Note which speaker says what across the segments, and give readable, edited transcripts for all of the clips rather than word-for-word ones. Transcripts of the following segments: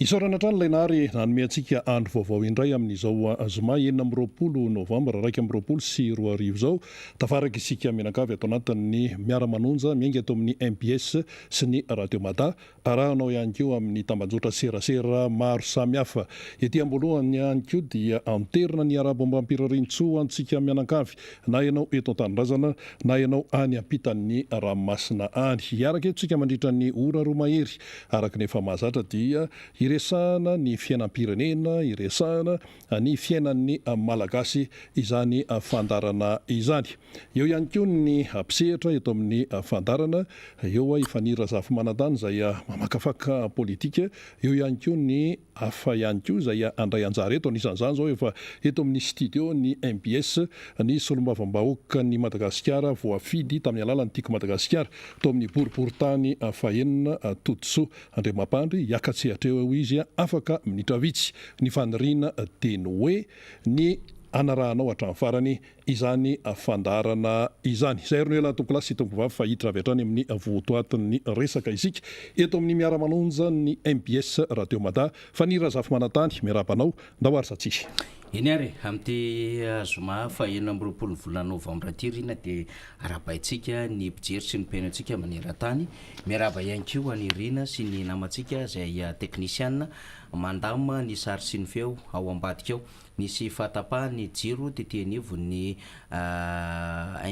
Speaker 1: Isaorana trano ilay nary nanome antsika andro vaovao indray amin'izao zoma 20 novambra 2024 zao tafaraka isika mianakavy ato anatin'ny miara-manonja miainga ato amin'ny MPS sy ny Radio Mada arahanao ihany koa amin'ny tambajotra serasera maro samihafa. Ety ambolohany ihany koa dia anterina ny arabam-bampirarintsoa antsika mianakavy na ianao eto an-tanindrazana na ianao any ampitan'ny ranomasina any. Iaraka antsika mandritra ny ora roa mahery araka ny efa mahazatra dia iresahana ny fiainam-pirenena, iresahana ny fiainan'ny malagasy izany fandarana izany. Eo ihany koa ny mpisehatra eto amin'ny fandarana, eo ifanira zafimanantany izay mamakafaka politika, eo ihany koa ny hafa ihany koa izay andray anjara eto. Anisan'izany zao efa eto amin'ny studio ny MPS ny solombavambahoaka ny Madagasikara voafidy tamin'ny alalan'ny Tika Madagasikara to amin'ny boriboritany fahenina Totoso Andriamampandry iakatsehatra izy afaka minitra vitsy ny faniriana teny hoe ny anarahanao hatramin'ny farany izany fandarana izany. Zay ro ela tompolasy tompovavy fa hiditra avy hatrany amin'ny votoatin'ny resaka isika eto amin'ny miara-manonja ny MPS Radio Mada fanira zafimanantany miarabanao ndahoary satsy.
Speaker 2: Eny ary amin'ity zoma fahenina amby roapolo volana novambra ty rina dia arabaitsika ny mpijery sy ny mpiainantsika maneran-tany. Miaraba ihany koa ny rina sy ny namantsika izay teknisiana mandama ny sary sy ny feo ao ambadika ao. Nisy fahatapahany jiro tetehanivo ny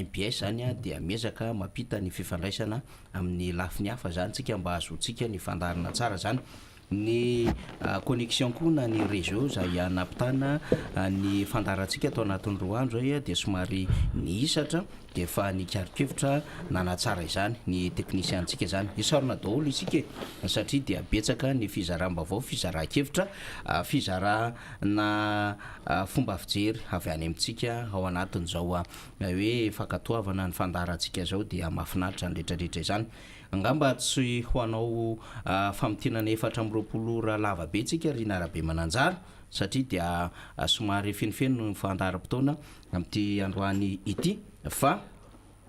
Speaker 2: MPS zany dia miezaka mampita ny fifandraisana amin'ny lafiny hafa zany tsika mba azotsika ny fandarana tsara zany. Ny connexion koa na ny réseau izay nampitana ny fandarantsika atao anatin'ny roa andro zay dia somary nihisatra dia efa nikarikevitra nanatsara izany ny teknisiantsika zany. Isaorana daholo isika satria dia betsaka ny fizaram-bavao, fizaran-kevitra, fizarana fomba fijery avy any amintsika ao anatin'izao hoe fankatoavana ny fandarantsika zao dia mahafinaritra ny rehetrarehetra izany. Angamba tsy ho anao famintinana 4 ra lava be tsika ry narabe mananjara satria dia somary fenofeno ny fandaram-potoana amin'ity androany ity fa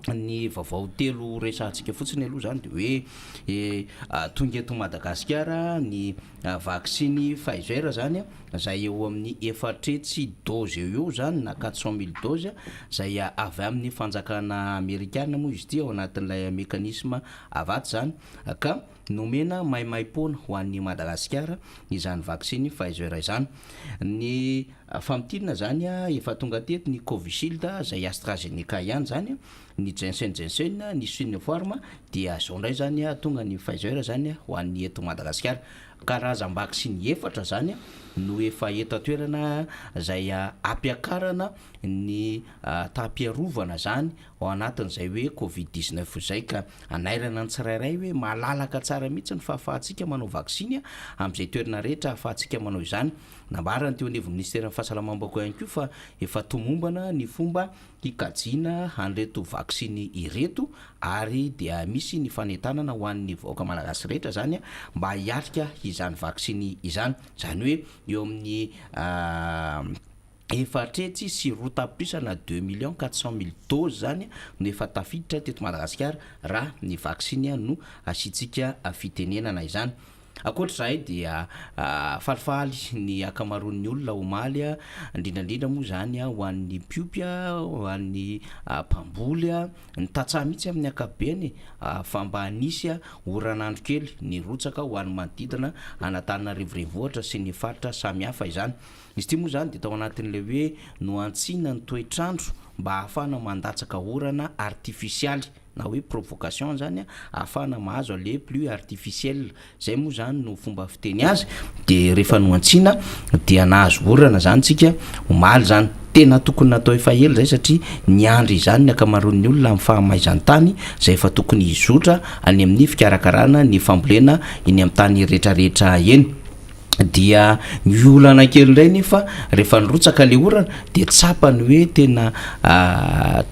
Speaker 2: ny vaovao telo resantsika fotsiny aloha zany dia hoe tonga eto Madagasikara ny vaksiny Pfizer zany izay eo amin'ny 4 dozy eo zany na 400,000 dozy izay avy amin'ny fanjakana Amerikana moa izy ity ao anatin'ilay mekanisma avaty zany ka nomena maimaim-poana ho an'ny Madagasikara izany vaksiny Pfizer izany. Ny famintinana zany efa tonga teto ny Covishield izay AstraZeneca ihany zany, ny Johnson Johnson, ny Sinopharm dia zao indray zany tonga ny Pfizer zany ho an'ny eto Madagasikara. Karazam-baksiny 4 zany no efa eto atoerana izay ampiakarana ny tampiarovana zany ao anatin'izay hoe Covid-19 zay ka anairana ny tsirairay hoe malalaka tsara mihitsy ny fahafahantsika manao vaksiny amin'izay toerana rehetra ahafahantsika manao izany. Nambarana teo anivon'ny ministerin'ny fahasalamam-baovao ihany koa fa efa tomombana ny fomba hikajiana an'ireto vaksiny ireto ary dia misy ny fanentanana ho an'ny vahoaka malagasy rehetra zany mba hiatrika izany vaksiny izany. Zany hoe eo amin'ny 4 sy roa tapitrisa 2,400,000 dozy zany no efa tafiditra teto Madagasikara raha ny vaksiny no asitsika fitenenana izany. Akoatr'izay dia falifaly ny akamaroan'ny olona omaly indrindrandrindra moa zany ho an'ny piopia, ho an'ny mpamboly ny tatsaha mihitsy amin'ny akabeny fa mba nisy oranandro kely ny rotsaka ho an'ny manodidina Antananarivo renivohitra sy ny faritra samihafa izany. Izy ity moa zany dia tao anatin'ilay hoe no antsina ny toetrandro mba ahafahana mandatsaka orana artifisialy na hoe provocation zany ahafahana mahazo le pluie artificielle. Zay moa zany no fomba fiteny azy dia rehefa no antsina dia nahazo orana zany tsika omaly zany. Tena tokony natao efa ela zay satria ny andro izany ny akamaroan'ny olona amin'ny fahamaizan-tany zay efa tokony hizotra any amin'ny fikarakarana ny fambolena eny amin'ny tany rehetrarehetra eny. Dia miolana kely indray nefa rehefa nirotsaka le orana dia tsapany hoe tena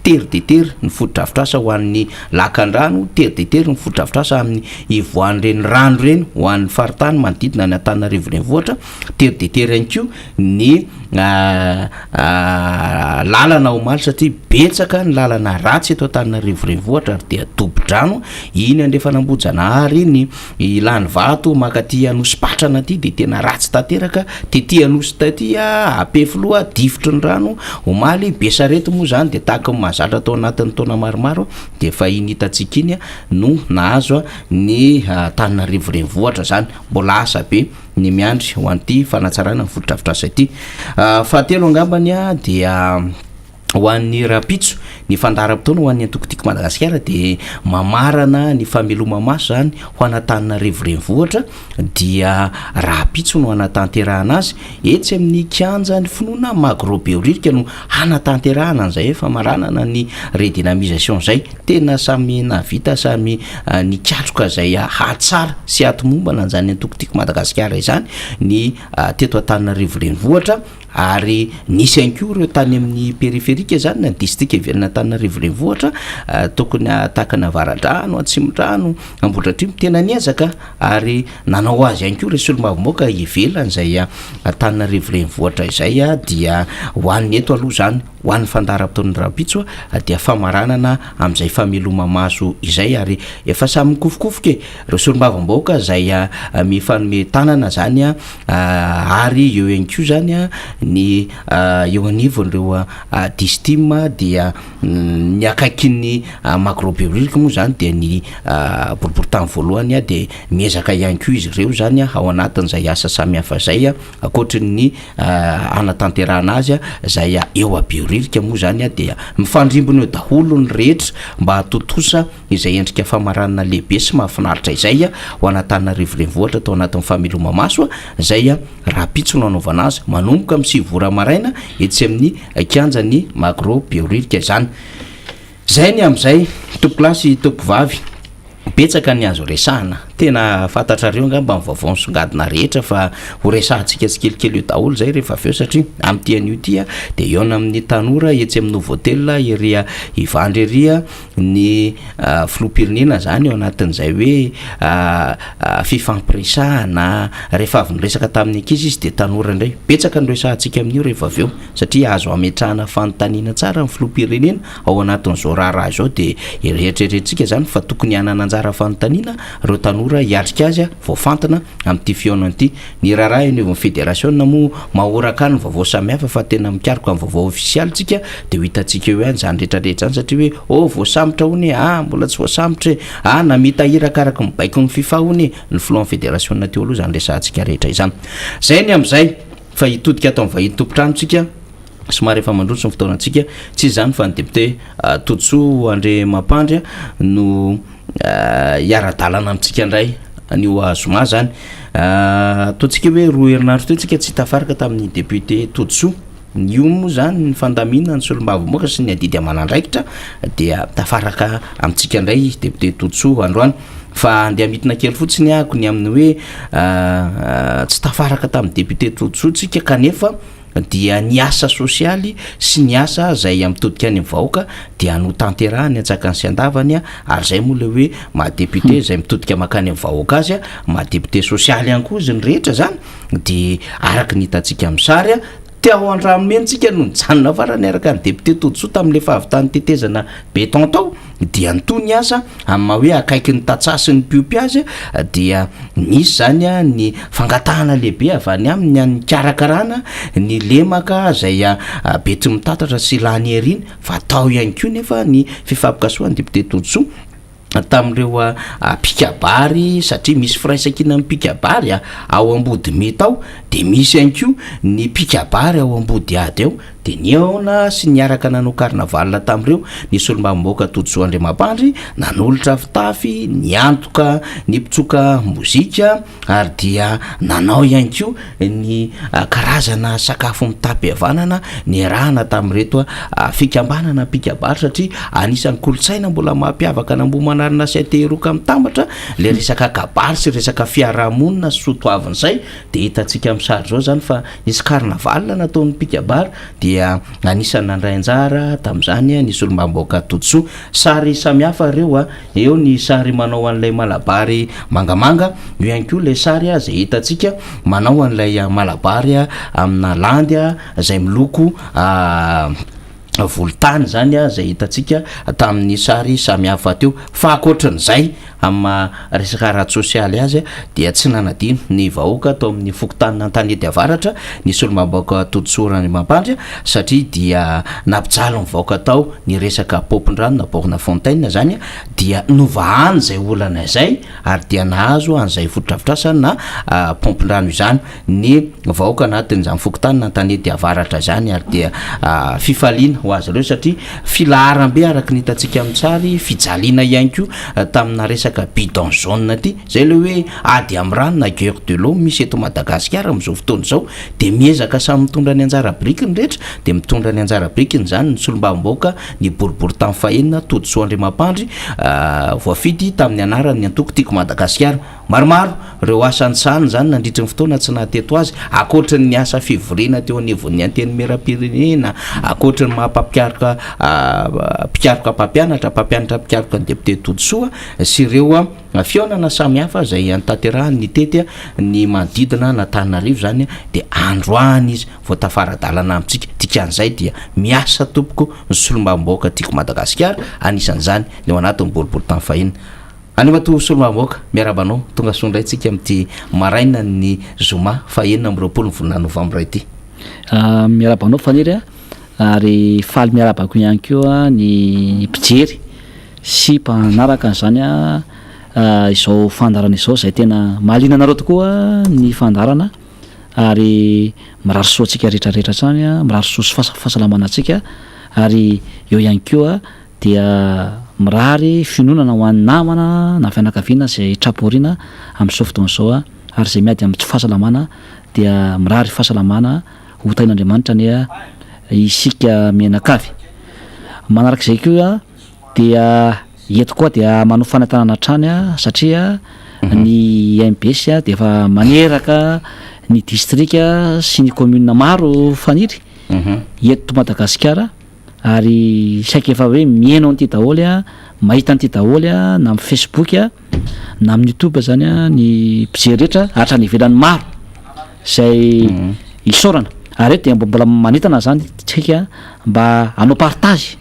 Speaker 2: tery de tery ny foto-drafitrasa ho an'ny lakan-drano, tery de tery ny foto-drafitrasa amin'ny ivoan'ireny rano ireny ho an'ny faritany manodidina ny Antananarivo renivohitra, tery de tery ihany koa ny lalana omaly satria betsaka ny lalana ratsy eto Antananarivo renivohitra ary dia dobo-drano iny andrefa nambojana ary ny ilany vato makaty Anosipatrana aty dia tena tena ratsy tanteraka tety anosy taty apefiloha difotry ny rano omaly besarety moa zany de tahaka mahazatra atao anatin'ny taona maromaro de fa iny hitantsika iny no nahazo ny Antananarivo renivohitra zany mbola asa be ny miandry ho an'ity fanatsarana ny fotodrafitrasa ity. Fahatelo angambany dia ho an'ny rapitso ny fandaharam-potoana ho an'ny antokotiko Madagasikara de mamarana ny fameloma maso zany ho an'Antananarivo renivohitra dia rapitso no anatanterahana azy etsy amin'ny kianja ny finoana magrobeorika no anatanterahana an'izay famaranana ny redynamisation zay tena samy navita samy ny katroka zay hatsara sy atomombana an'izany antokotiko Madagasikara izany ny teto Antananarivo renivohitra ary nisy anko reo tany amin'ny périphérique zany na district ivelany Antananarivo renivohitra tokony atakana Avaradrano Atsimondrano Ambohidratrimo tena niezaka ary nanao azy anko re solomavimoaka ivelany zay Antananarivo renivohitra izay dia ho an'ny eto aloha zany ho an'ny fandaharam-potoan'ny rapitso dia famaranana amin'izay fameloma maso izay ary efa samy mikofokofoka reo solomavimboaka zay mifanome tanana zany ary eo anko zany ny eo anivon'ireo distim dia ny akaikin'ny macrobiologique moa zany de ny boriboritany voalohany de miezaka ihany ko izy ireo zany ao anatin'izay asa samihafa zay akoatrin'ny anatanterahana azy zay eo abiorika moa zany dia mifandrimbona eo daholo ny rehetra mba hatotosa izay endrika famaranana lehibe sy mahafinaritra izay ho an'Antananarivo renivohitra tao anatin'ny fameloma maso zay rapitso no anaovana azy manomboka amin'ny 7 vora maraina etsy amin'ny kianjany macrobiologique zany. Zay ny am'izay tokolasy tokovavy betsaka ny azo resahana tena fantatrareo angamba ny vaovao nisongadina rehetra fa ho resahantsika tsikelikely eo daholo zay rehefa aveo satria amin'ity an'io ty de eo amin'ny tanora etsy amin'ny Nouveau-Tel ery Ivandry ery ny filoham-pirenena zany eo anatin'izay hoe fifampiresahana rehefa avy niresaka tamin'ny ankizy izy de tanora indray betsaka ny resahantsika amin'io rehefa aveo satria azo ametrahana fanontaniana tsara ny filoham-pirenena ao anatin'izao raharaha zao de eritreretintsika zany fa tokony hanana anjara fanontaniana reo tanora hiatrika azy voafantana amin'ity fiaonan'ity ny raharaha eny ny fédération moa mahoraka ny vaovao samihafa fa tena mikariko amin'ny vaovao ofisialy tsika de ho hitantsika eo ihany zany rehetrarehetra zany satria hoe voasambotra hony mbola tsy voasambotra namitahiraka araka mibaiko ny FIFA hony ny filohan'ny fédération teo aloha zany resahantsika rehetra izany. Zay ny am'izay fa hitodika atao vahiny tompotranotsika somary efa mandroso ny fotoanantsika tsy zany fa ny député Totso André Mampandry no iara-dalana amintsika indray anio Zoma zany ataontsika hoe roa herinandro teo tsika tsy tafaraka tamin'ny député Totso io moa zany ny fandamina ny solombavimoaka sy ny adidy amanandraikitra dia tafaraka amintsika indray député Totso androany fa andeha mitina kely fotsiny ako ny amin'ny hoe tsy tafaraka tamin'ny député Totso tsika kanefa dia ny asa sosialy sy ny asa zay mitodika any vahoaka dia no tanterahany atsaka ny siandavany ary zay moa le hoe mahadéputé zay mitodika makany amin'ny vahoaka azy mahadéputé sosialy ihany koa izy ny rehetra zany de araky ny hitantsika amin'ny sary tia ho andranomentsika no nijanona farany araka ny député Totso tamin'le fahavitany tetezana beton tao dia nitony asa amin'ny hoe akaiky ny tatsasy ny piopy azy dia nisy zany ny fangatahana lehibe avy any amin'ny ny karakarana ny lemaka zay bety mitatatra sy lany eriny fa atao ihany koa nefa ny fifampikasoan'ny député Totso tamin'ireo pikabary satria misy firaisakina amin'ny pikabary ao ambody mety ao de misy ihany koa ny pikabary ao ambody ady ao de niaona sy niaraka nanao carnaval tamin'ireo ny solombavimoaka Totso André Mampandry nanolotra fitafy niantoka ny mpitsoka mozika ary dia nanao ihany koa ny karazana sakafo mitapy havanana ny rahana tamin'ireto fikambanana pikabary satria anisan'ny kolotsaina mbola mampiavaka nambomanarina sy atehiroka mitambatra le resaka kabary sy resaka fiarahamonina sy sotoavin'izay de hitantsika amin'ny sary zao zany fa nisy carnaval nataon'ny pikabary dia anisany nandray anjara tamin'izany ny solombavimoaka Totso sary samihafa reo eo ny sary manao an'ilay malabary mangamanga io ihany koa le sary zay hitantsika manao an'ilay malabary amina landy zay miloko volotany zany zay hitantsika tamin'ny sary samihafa teo fa akoatran'izay amin'ny resaka aratsy sosialy azy dia tsy nanadino ny vahoaka atao amin'ny fokotanina tanety avaratra ny solomabaoka todotsorany mampandry satria dia nampijaly ny vahoaka tao ny resaka popin-drano na borna fontaine zany dia novahany zay olana izay ary dia nahazo an'izay fotodrafitrasany na pompin-drano izany ny vahoaka anatin'izany fokotanina tanety avaratra zany ary dia fifaliana ho azy ireo satria filaharam-be araka ny hitantsika amin'tsary fijaliana ihany koa tamina resaka bidon jaune ty zay le hoe ady amin'ny rano na guerre de l'eau misy eto Madagasikara amin'izao fotoana izao de miezaka samy mitondra ny anjara brikiny rehetra de mitondra ny anjara brikiny zany ny solombavambaoka ny boribory tamin'ny fahenina Todotsoa Andriamampandry voafidy tamin'ny anarany antoko tiako Madagasikara maromaro reo asantsany zany nandritra ny fotoana tsy nahateto azy akoatra ny asa fivoriana teo anivon'ny anteny meram-pirenena akoatra ny mahampampiarika mpampianatra mpikaroka ny député Todotsoa sy ireo fionana samihafa zay antanterahany ny tety ny manodidina n'Antananarivo zany de androany izy voatafaradalana amintsika dikan'izay dia miasa tompoko ny solombavambaoka tiako Madagasikara anisan'izany ny ao anatin'ny boribory tamin'ny fahenina any mato solombavambaoka miarabanao tonga sondrayntsika amin'ity maraina ny zoma fahenina amby 20 ny volana novambra ity
Speaker 3: miarabanao faniry ary faly miarabako ihany koa ny mpijery sy mpanaraka zany izao fandarana izao zay tena mahaliana anareo tokoa ny fandarana ary mirary soantsika rehetrarehetra trany mirary so sy fahasalamana antsika ary eo ihany koa dia mirary finonana ho an'ny namana na fianakaviana zay traporiana amin'izao fotoana izao ary zay miady amin'ny tsy fahasalamana dia mirary fahasalamana ho tain'Andriamanitra ny isika mianakavy manarak'izay koa dia eto koa dia manao fanatanana trany satria ny MPS de efa maneraka ny distrika sy ny commune maro faniry eto Madagasikara ary saika efa hoe mihaino an'ity daholy mahita an'ity daholy na amin'ny Facebook na amin'ny YouTube zany ny mpijery rehetra hatrany ivelany maro zay isorana ary eto dia mbola manitana zany tsika mba hanao partage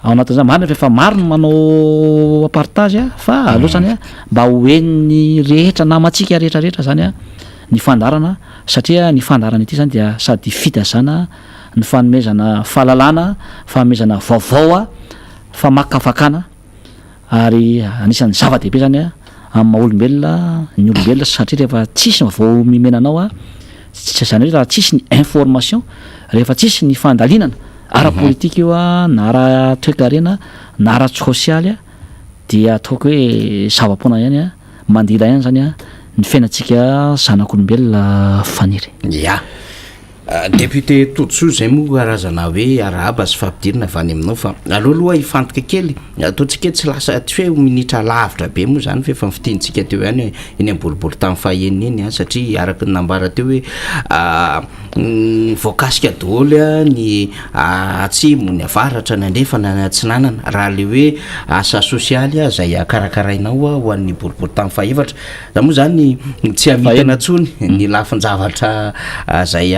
Speaker 3: ao anatin'izany marina fa maro no manao partage fa alohatsany mba hoeniny rehetra namantsika rehetrarehetra zany ny fandarana satria ny fandarana ity zany dia sady fitazana ny fanomezana fahalalana fanomezana vaovao famakafakana ary anisan'ny zava-dehibe zany amin'ny maha-olombelona ny olombelona satria rehefa tsisy vaovao mimenanao zany hoe raha tsisy ny information rehefa tsisy ny fandalinana ara-politika io na ara-toekarena na ara-sosialy dia ataoko hoe zava-poana ihany mandila ihany zany ny fiainantsika zanak'olombelona faniry
Speaker 2: ya député Todotsoa zay moa karazana hoe arahaba sy fampidirana avy any aminao fa aloha hifantoka kely ataontsika tsy lasa tsy hoe minitra lavitra be moa zany fa efa fitiantsika teo ihany eny amboribory tamin'ny fahenina eny satria araka ny nambara teo hoe voakasika daholo ny atsimo ny avaratra ny andrefana tsy nanana raha le hoe asa sosialy zay karakarainao ho an'ny boribory tamin'ny fahaefatra za moa zany tsy amitana tsony ny lafinjavatra zay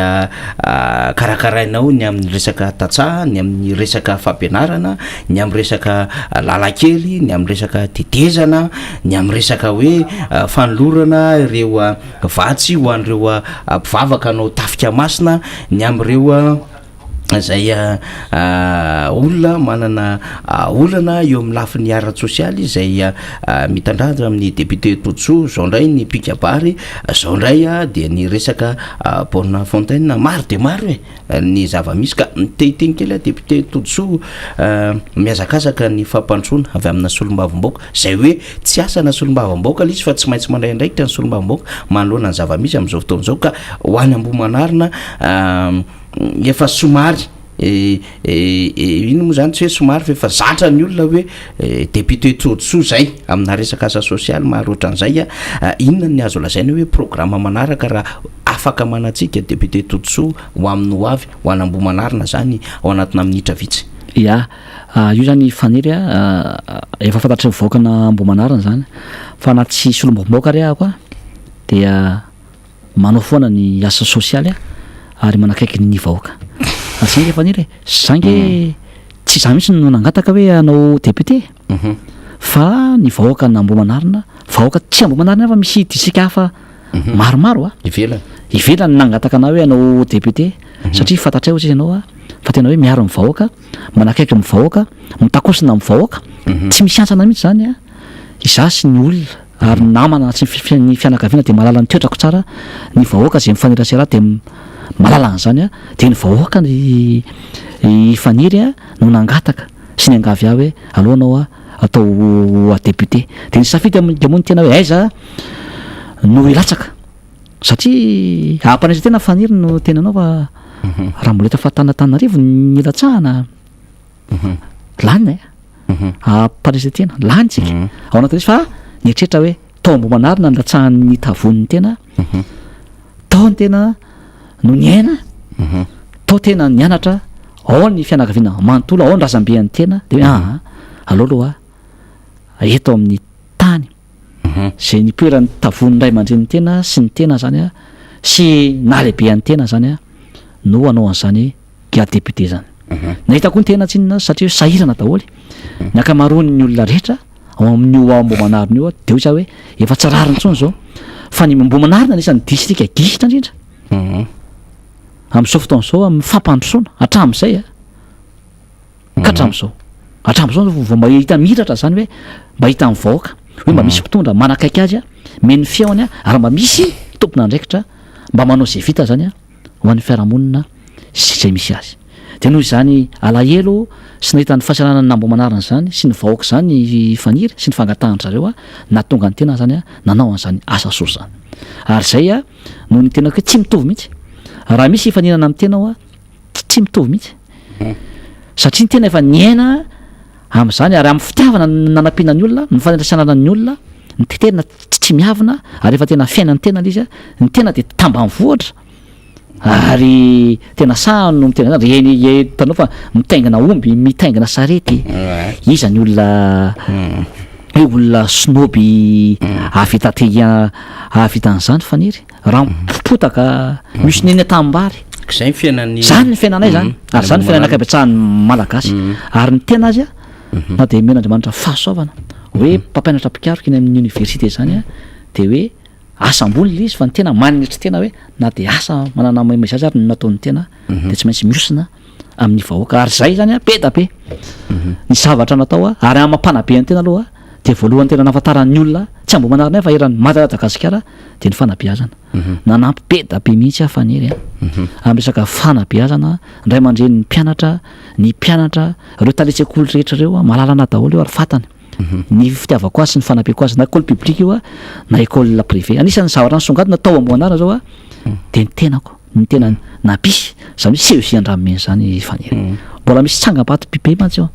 Speaker 2: karakarainao ny amin'ny resaka tatsaha ny amin'ny resaka fampianarana ny amin'ny resaka lalakely ny amin'ny resaka tetezana ny amin'ny resaka hoe fanolorana ireo vatsy ho an'ireo mpivavaka anao tafika masina ny amin'ireo zay olona manana olana eo amin'ny lafin'ny ara-sosialy zay mitandraja amin'ny député Todotsoa zao ndray ny pikabary zao ndray dia ny resaka borna fontaine maro de maro ny zava-misy ka mitehiteny kely député Todotsoa miazakazaka ny fampandroana avy amina solombavambaoka zay hoe tsy asana solombavambaoka izy fa tsy maintsy mandray ndraikitra ny solombavambaoka manoloana ny zava-misy amin'izao fotoana izao ka ho any Ambohimanarina efa somary ino moa zany tsy hoe somary fa efa zatra ny olona hoe député Todotsoa zay amina resaka asa sosialy maro ohatran'izay inona ny azo lazaina hoe programme manaraka raha afaka manatsika député Todotsoa ho amin'ny ho avy ho any Ambohimanarina zany ao anatina minitra vitsy
Speaker 3: ya io zany faniry efa fantatry mivoakana Ambohimanarina zany fa na tsy solombavambaoka ary koa dia manao foana ny asa sosialy ary manakaiky ny vahoaka zangy faniry zangy tsy za mihitsy no nangataka hoe anao député fa ny vahoaka nambomanarina vahoaka tsy ambomanarina fa misy disika hafa maromaro a ivelany nangataka anao hoe anao député satria fantatray ohatsy izy anao a fa tena hoe miaro amin'ny vahoaka manakaiky amin'ny vahoaka mitakosina amin'ny vahoaka tsy misy antsana mihitsy zany a izaho sy ny olona ary namana tsy ny fianakaviana dia malala ny toetrako tsara ny vahoaka zay mifanirasera dia malala an'izany a dia ny vahoaka ny faniry a no nangataka sy ny angavy aho hoe alohanao a atao député dia ny safidy amony tena hoe aiza no ilatsaka satria ampanaiza tena faniry no tena anao fa raha mbola eta fahatanatana-rivo ny ilatsahana lanina ampanaiza tena lanitsika ao anatin'izy fa nietrehitra hoe tao ambomanarina ny latsahan'ny tavoniny tena tao ny tena no ny aina tao tena nianatra ao ny fianakaviana manontolo ao ny razambean'ny tena dia hoe aloaloha eto amin'ny tany zay nipoeran'ny tavoniny ray mandreniny tena sy ny tena zany a sy nalehibe an'ny tena zany a no anao an'izany ga député zany nahita koa ny tena tsinona satria hoe sahirana daholy ny akamaroany ny olona rehetra ao amin'io ambomanarina io a dia hoy za hoe efa tsarariny ntsony zao fa ny ambomanarina anisan'ny distrika gisitra indrindra amin'izao fotoan'izao amin'ny fampandrosoana hatramin'izay a ka hatramin'izao hatramin'izao vao mba hita miratra zany hoe mba hita amin'ny vahoaka hoe mba misy mpitondra manakaiky azy a meny fiaony a ary mba misy tompona andraikitra mba manao zay vita zany a ho an'ny fiarahamonina sy zay misy azy dia noho izany alahelo sy nahita ny fahasalanany nambomanarina zany sy ny vahoaka zany ny faniry sy ny fangatahanatrareo a na tonga ny tena zany a nanao an'izany asa soa zany ary zay a noho ny tenako hoe tsy mitovy mihitsy raha misy hifaninana amin'ny tenao a tsy mitovy mihitsy satria ny tena efa niaina amin'izany ary amin'ny fitiavana nanampiana ny olona ny fanirasanana ny olona ny tena tsy miavina ary efa tena fiainany tena izy a ny tena dia tambany vohatra ary tena sahano mitena zany tanao fa mitaingina omby mitaingina sarety iza ny olona hoe olona sinoby avita an'izany faniry raha mipotaka misy neny atambary
Speaker 2: zay fiainany
Speaker 3: zany ny fiainanay zany ary zany fiainana akabetrahany malagasy ary ny tena azy a na dia men'andriamanitra fahasoavana hoe mpampianatra mpikaroka iny amin'ny université zany a dia hoe asa ambony le izy fa ny tena manitra tena hoe na dia asa manana maimaiza azy ary no nataon'ny tena dia tsy maintsy miosina amin'ny vahoaka ary zay zany a be da be ny zavatra natao a ary amampanabe any tena aloha dia voalohany tena nafantaran'ny olona tsy ambomanarina fa eran'ny Madagasikara dia ny fanabeazana nanampy be da be mihitsy faniry a amin'ny resaka fanabeazana ny ray aman-dren'ny mpianatra ireo taletsekoly rehetra ireo a malalana daholo eo ary fatany ny fitiavako azy sy ny fanabeko azy na école publique io a na école privé anisan'ny zavatra nisongadina tao amboanarina zao a dia ny tenako ny tena nampisy zany hoe sehozy andrameny zany faniry mbola misy tsangam-bato pipe mantsy eo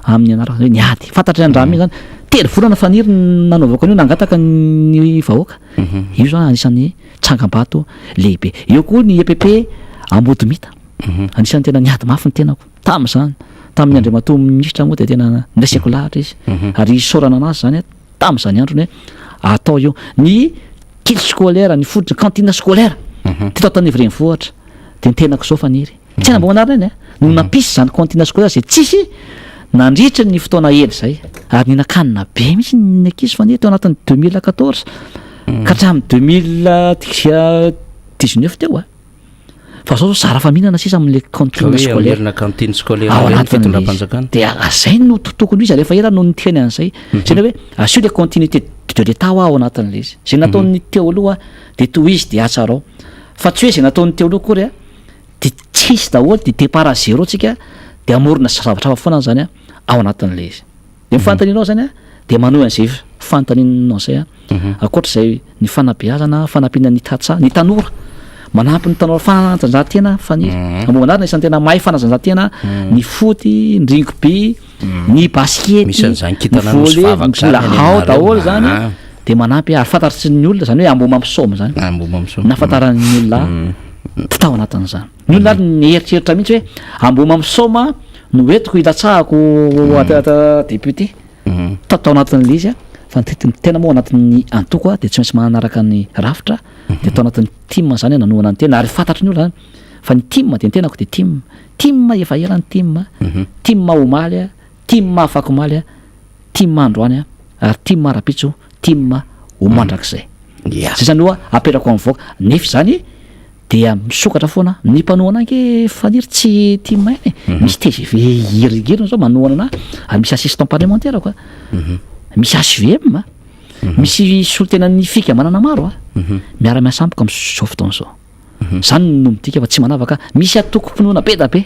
Speaker 3: amin'ny anaraka hoe niady fantatra andrameny zany telo volana faniry nanaovako an'io nangataka ny vahoaka io zao anisan'ny tsangam-bato lehibe eo koa ny EPP Ambodomita anisan'ny tena niady mafy ny tenako tamin'izany tamin'ny andriamatoa minisitra moa dia tena niraisako lahatra izy ary isaorana anazy zany a tamin'izany androny hoe atao io ny kily scolaire ny fototra cantine scolaire ty tao tanevy renivohatra dia ny tenako zao faniry tsy nambomanarina iny a no nampisy zany cantine scolaire zay tsisy nandritra ny fotoana ely zay ary ninakanina be mihitsy ny ankizy faniry teo anatin'ny 2014 ka hatramin'ny 2019 teo a fa zao zara fa mihinana sisa amin'le cantine scolaire
Speaker 2: na cantine scolaire fitondram-panjakana
Speaker 3: dia zay no tokony izy rehefa ela no niteny an'izay zany hoe asio le continuité de l'état ao anatin'le izy zay nataony teo aloha dia toy izy dia atsarao fa tsy hoe zay nataony teo aloha kory a dia tsisy daholo dia départ à zéro tsika dia amorona zavatra hafa foana zany a ao anatin'le izy dia mifantaninao zany a dia manohy an'izay fantaninao zay a akoatr'izay ny fanabeazana fanampiana ny tanora manampy ny tanora fanatanjahantena faniry ambomanarina isan'ny tena mahay fanatanjahantena ny foty ny rugby ny baskety ny volley ny boulahao daholo zany dia manampy ary fantatry ny olona zany hoe ambomampisaoma zany nafantaran'ny olona tao anatin'izany ny olona ary ny eritreritra mihitsy hoe ambomampisaoma no entiko ilatsahako député tao anatin'le izy a fa tena moa anatin'ny antoko a dia tsy maintsy manaraka ny rafitra dia tao anatin'ny team zany nanoana ny tena ary fantatry ny olona zany fa ny team dia ny tenako dia team efa ela ny team omaly a team afaky omaly a team androany ary team marapitso team homandrak'izay
Speaker 2: ya
Speaker 3: zay zany loha aperako amin'ny voaka nefa zany dia misokatra foana ny mpanohana anke faniry tsy team mainy misy tezy irigirina zao manohana ana ary misy assistant parlementaire koa misy HVM misy solotena ny fikambanana maro miara-miasa amiko amin'izao fotoana zao zany no mitika fa tsy manavaka misy atoko-pinoana be da be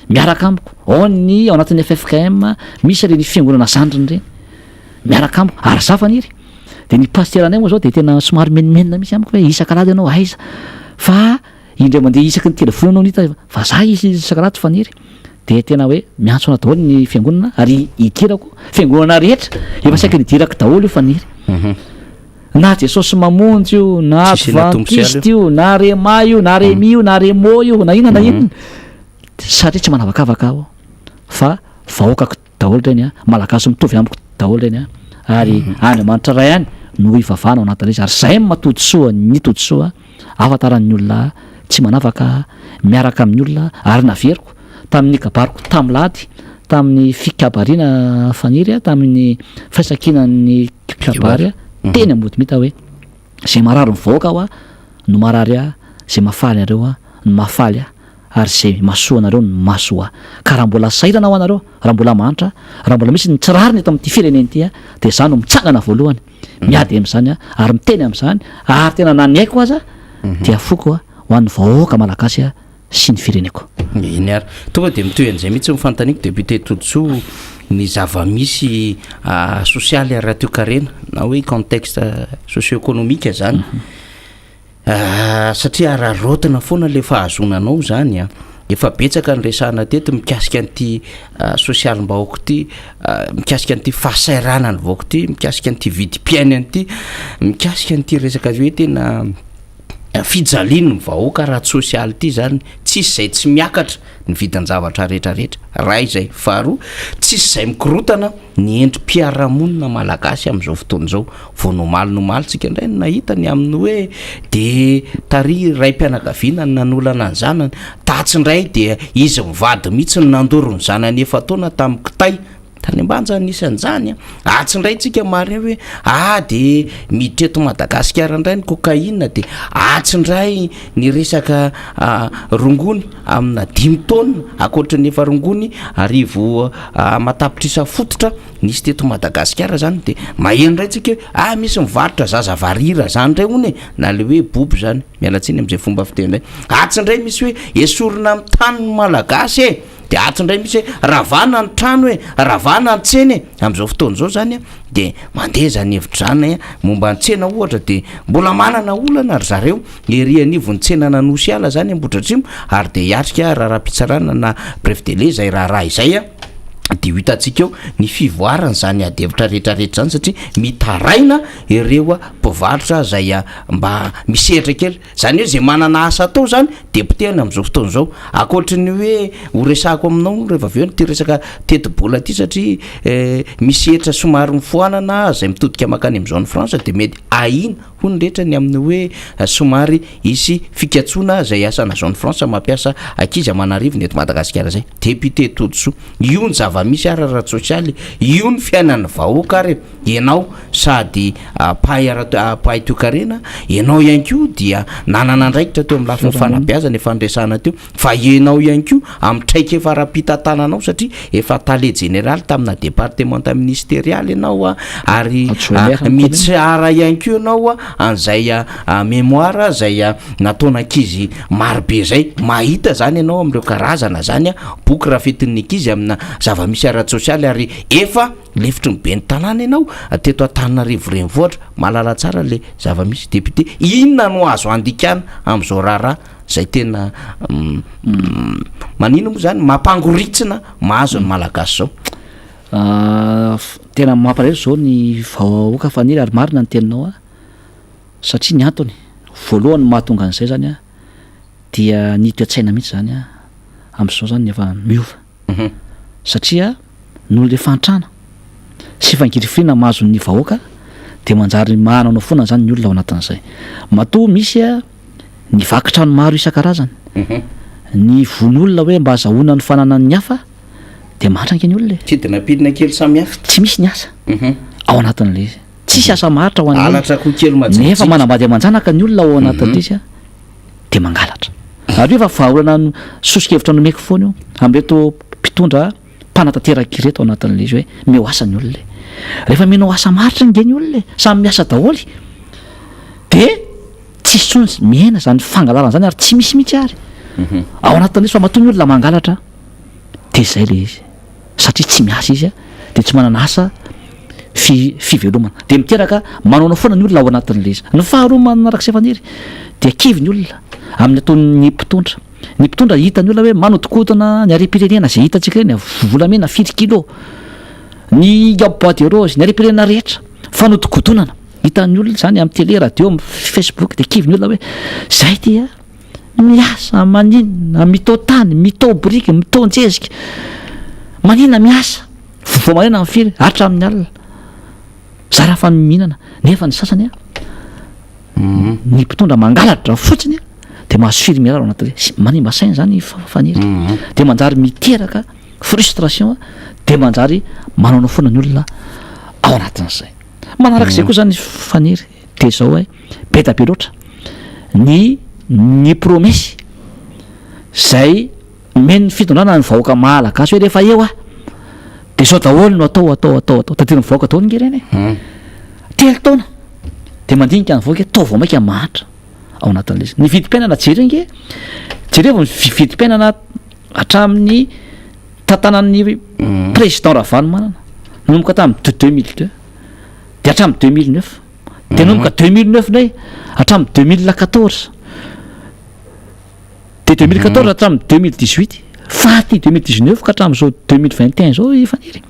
Speaker 3: miaraka amiko ao anatin'ny FFKM misy reny fiangonana zandriny reny miaraka amiko ary za faniry de ny paster anay moa zao de tena somary menimenina misy amiko hoe isan-kalady ianao aiza fa indray mandeha isaky ny telefony anao nita fa za izy isan-kalady faniry de tena hoe miantso ana daholo ny fiangonana ary idirako fiangonana rehetra efa saiky nidirako daholo io faniry na jesosy mamonjy io na adventiste io na rema io na remi io na remo io na inona na inona satria tsy manavakavaka aho fa vahoakako daholo reny malagasy mitovy amiko daholo reny ary Andriamanitra ray any no ivavana ao anatin'izy ary zay matodsoa ny todsoa afantaran'ny olona tsy manavaka miaraka amin'ny olona ary naveriko tamin'ny kabariko tamilady tamin'ny fikabariana faniry tamin'ny faisakinan'ny kabary teny ambodimita hoe zay marary mivahoaka aho no marary zay mafaly areo no mafaly ary zay masoa anareo no masoa ka raha mbola sairana ao anareo raha mbola manitra raha mbola misy nitsirariny eto amin'ity fireneny ity de zany no mitsangana voalohany miady am'izany ary miteny am'izany ary tena nanaiko aza dia foko ho an'ny vahoaka malagasy sy ny fireneko
Speaker 2: iny ary tonga de mitoy an'izay mihitsy mifantaniko député Todsoa ny zava-misy sosialy ary rahateo karena na hoe contexte socio-économique zany satria rarotina foana le fahazonanao zany efa betsaka ny resahana teto mikasika an'ity sosialim-bahoaka ity mikasika an'ity fahasairana ny vahoaka ity mikasika an'ity vidim-piainy an'ity mikasika an'ity resaka hoe tena fijaliny ny vahoaka raha sosialy ity zany tsisy zay tsy miakatra ny vidan-javatra rehetrarehetra raha izay faharoa tsisy zay mikorotana ny endrim-piarahamonina malagasy amin'izao fotoana zao vao nomaly tsika indray no nahita ny amin'ny hoe de tary ray mpianakaviana ny nanolana ny zanany tatsindray de izy mivady mihitsy ny nandoro ny zanany efa taona tamin'ny kitay tany ambanja nisan'izany atsindray tsika mary hoe de miditra eto Madagasikara indray ny cocaïne de atsindray ny resaka rongony amina 5 taona akoatra ny efa rongony arivo matapitra fototra nisy teto Madagasikara zany de maheno ndray tsika misy mivarotra zaza varira zany ndray hony na le hoe bobo zany mialatsiny am'izay fomba fiteny ndray atsindray misy hoe esorina amin'ny tany malagasy de atsindray misy hoe ravana ny trano ravana ny tseny am'izao fotoana zao zany de mandeha zany hevitra zany momba ny tsena ohatra de mbola manana olana ary zareo ery anivony tsena nanosy ala zany Ambohidratrimo ary de hiatrika raha-pitsarana na bref de lait zay raha izay de hitantsika eo ny fivoarana zany adevitra rehetrarehetra zany satria mitaraina ireo mpivarotra zay mba misehatra kely zany hoe zay manana asa atao zany depotena am'izao fotoana zao akoatrany hoe ho resako aminao rehefa avy eo ty resaka teti-bola ty satria misehatra somary mifoanana zay mitodika makany am'izao ny France de mety ahina hono rehetra ny amin'ny hoe somary isy fikatsoana zay asana zao ny France mampiasa akizy amanarivo ny eto Madagasikara zay député Todsoa io ny misy ara sosialy io ny fiainan'ny vahoaka ary ianao sady pahay toekarena ianao ihany ko dia nanana andraikitra teo amin'ny lafiny fanabeazana efa andresana teo fa ianao ihany ko amin'ny traika efa rapita tananao satria efa tale général tamina départementat ministérial ianao ary mitsara ihany ko ianao an'izay mémoire zay nataona ankizy marobe zay mahita zany ianao amin'ireo karazana zany boky raha fetin'ny ankizy amina misy ara-sosialy ary efa lefitry ny be ny tanàna ianao teto Antananarivo renivohitra malala tsara le zava-misy député inona no azo andikana am'izao raharaha zay tena manino moa zany mampangoritsina mahazo ny malagasy zao
Speaker 3: tena mampalahelo zao ny vahoaka faniry ary marina ny teninao satria ny antony voalohany mahatonga an'izay zany dia ny toe-tsaina mihitsy zany am'izao zany efa miova satria noho le fantrana sy fangirifirina mahazo ny vahoaka de manjary mananao foana zany ny olona ao anatin'izay matoa misy ny vakitrano maro isan-karazany ny von'olona hoe mba azahoana ny fananan'ny hafa de matraka ny olona
Speaker 2: tsy dinapidina kely samihafa
Speaker 3: tsy misy ny asa ao anatin'le izy tsisy asa maharitra ho
Speaker 2: alatra ko kely
Speaker 3: nefa manambady amanjanaka ny olona ao anatin'le izy a de mangalatra ary efa vahaolana sosokevitra nomeko foana io amreto mpitondra mpanatanteraka ireto ao anatin'le izy hoe meo asa ny olona rehefa menao asa maharitra nge ny olona samy miasa daholy de tsisy tsony miaina zany fangalarana zany ary tsy misy mihitsy ary ao anatin'le izy fa matoa ny olona mangalatra de zay le izy satria tsy miasa izy a de tsy manana asa fivelomana de miteraka manaonao foana ny olona ao anatin'le izy ny faharoa manaraka sy efaniry de akivy ny olona amin'ny ataon'ny mpitondra hita ny olona hoe manotokotina ny arem-pirenena zay hitantsika reny volamena 7 kilo ny boîte rose ny arem-pirenena rehetra fanotokotonana hitan'ny olona zany amin'ny télé radio amin'ny Facebook de akivy ny olona hoe zay ty a miasa maninona mitao tany mitao briky mitao njezika maninona miasa vao manena amin'ny firy hatra amin'ny alina za raha fa mihinana nefa ny sasany a ny mpitondra mangalatra fotsiny a de mahazo firy miraro anatin'le manimba saina zany faniry de manjary miteraka frustration de manjary manaonao foana ny olona ao anatin'izay manarak'izay koa zany faniry de zao hoe beta be loatra ny promesy zay men'ny fitondrana ny vahoaka malagasy hoe rehefa eo a de zao daholo no atao tadiro ny vahoaka daholo nge reny telo taona de mandinika ny vahoaka tao vao maika mahatra ao anatin'le izy ny vidim-piainana jery nge jereo vidim-piainana hatramin'ny tantanan'ny président Ravalomanana nomboka tamin'ny 2002 de hatramin'ny 2009 de nomboka 2009 ndray hatramin'ny 2014 de 2014 hatramin'ny 2018 faty 2019 ka hatramin'izao 2021 zao ifaniry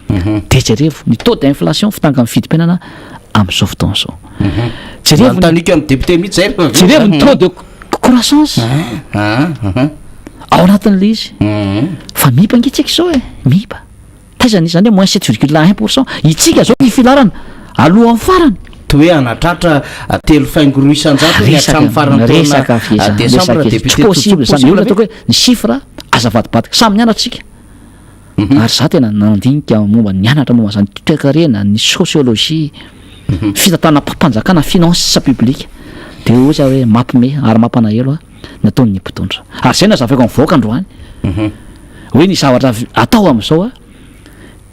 Speaker 3: de jerevo ny taux d'inflation fitanga amin'ny vidim-piainana amin'izao fotoana zao
Speaker 2: tanika amin'ny député mihitsy zay
Speaker 3: jerevo ny taux de croissance ao anatin'le izy fa mipa ngetsika zao mipa taizany izany hoe moins 7,1% itsika zao ny filarana aloha amin'ny farany
Speaker 2: to hoe anatratra telo faingo roa isan-jato ny hatramin'ny farany taona décembre député
Speaker 3: possible zany olona ataoko hoe ny chiffre azavadibadika samy mianatsika ary za tena nandinika momba nianatra momba zany toekarena ny sociologie fitatana mpanjakana finance publique de ohatsy hoe mampime ary mampanaelo nataony ny mpitondra ary zay nazavaiko amin'ny vahoaka androany hoe ny zavatra atao amin'izao a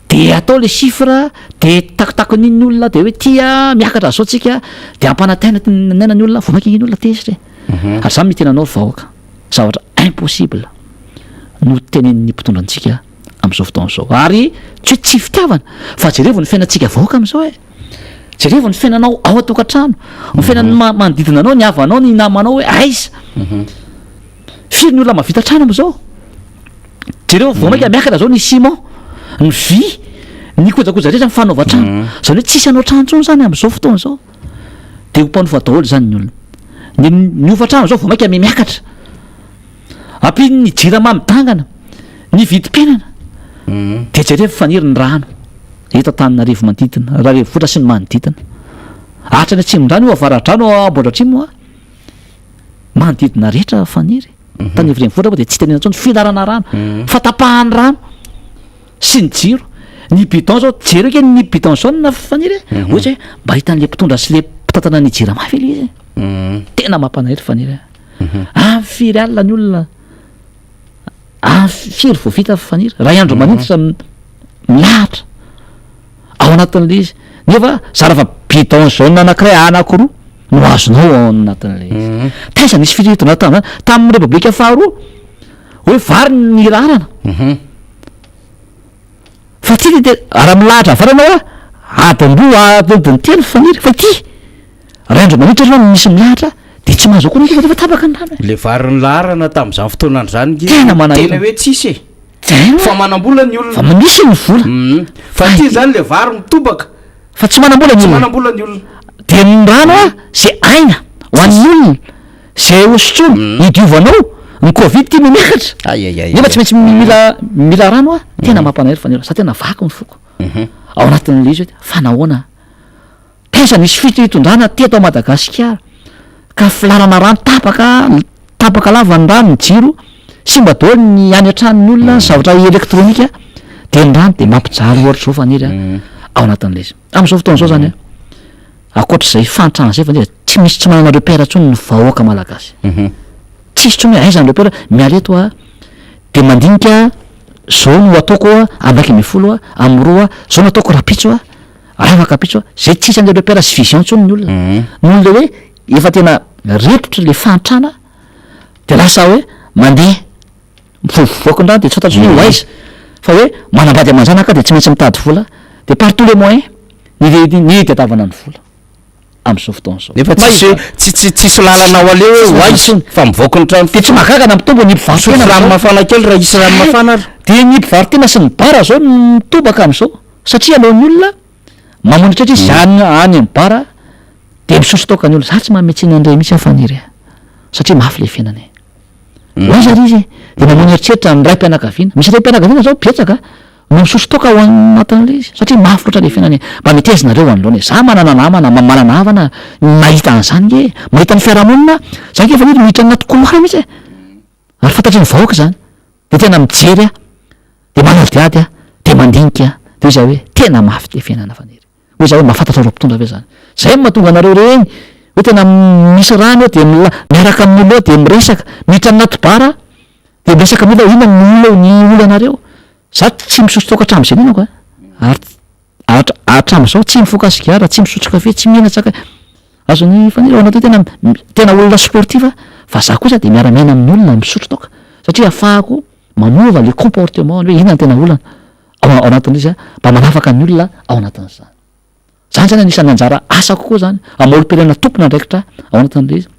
Speaker 3: de atao le chiffre de takotakon'iny olona de hoe tia miakatra zao tsika de ampanataina naina ny olona vomaika iny olona tezitra ary zany mitenanao vahoaka zavatra impossible no tenen'ny mpitondrantsika amin'izao fotoana zao ary tsy hoe tsy fitiavana fa jerevo ny fiainantsika vahoaka amin'izao jerevo ny fiainanao ao atokantrano ny fiainany manodidina anao ny havanao ny namanao hoe aiza firy ny olona mavita trano amin'izao jerevo vomaika miakatra zao ny ciment ny vy ny kojakoja rehetra mifanaova trano zany hoe tsisy anao trano tsony zany amin'izao fotoana zao de ho mpanofa daholo zany ny olona ny ofa-trano zao vao maika miakatra ampiny ny jirama midangana ny vidim-piainana de jereo faniry ny rano eto tanina revo manodidina raha revo votra sy ny manodidina ahatra ny atsimon-drano io avaradrano ambodratrimo a manodidina rehetra faniry tany evireny votra de tsy tenena tsony filarana rano fatapahany rano sy ny jiro ny bidon zao jero ke ny bidon jaune faniry ohatsy hoe mba hitan'le mpitondra sy le mpitantana ny jiramafy le izy tena mampanahery faniry amin'ny firy alina ny olona amin'ny firy vao vita faniry raha andro maniditra milahatra ao anatin'le izy nefa zara fa bidon jaune anankiray anankiroa no azonao ao anatin'le izy taiza nisy firehetona tamin'izany tamin'ny repoblika faharoa hoe vary ny rarana fa ty de raha milahatra avaranao a adinroa adiny telo faniry fa ty raha andro maniditra aloha misy milahatra de tsy mahazo koa nefa tapaka ny rano
Speaker 2: le vary ny larana tamin'izany fotoanany zany
Speaker 3: tena
Speaker 2: tena hoe tsisy fa manam-bola ny olona
Speaker 3: fa misy ny vola
Speaker 2: fa ty zany le vary mitobaka
Speaker 3: fa tsy manam-bola ny olona
Speaker 2: manam-bola ny olona
Speaker 3: de ny rano a zay aina ho an'ny olona zay osotsony hidiovanao ny covid ty mimiakatra nefa tsy maintsy mila rano a tena mampanahery fanira sa tena vaky ny foko ao anatin'le izy hoe fa nahoana taiza nisy fitondrana teto Madagasikara ka filarana rano tapaka lava ny rano ny jiro sy mba daholo ny any an-tranony olona zavatra elektronika teny rano de mampijaly ohatra zao faniry ao anatin'le izy am'izao fotoana zao zany akoatr'izay fantrana zay faniry tsy misy tsy manana repère ntsony ny vahoaka malagasy tsisy tsony hoe aizany repère mialeto de mandinika zao no ataoko ambaky mifolo am'roa zao no ataoko rapitso afaka pitso zay tsisy an'le repère sy vision ntsony ny olona noho le hoe efa tena repotra le fantrana de lasa hoe mandeha mivovoakondrano de tsy fantatsony hoe aiza fa hoe manambady aman-janaka de tsy maintsy mitady vola de par tous les moyens ny diatavana ny vola am'izao fotoana zao
Speaker 2: nefa tsisy lalanao aleo hoe aiza fa mivoaka ny trano
Speaker 3: de tsy mahagagana mitombo ny mpivarotena
Speaker 2: rano mafana kely raha isy rano mafana ary
Speaker 3: de ny mpivarotena sy ny bara zao mitobaka am'izao satria aleon'ny olona mamonitra atry izy any amin'ny bara de misosotoka ny olona za tsy mametsina andray mihitsy afaniry satria mafy le fiainany oaiza ry izy de mamono eritreritra ny ray mpianakaviana misy ray mpianakaviana zao betsaka no misosotoka ao anatin'le izy satria mafy loatra le fiainany mba metezina androany za manana namana manana havana mahita an'izany ge mahita ny fiarahamonina zany ke faniry miditra anaty couloir mihitsy ary fantatry ny vahoaka zany de tena mijery de manaldiady de mandinika de iza hoe tena mafy le fiainana faniry hoe za hoe mahafantatra ro mpitondra ave zany zay mahatonga anareo reny hoe tena misy rano eo de miaraka amin'olo eo de miresaka miditra anaty bara de miresaka amin'olo ina ny olo anareo za tsy misosotoka hatramin'izay ninako ary hatramin'izao tsy mifoka sigara tsy misotro kafe tsy mihinan-tsaka azony faniry ao anaty tena olona sportiva fa za kosa de miara-miaina amin'ny olona misotro toka satria ahafahako mamova le comportement ny hoe inona ny tena olana ao anatin'izy mba manafaka ny olona ao anatin'izany zany zany anisan'ny anjara asa kokoa zany amaolom-pirenena tompona ndraikitra ao anatin'le izy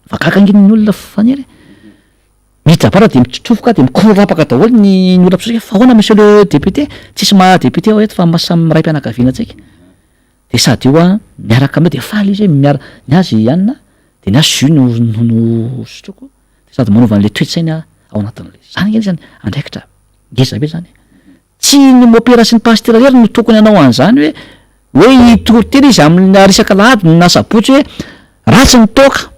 Speaker 3: fa kakangin'ny olona faniry miditra de mitrofoka de mikorapaka daholo ny olona mpisika fa ahoana monsieur le député tsisy maha député ao eto fa masamy ray mpianakaviana tsika de sady io miaraka ameo de faly izy hoe ny azy ianina de ny azy zu no sotroko de sady manova an'le toetsainy ao anatin'le zany ngeny zany andraikitra ngeza be zany tsy ny mopera sy ny pasterarery no tokony anao an'izany hoe itorotely izy amin'ny arisaka lahady na sabotsy hoe ratsy ny toka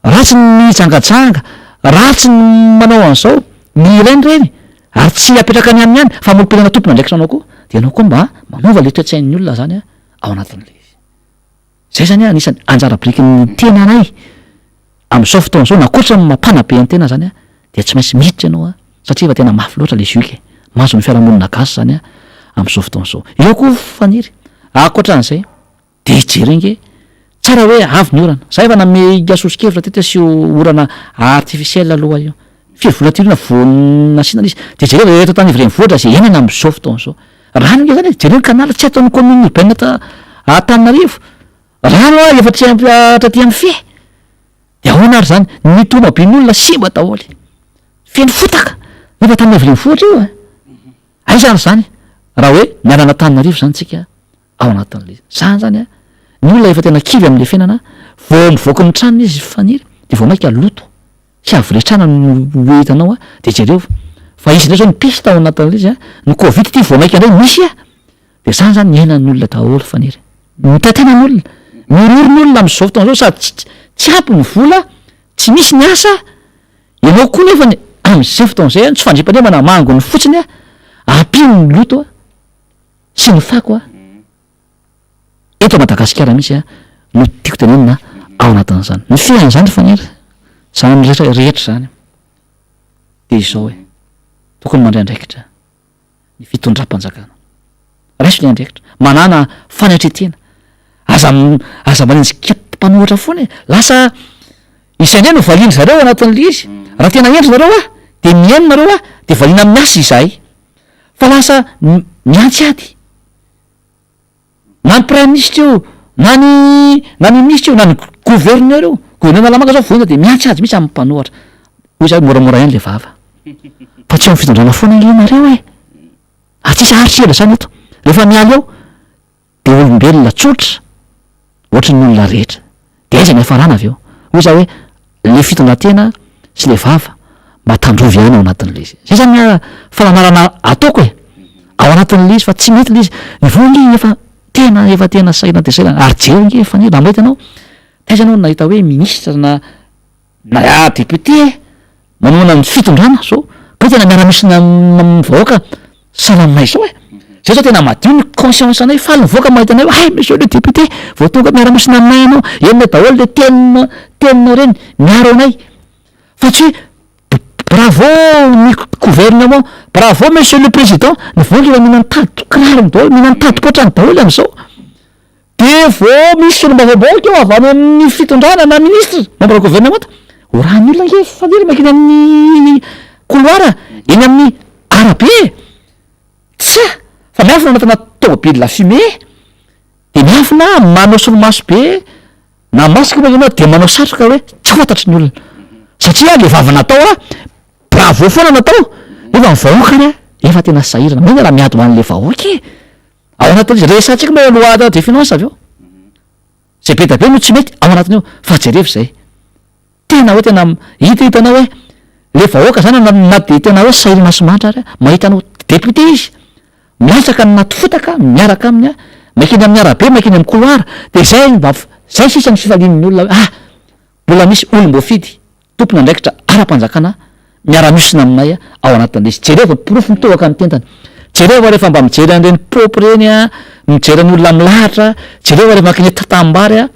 Speaker 3: ratsy ny jangatsanga ratsy ny manao an'izao ny ilainy reny ary tsy apetraka ny aminy any fa molom-pirenena tompona ndraikitra anao koa de anao koa mba manova le toetsain'ny olona zany ao anatin'le izy zay zany anisany anjara biriky ny tena anay am'izao fotoana zao nakoatra ny mampanabe ny tena zany de tsy maintsy miditra ianao satria efa tena mafy loatra le zioky mahazo ny fiarahamonina gasy zany am'izao fotoana zao eo koa faniry akoatran'izay de jerenge tsara hoe avy ny orana za efa name gasosokevitra tety sy orana artificiel aloha io fivolantirina vonasiana izy de jereo eto tany ivreny voatra zay enana am'izao fotoana zao rano nge zany jereo kanala tsy ataon'ny commune urbaine Antananarivo rano efa tsy atraty amin'ny fe de ahoana ary zany ny tomobilin'olona simba daholy feno fotaka nefa tany ivreny voatra io aiza ary zany raha hoe miarana Antananarivo zany tsika ao anatin'le zany zany ny olona efa tena kivy amin'le fiainana vao mivoaka ny tranony izy faniry de vao maika loto sy avretrana no hitanao de jereo fa izy ndray zao nipesy tao anatin'le izy ny covid ty vao maika indray misy de zany zany niainan'olona daholo faniry mitatenan'olona miroron'olona am'izao fotoana zao sady tsy ampy ny vola tsy misy ny asa ianao koa nefany am'izay fotoana zay tsy fandrimpandre manamango ny fotsiny ampino ny loto sy ny fako eto Madagasikara misy no tiako tenenina ao anatin'izany ny fiain'izany faniry zany rehetra zany de izao hoe tokony mandray andraikitra ny fitondram-panjakana raiso ny andraikitra manana fanatretena aza manenjy kepam-panohatra foana lasa isan'ay no valiany zareo anatin'le izy raha tena endry nareo de miaino nareo de valiana amin'ny asa izahay fa lasa miantsy ady na ny prime ministre io na ny ministre io na ny gouverneur io gouverneur lamanga zao voina de miantsy ady mihitsy amin'ny mpanohatra hoy za moramora ihany le vava fa tsy mifitondrana foana ngenareo atsisy aritrela zany eto rehefa mialy eo de olombelona tsotra ohatry ny olona rehetra de aiza ny afarana avy eo hoy za hoe le fitondratena sy le vava matandrovy ihany ao anatin'le izy zay zany falanarana ataoko ao anatin'le izy fa tsy mety le izy ny voangy efa tena saina de saina ary jeo nge fa raha mahita anao taiza anao nahita hoe ministra na député manona ny fitondrana so ka tena miara-misina vahoaka salamina izao zay zao tena madio ny conscience anay faly nivoaka mahita anay hoe monsieur le député vao tonga miara-misina aminay ianao enina daholo le tenina reny miaro anay fa tsy hoe bravo ny gouvernement bravo monsieur le président ny voaka efa mihina nitady kirarony daholo mihina nitady potrany daholo am'izao de vao misy olo mavaobaoka eo avy any amin'ny fitondrana na ministre membre gouvernement ho raha ny olona nge faniry makiny amin'ny couloir eny amin'ny arabe tsa fa miafina anatana tomobile la fumée de miafina manao solomaso be na masika manao de manao satroka hoe tsy fantatry ny olona satria le vava natao bravo foana natao efa mivahoaka efa tena sahirana mena raha miady hoan'le vahoaka ao anatin'izy resatsika moa loi de finance avy eo zay be da be no tsy mety ao anatiny eo fa jerevy zay tena hoe tena hitanao hoe le vahoaka zany na de tena hoe sahirana somanitra ary mahitanao député izy miasaka naty fotaka miaraka aminy makiny amin'ny arabe makiny amin'ny couloir de zay sisa ny fifalian'ny olona hoe mbola misy olom-boafidy tompony andraikitra ara-panjakana miara-misina aminay ao anatin'le izy jereva porofo mitohaka amin'ny tentany jereva rehefa mba mijery an'ireny popy reny mijery ny olona milahatra jereva rehefa makiny tatambary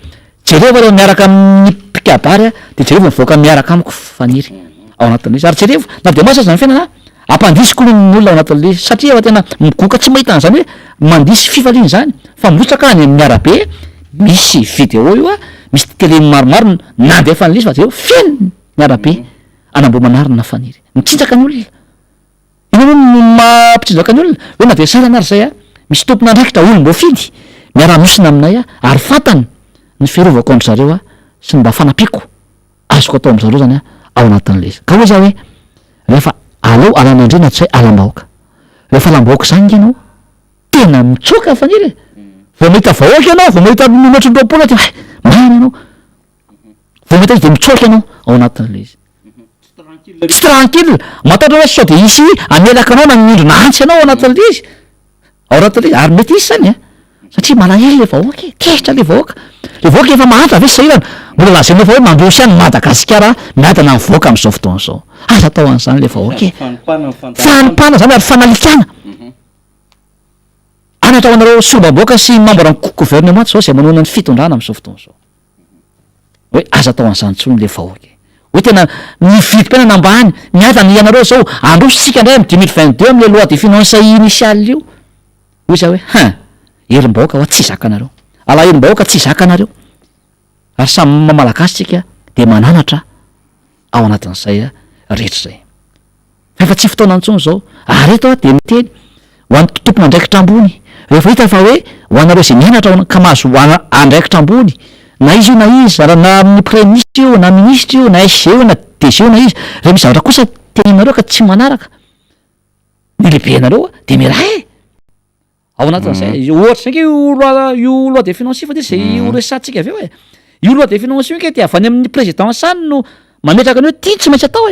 Speaker 3: jereva rehefa miaraka amin'ny pikabary de jereva mivoaka miaraka amiko faniry ao anatin'le izy ary jereva na de masa zany fiainana ampandisiko ny olona ao anatin'le izy satria efa tena migoka tsy mahita an'izany hoe mandisy fifaliany zany fa mirotsaka any amin'ny arabe misy vidéo io misy télé maromaro nandefa an'le izy fa zay feno ny arabe anambo manarina faniry mitsinjaka ny olona ina hoe mampitsinjaka ny olona hoe na de sara anary zay misy tompona andraikitra olom-boafidy miara-misina aminay ary fantany ny fiarovako andry zareo sy ny mba fanapiko azoko atao am'zareo zany ao anatin'le izy ka hoe za hoe rehefa alao alan'andrena tsy hoe alam-bahoaka rehefa alam-bahoaka zany nge anao tena mitsoka faniry vao mahita vahoaka ianao vao mahita mimetry ndroapolo ty mamy ianao vao mahita izy de mitsoka ianao ao anatin'le izy tsy tranquille matatra hoe sao de isy amelaka anao na mindro nahantsy anao ao anatin'le izy ao anatin'le izy ary mety isy zany satria malahelo le vahoaka kehitra le vahoaka efa mahantra ave sahirana mbola lazainao fa hoe mandroso ihany Madagasikara miadana mivoaka am'izao fotoana zao aza atao an'izany le vahoaka fanimpana zany ary fanalikana anatra ho anareo solombaboaka sy membre ny gouvernement zao zay manona ny fitondrana am'izao fotoana zao hoe aza atao an'izany tsony le vahoaka hoe tena mividim-piainana ambany miadana ianareo zao andrositsika indray amy 2022 am'le loi de finance initiale io hoy za hoe herim-bahoaka hoa tsy zaka anareo ala herim-bahoaka tsy zaka anareo ary samy mamalagasy tsika de mananatra ao anatin'izay rehetra zay fa efa tsy fotoana antsony zao ary eto de miteny ho an'ny tompona andraikitra ambony rehefa hita fa hoe ho anareo zay mianatra ka mahazo andraikitra ambony na izy io na izy raha na amin'ny premier ministre io na ministre io na SG io na DG io na izy reha misy zavatra kosa tenenareo ka tsy manaraka ny lehibe anareo de miraha ao anatin'izay ohatra zay io loi de finance fa de zay resatsika avy eo io loi de finance io ke ty avy any amin'ny président sany no mametraka ny hoe ty tsy maintsy atao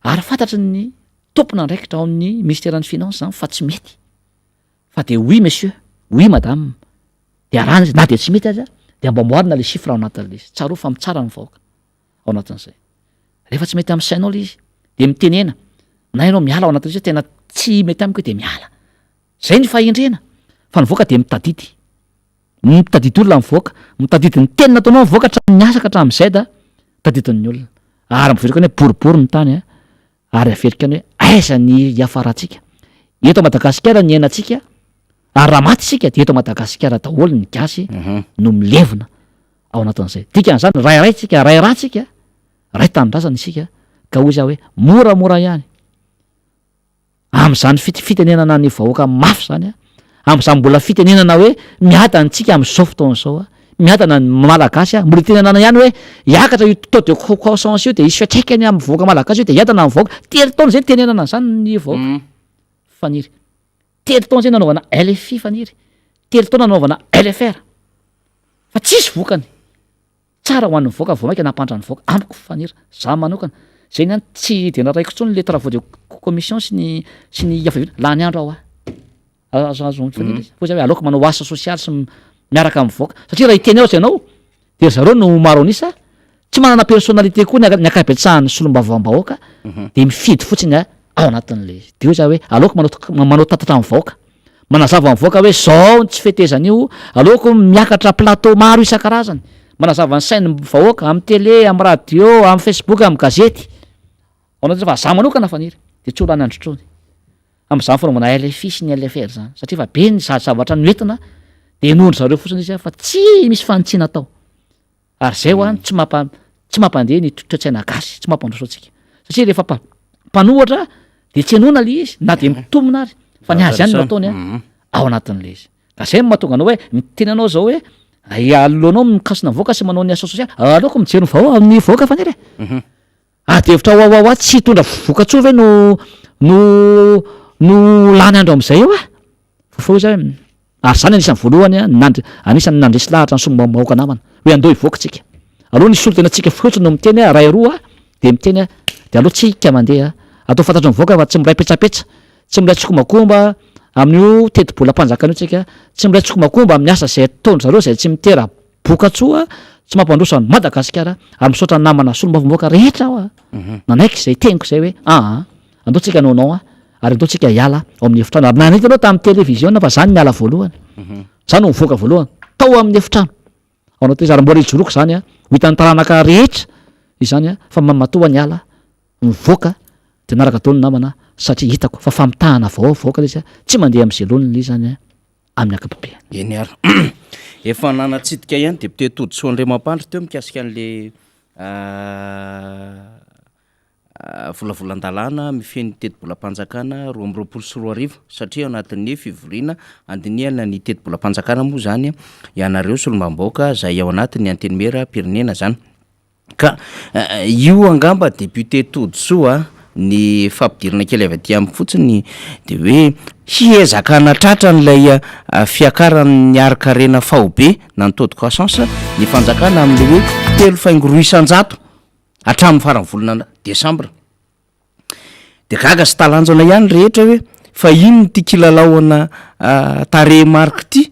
Speaker 3: ary fantatry ny tompona andraikitra ao amin'ny ministère ny finance zany fa tsy mety fa de oui monsieur oui madame de arahana na de tsy mety aza de ambamoarina le chiffre ao anatin'le izy tsaro fa mitsara ny vahoaka ao anatin'izay rehefa tsy mety amin'ny sainao le izy de mitenena na ianao miala ao anatin'izy tena tsy mety amiko de miala zay ny fahendrena fa nivoaka de mitadidy olona mivoaka mitadidy ny tenina ataonao mivoaka hatramin'ny miasaka hatramin'izay da tadidin'ny olona ary miverika ny hoe boribory ny tany ary averika ny hoe aiza ny hiafaratsika eto Madagasikara ny ainatsika ary raha maty isika de eto Madagasikara daholo ny gasy no milevina ao anatin'izay dikan'izany ray tsika ray ratsika ray tanindrazana isika ka hoy za hoe moramora ihany am'izany fitenenana ny vahoaka mafy zany am'izany mbola fitenenana hoe miadana tsika am'izao fotoana zao miadana ny malagasy mbola tenenana ihany hoe hiakatra io taux de croissance io de isy fiatraikany amin'ny vahoaka malagasy io de hiadana amin'ny vahoaka telo taona zay tenenana zany ny vahoaka faniry telo taona zay nanaovana LFI faniry telo taona nanaovana LFR fa tsisy vokany tsara ho an'ny vahoaka vao maika nampandra ny vahoaka amiko faniry za manokana zay ny any tsy de naraiko tsony le travaux de commission sy ny afaviana la ny andro ao azo faniry fa za hoe aloka manao asa sosialy sy miaraka amin'ny vahoaka satria raha iteny ao sy ianao de zareo no maronisa tsy manana personnalité koa ny akabetsahan'ny solombavam-bahoaka de mifidy fotsiny ao anatin'le izy de io za hoe aleoko manao tatatra mivoaka manazava mivoaka hoe zao tsy fetezana io aleoko miakatra plateau maro isan-karazany manazava ny sainy vahoaka amin'ny télé amin'ny radio amin'ny Facebook amin'ny gazety ao anatin fa za manokana faniry de tsy olana androtrony am'izany fanaovana LFI sy ny LFR zany satria fa be ny zavatra noentina de nondry zareo fotsiny izy fa tsy misy fanitsiana atao ary zay ho any tsy mampandeha ny toe-tsaina gasy tsy mampandroso antsika satria rehefa mpanohatra de tsy anona le izy na de mitomona ary fa ny azy ihany no ataony ao anatin'le izy ka zay mahatonga anao hoe miteny anao zao hoe alohanao mikasina voaka sy manao ny asa sosialy aleoko mijery vao amin'ny voaka faniry de evitra oaoa tsy hitondra voka-tsoa ve no lany andro am'izay io fa za ary zany anisan'ny voalohany anisan'ny nandresy lahatra ny sombahoaka namana hoe andao hivoaka tsika aloha nisy olo tena tsika fotsiny no miteny ray roa de miteny de aloha tsika mandeha atao fantatro mivoaka fa tsy miray petsapetsa tsy miray tsikomakomba amin'io teti-bola mpanjakana io tsika tsy miray tsikomakomba amin'ny asa zay ataony zareo zay tsy mitera boka-tsoa tsy mampandroso any Madagasikara ary misaotra ny namana solombavom-boaka rehetra aho nanaiky zay teniko zay hoe andao tsika naonao ary andao tsika hiala ao amin'ny efitrano ary nanitanao tamin'ny televiziona fa zany miala voalohany zany no mivoaka voalohany tao amin'ny efitrano ao anao te zary mbola ijoroako zany ho hitan'ny taranaka rehetra izany fa mamatoa ny ala mivoaka de naraka ataony namana satria hitako fa famitahana vaovoaka izy tsy mandeha amin'ny zeloniny izy zany amin'ny akapobe
Speaker 2: eny ary efa nanatsidika ihany député Toditsoa Andriamampandry teo mikasika an'le volavolan-dalàna mifeny teti-bolam-panjakana 2024 satria anatin'ny fivoriana andiniana ny teti-bolam-panjakana moa zany ianareo solombam-baoaka zay ao anatin'ny antenimera pirenena zany ka io angamba député Toditsoa ny fampidirana kely avy aty amin'ny fotsiny de hoe hiezaka anatratra n'ilay fiakarany arakarena faobe na ny taux de croissance ny fanjakana amin'le hoe 3.100 hatramin'ny farany volana Desambra de gaga sy talanjona ihany rehetra hoe fa ino ty kilalaona tarehimarika ty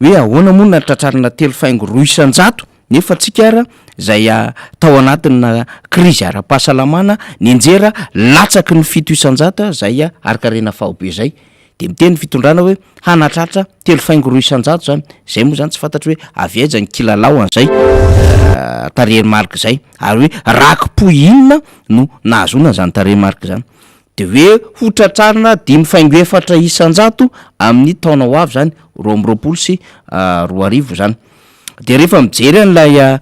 Speaker 2: hoe ahoana moa na tratrarina 3.100 nefa tsikara zay tao anatina krizy ara-pahasalamana ny enjera latsaky ny 700 zay arkarena faobe zay de miteny fitondrana hoe hanatratra 3.100 zany zay moa zany tsy fantatry hoe avy aiza ny kilalao an'izay tarehimarika zay ary hoe rakipo inona no nahazona zany tarehimarika zany de hoe hotratrarina 5.400 amin'ny taona ho avy zany 2024 sy 2025 zany de rehefa mijery an'lay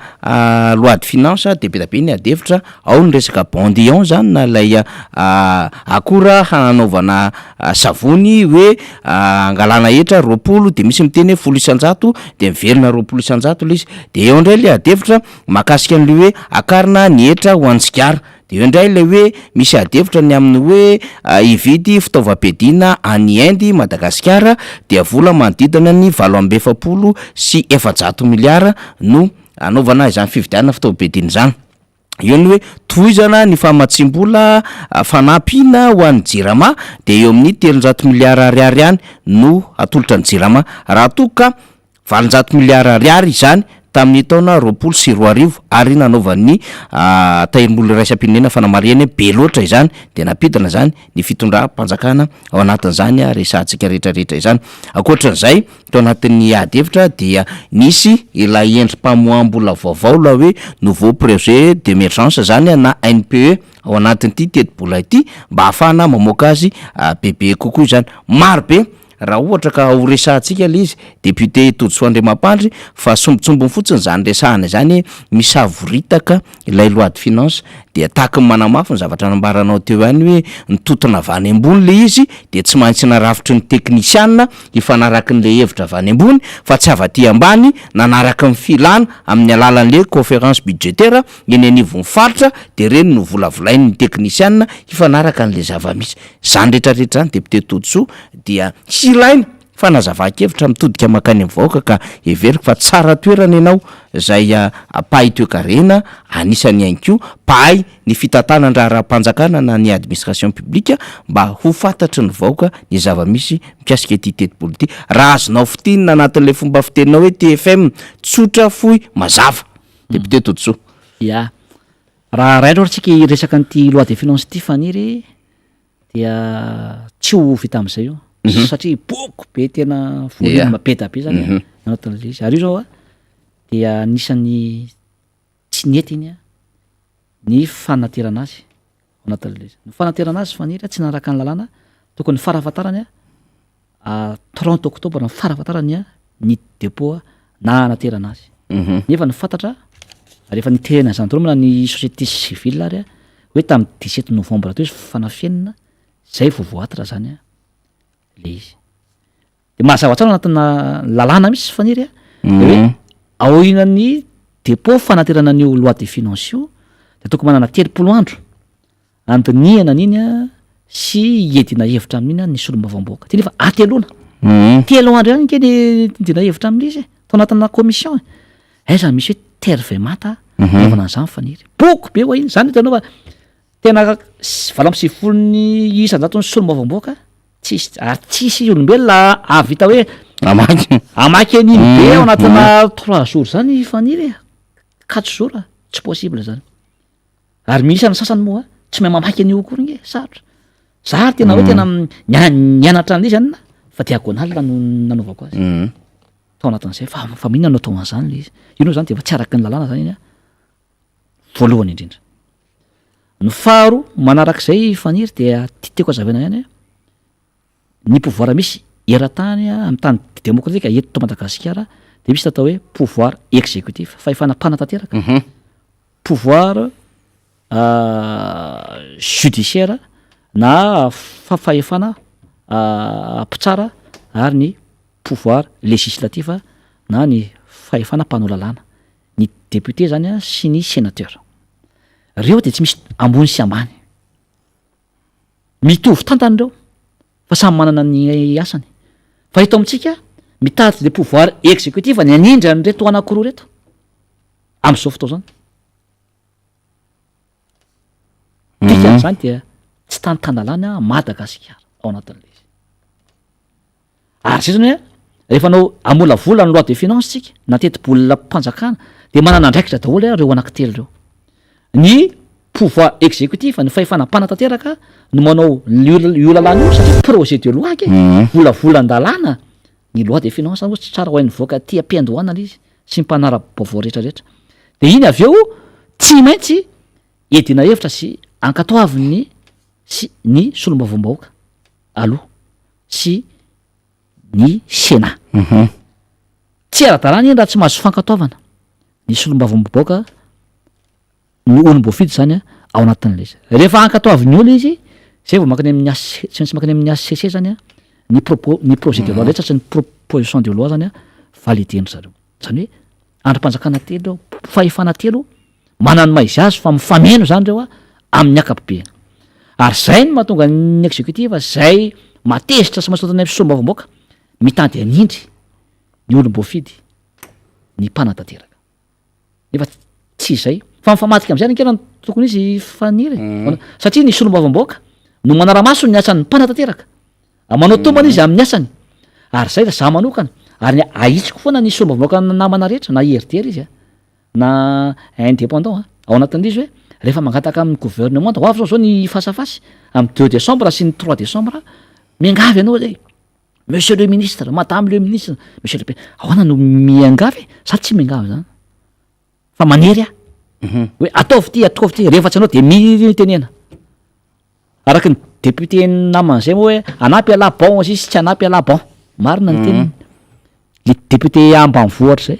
Speaker 2: loi de finance de be da be ny adevitra ao ny resaka bondion zany na lay akora hananaovana savony hoe angalana hetra 20 de misy miteny 100 de miverina 200 le izy de eo indray le adevitra mahakasika an'le hoe akarina ny hetra ho antsikara de eo indray le hoe misy adevitra ny amin'ny hoe hividy fitaovam-piadiana any Inde Madagasikara dia vola manodidina ny 720 sy 400 miliara no anaovana izany fividianana fitaovam-piadiana zany io ny hoe tohizana ny famatsim-bola fanampiana ho an'ny jirama de eo amin'ny 300 miliara ariary ihany no atolotra ny jirama raha toka 400 miliara ariary izany tamin'ny taona 20 sy 2020 ary nanaovan'ny tahirim-bola raisam-pirenena fanamariany be loatra izany de napidana zany ny fitondram-panjakana ao anatin'izany resantsika rehetrarehetra izany akoatran'izay tao anatin'ny adevitra dia nisy ilay endrim-pamoam-bola vaovao la hoe nouveau projet d'émergence zany na NPE ao anatin'ity teti-bola ity mba hahafahana mamoaka azy bebe kokoa zany marobe raha ohatra ka ho resantsika le izy député Toditsoa Andriamampandry fa sombitsombony fotsiny zany resahana zany misavoritaka ilay loi de finance de ataky ny manamafy ny zavatra nambaranao teo ihany hoe nitotona avany ambony le izy de tsy maintsy narafitry ny teknisianina ifanaraky n'le hevitra avany ambony fa tsy avaty ambany nanaraky ny filana amin'ny alalan'le conférence budgétaire eny anivon'ny faritra de reny no volavolainy ny teknisianina ifanaraka n'le zava-misy zany rehetrarehetra zany député Toditsoa dia ilaina fa nazava-kevitra mitodika makany mivaoaka ka everiko fa tsara toerana ianao zay pahay toe-karena anisany ihany koa pahay ny fitantanandraha raha-mpanjakana na ny administration publique mba ho fantatry ny vaoaka ny zava-misy mikasika ty teti-bola ity raha azonao fitinina anatin'le fomba fiteninao hoe TFM tsotra fohy mazava député Toditsoa
Speaker 3: ya raha raitra ohatsika resaka an'ity loi de finance ity faniry dia tsy ho vita am'izay io satria boko be tena voalohany mapeta be zany anatin'le izy ary io zao a dia nisan'ny tsy nety iny a ny fanaterana azy anatin'le izy ny fanaterana azy faniry a tsy nanaraka ny lalàna tokony farafatarany a 30 octobre ny farafatarany a ny dépôt na anaterana azy nefa ny fantatra rehefa niterena zany toromana ny société civile ary a hoe tamin'ny 17 novembre to izy fanafienina zay vovoatatra zany a le izy de mazava tsara anatina lalàna misy faniry a de hoe aorinany dépôt fanaterana an'io loi de finance io de tokony manana 30 andro andiniana an'iny a sy iedina hevitra amin'iny a ny solombavamboaka ty nefa atelona 3 andro ihany keny idina hevitra amin'izy tao anatina commission aiza misy hoe terve mata naovana an'izany faniry boko be hoa iny zany hitanao fa tena valampisivifolo ny isan-jato ny solombavamboaka tsisy ary tsisy olombelona avita hoe amaky an'iny be ao anatina 3 jours zany faniry 4 jours tsy possible zany ary misy any sasany moa tsy mahay mamaky an'io kory nge sarotra zary tena hoe tena nianatra an'le zany na fa diagonal nanaovako azy tao anatin'izay fa mino anao tao an'izany le izy io nao zany de fa tsy araky ny lalàna zany iny a voalohany indrindra ny faharo manarak'izay faniry dia tiatiako azavana ihany ny pouvoir misy eran-tany amin'ny tany démocratique eto to Madagasikara de misy tatao hoe pouvoir exécutif fahefana mpanatanteraka pouvoir judiciaire na fahefana mpitsara ary ny pouvoir législatif na ny fahefana mpanao lalàna ny député zany a sy ny sénateur reo de tsy misy ambony sy ambany mitovy tantany reo fa samy manana ny asany fa eto amintsika mitady le pouvoir exécutif ny anindra ny reto anankiroa reto am'izao fotoa zany dikan'izany dia tsy tanytanalany Madagasikara ao anatin'le izy ary zay zany hoe rehefa anao amolavola ny loi de finance tsika nateti-bolona mpanjakana de manana andraikitra daholo reo anankitelo reo ny pouvoir exécutif ny fahefana mpanatanteraka no manao io lalàna io satria projet de loi ke volavolan-dalàna ny loi de finance tsy tsara ho hain'ny voaka ty ampiandohana izy sy mpanara-baovao rehetrarehetra de iny avy eo tsy maintsy edina hevitra sy ankatoaviny sy ny solombavambahoaka aloha sy ny sénat tsy ara-dalàna iny raha tsy mahazo fankatoavana ny solombavambahoaka ny olom-boafidy zany ao anatin'le izy rehefa ankatoaviny olo izy zay vao makany amin'ny tsy maintsy makany amin'ny ACC zany ny projet de loi rehetra sy ny proposition de loi zany valideny zareo zany hoe androm-panjakana telo fahefana telo manano maizy azy fa mifameno zany reo amin'ny akapobeana ary zay no mahatonga ny exécutif zay matezitra sy mahasotanay solombavamboaka mitady anindry ny olom-boafidy ny mpanatanteraka nefa tsy izay fa mifamatika am'izay ankena tokony izy faniry satria ny solombavamboaka no manara-maso ny asan'ny mpanatanteraka manao tombana izy amin'ny asany ary zay za manokana ary aitsiko foana ny solombavamboaka namana rehetra na IRDR izy na indépendant ao anatin'izy hoe rehefa mangataka amin'ny gouvernement ho avy zao ny fasafasy amin'ny 2 décembre sy ny 3 décembre miangavy ianao zay monsieur le ministre madame le ministre monsieur le ahoana no miangavy sa tsy miangavy zany fa manery hoe ataovy ty rehefa tsy anao de mitenena araky ny député naman'izay moa hoe anampy ala bon sisy tsy anampy ala bon marina ny teniny le député ambanivohatra zay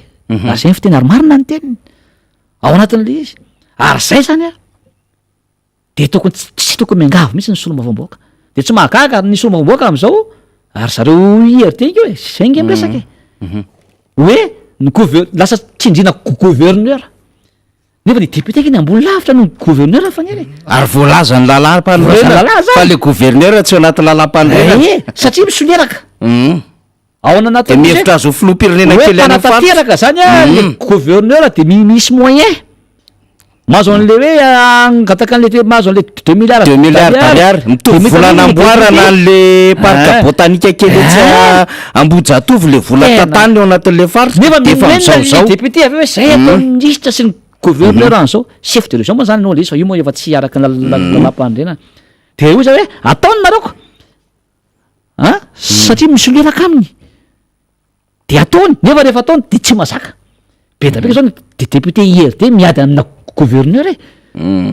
Speaker 3: zay ny fiteny ary marina ny teniny ao anatin'le izy ary zay zany de tokony tsy tokony miangavy mihitsy ny solombavamboaka de tsy mahagaga ny solombavamboaka am'izao ary zareo IRD io e zay nge miresaka hoe ny lasa tsindrina gouverneur nefa ny député keny ambony lavitra no gouverneur faniry
Speaker 2: ary voalaza ny lalàna le gouverneur tsy anaty lalam-panorena
Speaker 3: satria misoneraka ao
Speaker 2: de mihevitra azo filoham-pirenena kely
Speaker 3: anatanteraka zany le gouverneur de misy moyen mahazo an'le hoe angataka an'le mahazo an'le 2 milliards
Speaker 2: d'ariary mitovy volanamboarana an'le parc botanika kely etsy Ambohijatovo le vola tatany ao anatin'le faritra
Speaker 3: nefa mimenona député avy hoe zay atao ministre sy ny gouverneur an'izao chef de région moa zany nao le izy fa io moa efa tsy araky lalam-pandrena de hoy zay hoe ataony nareo satria misy leraka aminy de ataony nefa rehefa ataony de tsy mazaka be da beka zao de député IRD miady amina gouverneur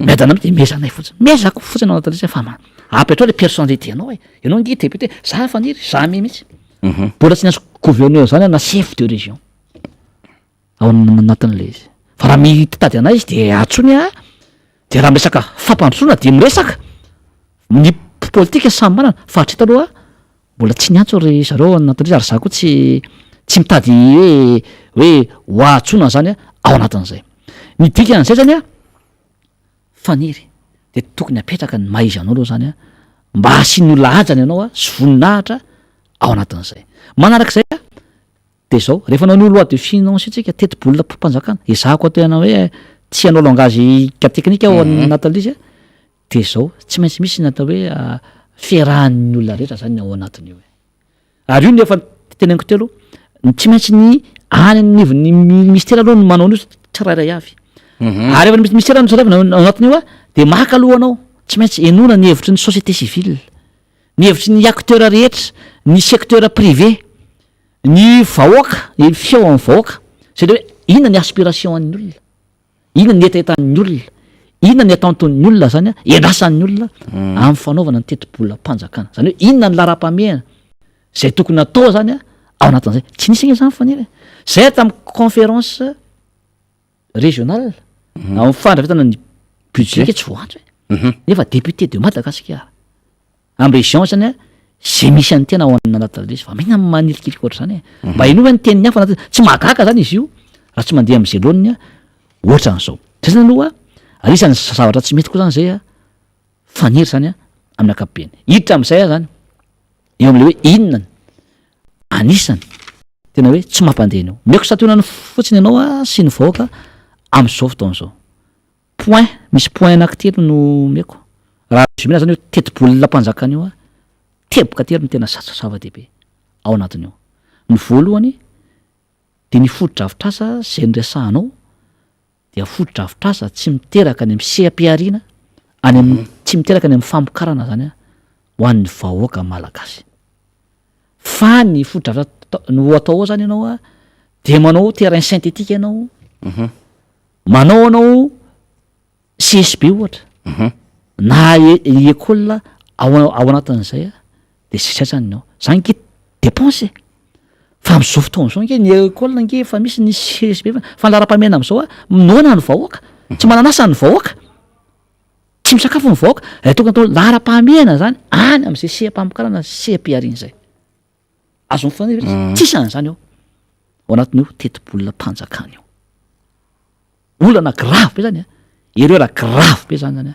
Speaker 3: miady anam de mezanay fotsiny mezako fotsiny ao anatin'izay fa apetrao le personnalité anao ianao nge député za faniry za mihitsy mbola tsy nazo gouverneur zany na chef de région ao anatin'le izy fa raha mitady anay izy de atsony de raha miresaka fampandrosoana de miresaka ny politika samy manana fa hatreta aloha mbola tsy niantso ry zareo anatin'izy ary za koa tsy mitady hoe hoatsona zany ao anatin'izay ny dikan'izay zany faniry de tokony apetraka ny maizanao aloha zany mba asiany olona ajany ianao sy voninahitra ao anatin'izay manarak'izay de zao rehefa nao ny loi de finance tsika teti-bolona mpanjakana izahako atena hoe tsy hanao langage teknika ao anatin'izy de zao tsy maintsy misy natao hoe fiarahan'ny olona rehetra zany ao anatin'io ary io nefa teneniko telo tsy maintsy ny any nivon'ny mistera aloha ny manao an'io tsirairay avy ary efa misy mistera ao anatin'io de maka aloha anao tsy maintsy enona ny hevitry ny société civile ny hevitry ny acteur rehetra ny secteur privé ny vahoaka ny feo amin'ny vahoaka zay le hoe inona ny aspiration an'ny olona inona ny etaetan'ny olona inona ny atanton'ny olona zany endrasan'ny olona amin'ny fanaovana ny teti-bolona mpanjakana zany hoe inona ny lara-pamehana zay tokony atao zany ao anatin'izay tsy nisy igny zany faniry zay tamin'ny conférence régionale amin'ny fandrafetana ny budget ke tsy voantso nefa député de Madagasikara amin'ny région zany zay misy any tena ao anatin'le izy fa mihina manilikiliko oatra zany mba inova ny teniny hafa anaty tsy mahagaga zany izy io raha tsy mandeha amin'ny zeloniny ohatran'izao zay zany aloha anisan'ny zavatra tsy mety koa zany zay faniry zany amin'ny ankapobeny hiditra amin'izay zany eo am'le hoe inona anisany tena hoe tsy mampandeha io meko satonany fotsiny ianao sy ny vahoaka amin'izao fotoan'izao point misy point anankitelo no meko raha zomena zany hoe teti-bolona mpanjakana io teboka telo no tena zava-dehibe ao anatin'io ny voalohany de ny fodo-drafitrasa zay nyresahanao dia fodo-drafitrasa tsy miteraka any amin'ny sehampiariana any amin'ny tsy miteraka any amin'ny famokarana zany ho an'ny vahoaka malagasy fa ny fodo-drafitrasa no atao ao zany ianao de manao terrain synthétique ianao manao anao CSB ohatra na école ao anatin'izay de zay zany nao zany nge dépense fa amin'izao fotoan'izao nge ny école nge fa misy ny CSB fa ny lara-pamehana amin'izao mnona ny vahoaka tsy mananasa ny vahoaka tsy misakafo ny vahoaka tokony atao lara-pamehana zany any amin'izay seha-pamokarana seha-piariana zay azo mifanay tsisy an'izany ao anatin'io teti-bolona mpanjakana io olana grave be zany erreur grave be zany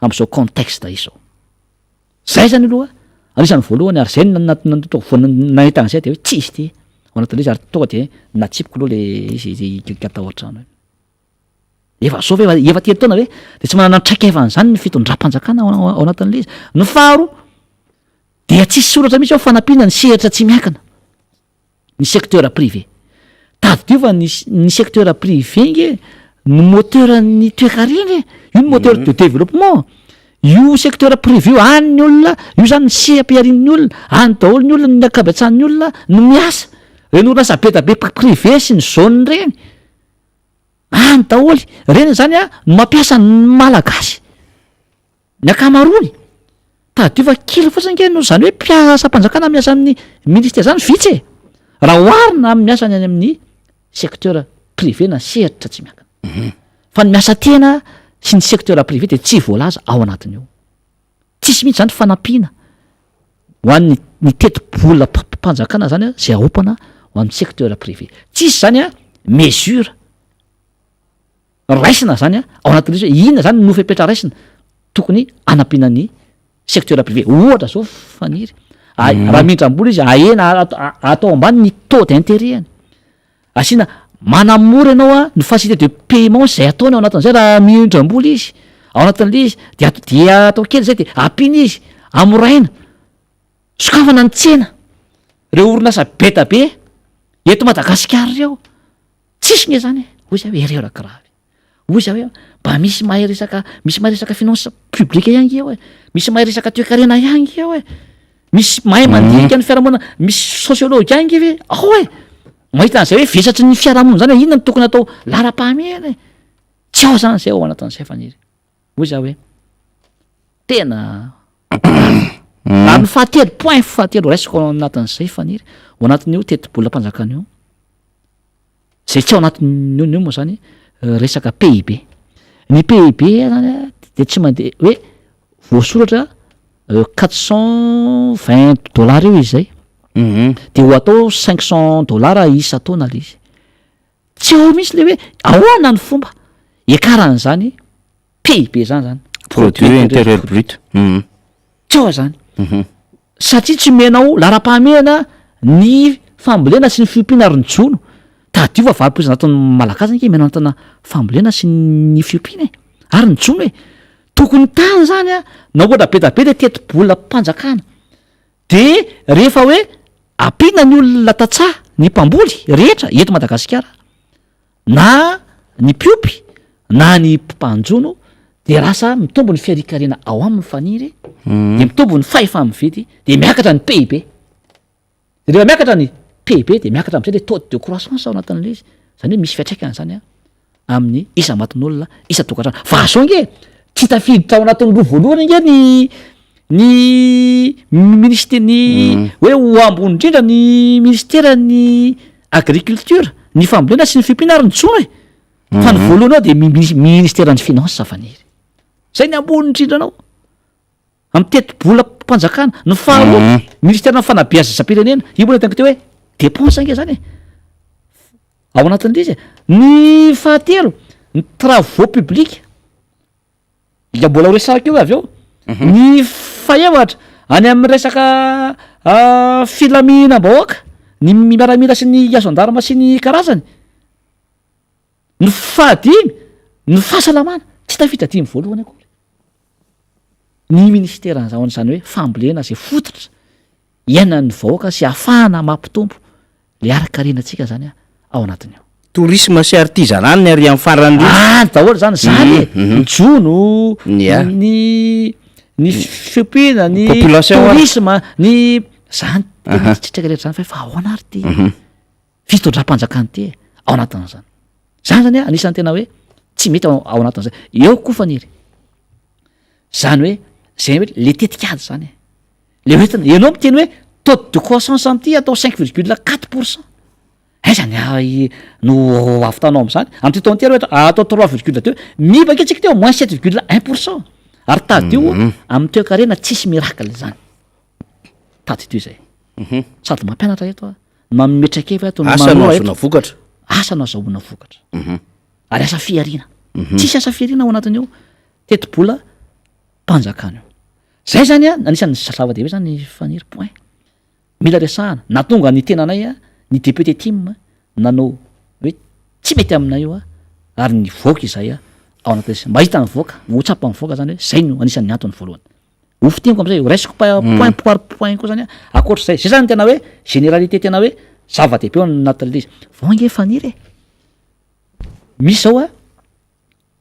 Speaker 3: amin'izao contexte izao zay zany aloha anisan'ny voalohany ary zay nahitanaizay de hoe tsisy ty ao anatin'le izy ary tonga de natsipiko aloha le izy atao an-trano efa zao efa telo taona ve de tsy manana traikefan'zany ny fitondram-panjakana ao anatin'le izy ny faharo dia tsisy soratra mihitsy ao fanampiana ny sehatra tsy miakana ny secteur privé tady dio fa ny secteur privé nge ny moteur ny toekariny io ny moteur de développement io secteur privé io any olona io zany ny seha-piarin'ny olona any daholo ny olona ny akabetsan'ny olona no miasa reny orinasa be da be privé sy ny zone reny any daholy reny zany no mampiasa ny malagasy ny akamarony tady io fa kily fotsiny nge no zany hoe mpiasa mpanjakana miasa amin'ny ministère zany vitsy raha oarina amin'ny miasany any amin'ny secteur privé na sehatra tsy miakana fa ny miasa tena sy ny secteur privé de tsy voalaza ao anatin'io tsisy mihitsy zany fanampiana ho an'ny teti-bolona mpanjakana zany zay ahopana ho amin'ny secteur privé tsisy zany mesure raisina zany ao anatin'izy hoe inona zany no fepetra raisina tokony anampianany secteur privé ohatra zao faniry raha mindram-bola izy ahena atao ambany ny taux d'intérêt asiana manamora ianao ny facilité de paiement zay ataony ao anatin'izay raha mindram-bola izy ao anatin'le izy de atao kely zay de ampina izy amoraina sokafana ny tsena reo orinasa beta be eto Madagasikara reo tsisy nge zany hoy zay hoe erreur grave oy za hoe mba misy mahay resaka finance publique ihany eo e misy mahay resaka toe-karena ihany eo e misy mahay mandinika ny fiarahamonina misy sosiology ihany ve ao e mahita an'izay hoe vesatry ny fiarahamonina zany hoe inona ny tokony atao lara-pahamehana e tsy ao zany zay ao anatin'izay faniry hoy za hoe tena raha ny fahatelo point fahatelo raisiko ao anatin'izay faniry ao anatin'io teti-bola mpanjakana io zay tsy ao anatin'io io moa zany resaka PIB ny PIB zany de tsy mandeha hoe voasoratra $420 io izy zay de ho atao $500 isa-taona le izy tsy ao misy le hoe ahoana ny fomba ekaran' zany PIB zany
Speaker 2: produit intérieur brut
Speaker 3: tsy ao zany satria tsy menao lara-pahamehana ny fambolena sy ny fiompiana ary ny jono tadiova valim-poizina ataon'ny malagasy nke mena antana fambolena sy ny fiompiana ary ny jono hoe tokony tany zany a na ohatra betabe le teti-bola mpanjakana de rehefa hoe ampina ny olona tatsaha ny mpamboly rehetra eto Madagasikara na ny mpiopy na ny mpanjono de rasa mitombo ny fiarikarena ao amin'ny faniry de mitombo ny fahefa-mividy de miakatra ny PIB de rehefa miakatra ny PIB de miakatra am'izay le taux de croissance ao anatin'le izy zany hoe misy fiatraikany zany a amin'ny isa matin'olona isa tokantrano fa zao nge tsy tafiditra ao anatin'ny roa voalohany nge ny ministre ny hoe ho ambony indrindra ny ministera ny agriculture ny fambolena sy ny fiompiana ary ny jono e fa ny voalohany ao de ministera ny finance faniry zay ny ambony indrindra anao amy teti-bola mpanjakana ny faharoa ministera ny fanabeazam-pirenena io moa tanko teo hoe dépense nge zany e ao anatin'le izy ny fahatelo ny travaux publics ia mbola ho resaraka eo avy eo ny fahaefatra any amin'ny resaka filaminam-bahoaka ny miaramila sy ny azo andarama sy ny karazany ny fahadimy ny fahasalamana tsy tafita dimy voalohany akory ny ministera zany hoe fambolena zay fototra iainan'ny vahoaka sy ahafahana mampitombo le arakarenantsika zany a ao anatiny ao
Speaker 2: tourisme sy artisanat ny ary amin'ny farany
Speaker 3: daholo zany zany ny jono ny fiompiana ny tourisme ny zany tsitraka rehetra zany fa ahoana ary ty fitondram-panjakany ty ao anatin'zany zany a anisan'ny tena hoe tsy mety ao anatin'zay eo koa faniry zany hoe zay hoe le tetikady zany le hoentina ianao miteny hoe taux de croissance am'ty atao 5,4% zany no avitanao am'zany am'ty taona ty atao 3,2 miba ke tsika teo moins 7,1% ary tady io amin'ny toe-karena tsisy miracle zany tady teo zay sady mampianatra eto a mametrakefa eto
Speaker 2: asanao vokatra
Speaker 3: asana azahoana vokatra ary asa fiarina tsisy asa fiarina ao anatiny eo teti-bola mpanjakana io zay zany a anisan'ny zava-dehibe zany faniry point mila resahana na tonga ny tenanay a ny député tim nanao hoe tsy mety aminay io a ary ny voaka izay a ao anatin'izay mahita ny voaka hotsapa ny voaka zany hoe zay no anisan'ny antony voalohany hofitiniko am'izay raisiko point par point koa zany a akoatr'izay zay zany tena hoe généralité tena hoe zava-dehibe ao anatin'le izy vao nge faniry misy zao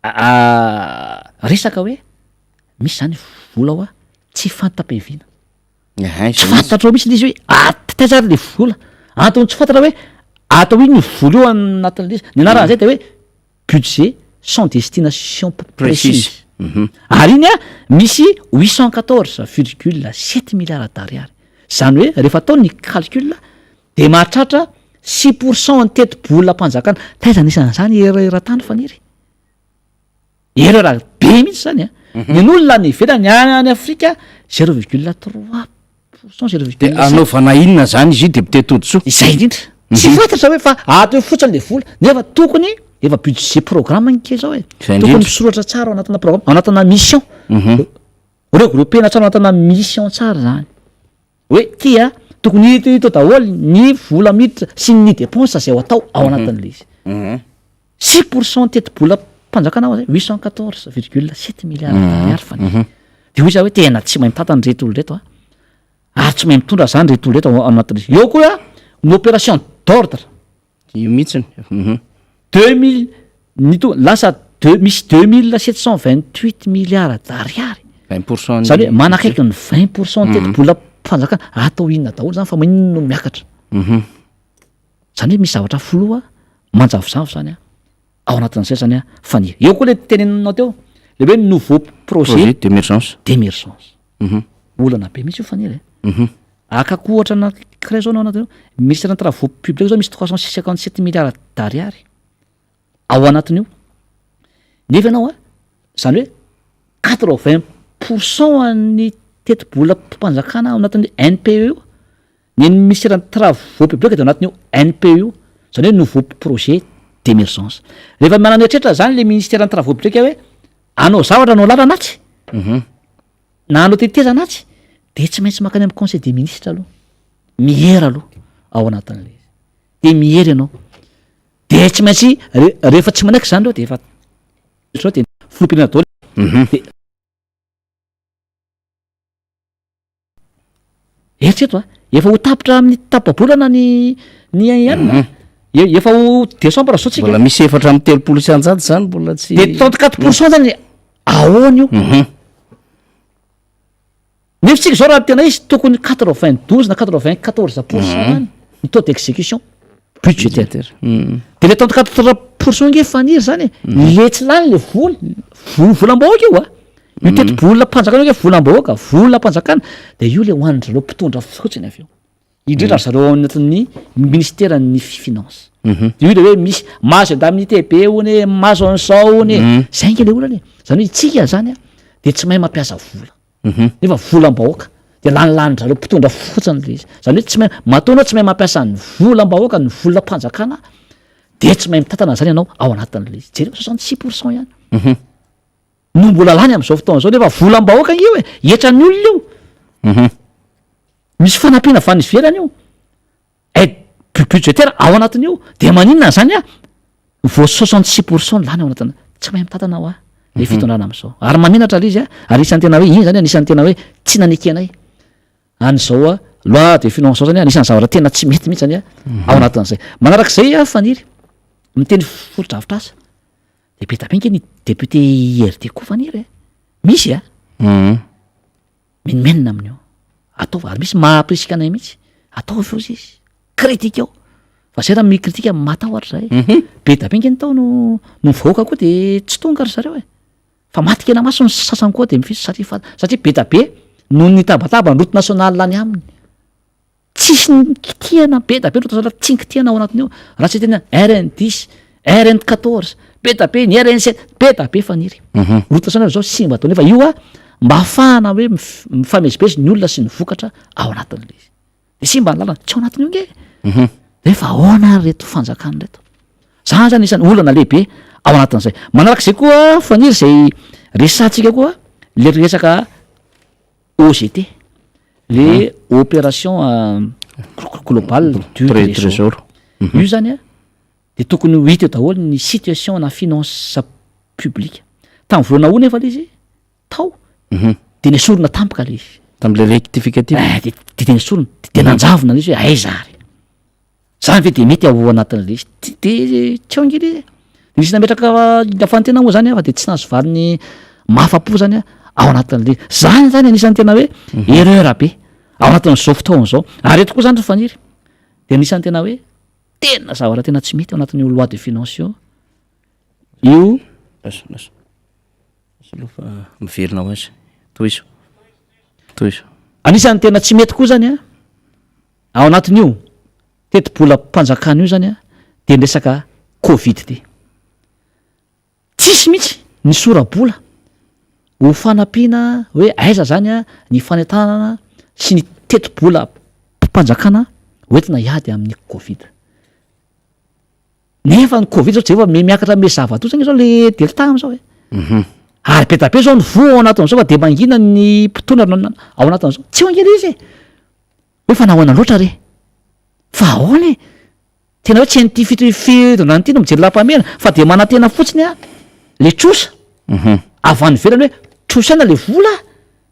Speaker 3: a resaka hoe misy zany vola ao a tsy fantam-pihviana tsy fantatrao misy le izy hoe ataiza le vola antony tsy fantatra hoe atao iny ny vola io anatin'le izy ny anaran'zay de hoe budget sans destination précise ary iny a misy 814,7 milliards d'ariary zany hoe rehefa atao ny calcul de mahatratra 6% ny teti-bola mpanjakana taiza nisan'zany era-tany faniry erera be mihitsy zany a ny olona ny ivelany any Afrika 0,3%
Speaker 2: de anaovana inona zany izy io député Todsoa
Speaker 3: izay indrindra tsy fantatra hoe fa atao fotsiny le vola nefa tokony efa budget programme nke zao e tokony misoratra tsara ao anatina programme ao anatina mission regroupena tsara ao anatina mission tsara zany hoe tia tokony hito daholo ny vola miditra sy ny dépense zay atao ao anatin'le izy 6% teti-bola mpanjakana ao zay 814,7 milliards d'ariary fany de hoy za hoe tena tsy mahay mitantany reto olo reto ary tsy mahay mitondra zany reto olo reto ao anatin'le izy eo koa ny opération d'ordre
Speaker 2: io mihitsiny
Speaker 3: 2000 ny to lasa misy 2728 milliards d'ariary
Speaker 2: 20%
Speaker 3: zany hoe manakaiky ny 20% teti-bola fanjakana atao inona daholo zany fa manino no miakatra zany hoe misy zavatra foloa manjavozavo zany a ao anatin'izay zany a faniry eo koa le teneninao teo le hoe nouveau projet d'émergence olana be misy io faniry akako ohatra anankiray zao nao anatin'io ministère des travaux publics zao misy 357 milliards d'ariary ao anatin'io nefa ianao a zany hoe 80% any teti-bola mpanjakana ao anatin'ny NPE io ny ministère des travaux publics dia anatin'io NPE io zany hoe nouveau projet d'émergence rehefa manana eritreretra zany le ministère des travaux publics hoe anao zavatra anao lara anaty na anao teteza anaty de tsy maintsy makany amin'ny conseil des ministres aloha mihery aloha ao anatin'le de mihery ianao de tsy maintsy rehefa tsy manaiky zany reo de efa de filompirana daholo de eritreto efa ho tapitra amin'ny tapabolana ny anina efa ho décembre zao tsika
Speaker 2: mbola misy efatra amin'ny 30% zany mbola tsy
Speaker 3: de 34% zany ahoany io nefa tsika zao raha tena izy tokony 92 na 94% zany ny taux d'exécution budgétaire de le 34% nge faniry zany letsy lany le volam-bahoaka io io teti-bola mpanjakana hoe volam-bahoaka vola mpanjakana de io le hoanindra zareo mpitondra fotsiny avy eo indrindra zareo anatin'ny ministère ny finance io le hoe misy maso indemnité be hony maso an'izao hony zay nge le olany zany hoe itsika zany a de tsy mahay mampiasa vola nefa volam-bahoaka de lanilanindra zareo mpitondra fotsiny le izy zany hoe tsy mahay mataonao tsy mahay mampiasa ny volam-bahoaka ny vola mpanjakana de tsy mahay mitantana zany ianao ao anatin'le izy jereo 66% ihany no mbola lany am'izao fotoana zao nefa volam-bahoaka io etrany olona io misy fanampiana avy any ivelany io aide budgétaire ao anatin'io de maninona zany a vo 66% lany ao anatiny tsy mahay mitantana ao le fitondrana am'izao ary mamenatra le izy ary isan'ny tena hoe iny zany anisan'ny tena hoe tsy nanekenay an'izao loi de finance zany anisan'ny zavatra tena tsy mety mihitsy zany ao anatin'izay manarak'izay faniry miteny fotodrafitra asa de be tapenke ny député IRD koa faniry misy menimenina amin'io atao ary misy mahapresika anay mihitsy atao feo izy kritika ao fa zay raha mikritika matahotra zay be tapenke ny tao no mivoaka koa de tsy tonga ry zareo fa matikena maso ny sasany koa de mifisy satria be tabe no ny tabataba ny route nationale lany aminy tsisy ny kitihana be tabe route tsy nikitihana ao anatin'io raha tsy tena RN10 RN14 be tabe ny RN7 be tabe faniry route nationale zao simba atao nefa io mba ahafahana hoe mifamezibezy ny olona sy ny vokatra ao anatin'le izy de simba ny lalana tsy ao anatin'io nge rehefa ahoana reto fanjakany reto zany zany isan'ny olana lehibe ao anatin'izay manarak'izay koa faniry zay resantsika koa le resaka OGT le opération globale du trésor io zany de tokony ho hita eo daholo ny situation na finance publique tamin'ny voalana ho nefa le izy tao de nesorona tampoka le izy
Speaker 2: tam'le rectificatif
Speaker 3: de nesorona de nanjavona le izy hoe aizary zany ve de mety ao anatin'le izy de tsy ao ngely izy misy nametraka lafany tena moa zany fa de tsy nazo valiny mahafapo zany ao anatin'le zany anisan'ny tena hoe erreur be ao anatin'izao fotoana zao ary eto koa zany ry faniry de anisan'ny tena hoe tena zavatra tena tsy mety ao anatin'io loi de finance io
Speaker 2: alofa miverina ho azy toiso
Speaker 3: anisan'ny tena tsy mety koa zany ao anatin'io teti-bola mpanjakana io zany de ny resaka covid ty tsisy mihitsy ny sora-bola ho fanampiana hoe aiza zany ny fanentanana sy ny teti-bola mpanjakana hoentina hiady amin'ny covid nefa ny covid zao jefa miakatra me zava-to zany zao le delta am'izao ary be tabe zao ny vo ao anatin'izao fa de mangina ny mpitona ao anatin'izao tsy ho angely izy hoe fa nahoana loatra re fa ahoany tena hoe scientifique ty no mijery lampamena fa de manantena fotsiny le trosa avy any velany hoe trosaina le vola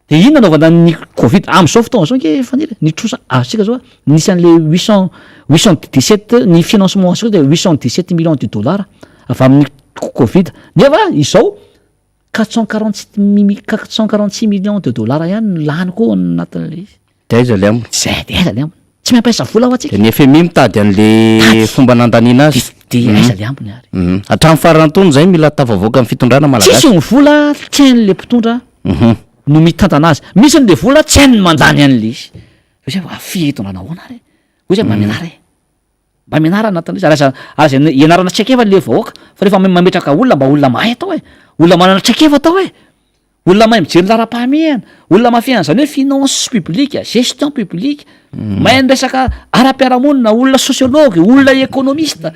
Speaker 3: de ino nanaovana ny covid am'izao fotoana zao nke faniry ny trosa azontsika zao nisy an'le 817 ny financement asika de 817 millions de dollars avy amin'ny covid nefa izao 446 millions de dollars ihany lany koa anatin'le izy
Speaker 2: daiza le aminy
Speaker 3: zay de aiza le ambony tsy mampaisa vola ho atsika
Speaker 2: ny fmi mitady an'le fomba nandaniana azy
Speaker 3: de aiza le ambony ary
Speaker 2: hatramin'ny farantony zay mila tafavoaka amin'ny fitondrana malagasy
Speaker 3: tsisy ny vola tsy hain'le mpitondra no mitantana azy misy n'le vola tsy hainy mandany an'le izy ozy fitondrana ahoana ary ozy mba mianara mba mianara anatin'izy aza ianarana tsaikefa le vahoaka fa rehefa mametraka olona mba olona mahay atao e olona manana tsaikefa atao e olona mahay mijery lara-pahamehana olona mafiana zany hoe finance publique gestion publique mahay nresaka ara-piarahamonina olona sociologue olona économiste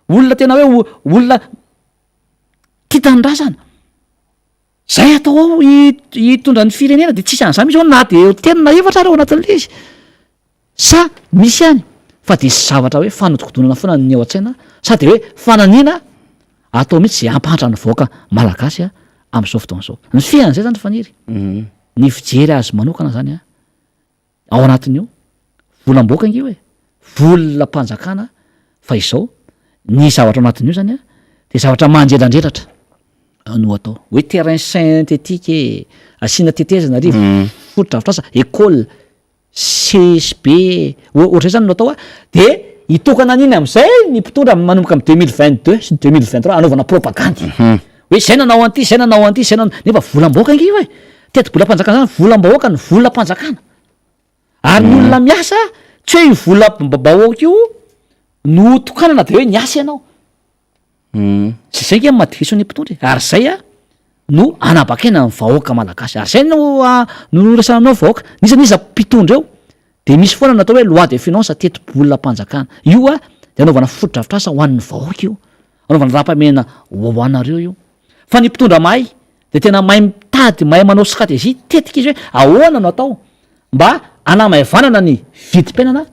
Speaker 3: olona tena hoe olona titanindrazana zay atao ao hitondra ny firenena de tsisy an'zany misy ao na de tenina efatra ary ao anatin'le izy sa misy ihany fa de zavatra hoe fanotokodonana foana ny ao an-tsaina sady hoe fananiana atao mihitsy zay ampahatra ny voaka malagasy a am'izao fotoana zao ny fian'zay zany faniry ny fijery azy manokana zany a ao anatin'io volam-boaka ingio e volona mpanjakana fa izao ny zavatra ao anatin'io zany a de zavatra manjedrandretratra no atao hoe terrain synthétique asiana tetezana ry fotodrafitrasa école csb ohatray zany no atao a de hitokana an'iny am'izay ny mpitondra manomboka am 2022 sy 2023 anaovana propagandy hoe zay nanao an'ty zay nanao an'ty zay nefa volam-boaka ingio e teti-bolam-panjakana zany volam-bahoaka ny volam-panjakana ary ny olona miasa tsy hoe io volam-bahoaka io no tokanana de hoe niasa ianao sy zay nge madiso ny mpitondra ary zay a no anabakena ny vahoaka malagasy ary zay no resananao vahoaka nisaniza mpitondra eo de misy foana natao hoe loi de finance teti-bolam-panjakana io a de anaovana fotodrafitrasa ho an'ny vahoaka io anaovana raha-pamena ho anareo io fa ny mpitondra mahay de tena mahay mitady mahay manao stratégie tetika izy hoe ahoana no atao mba anamahevanana ny vidim-piainana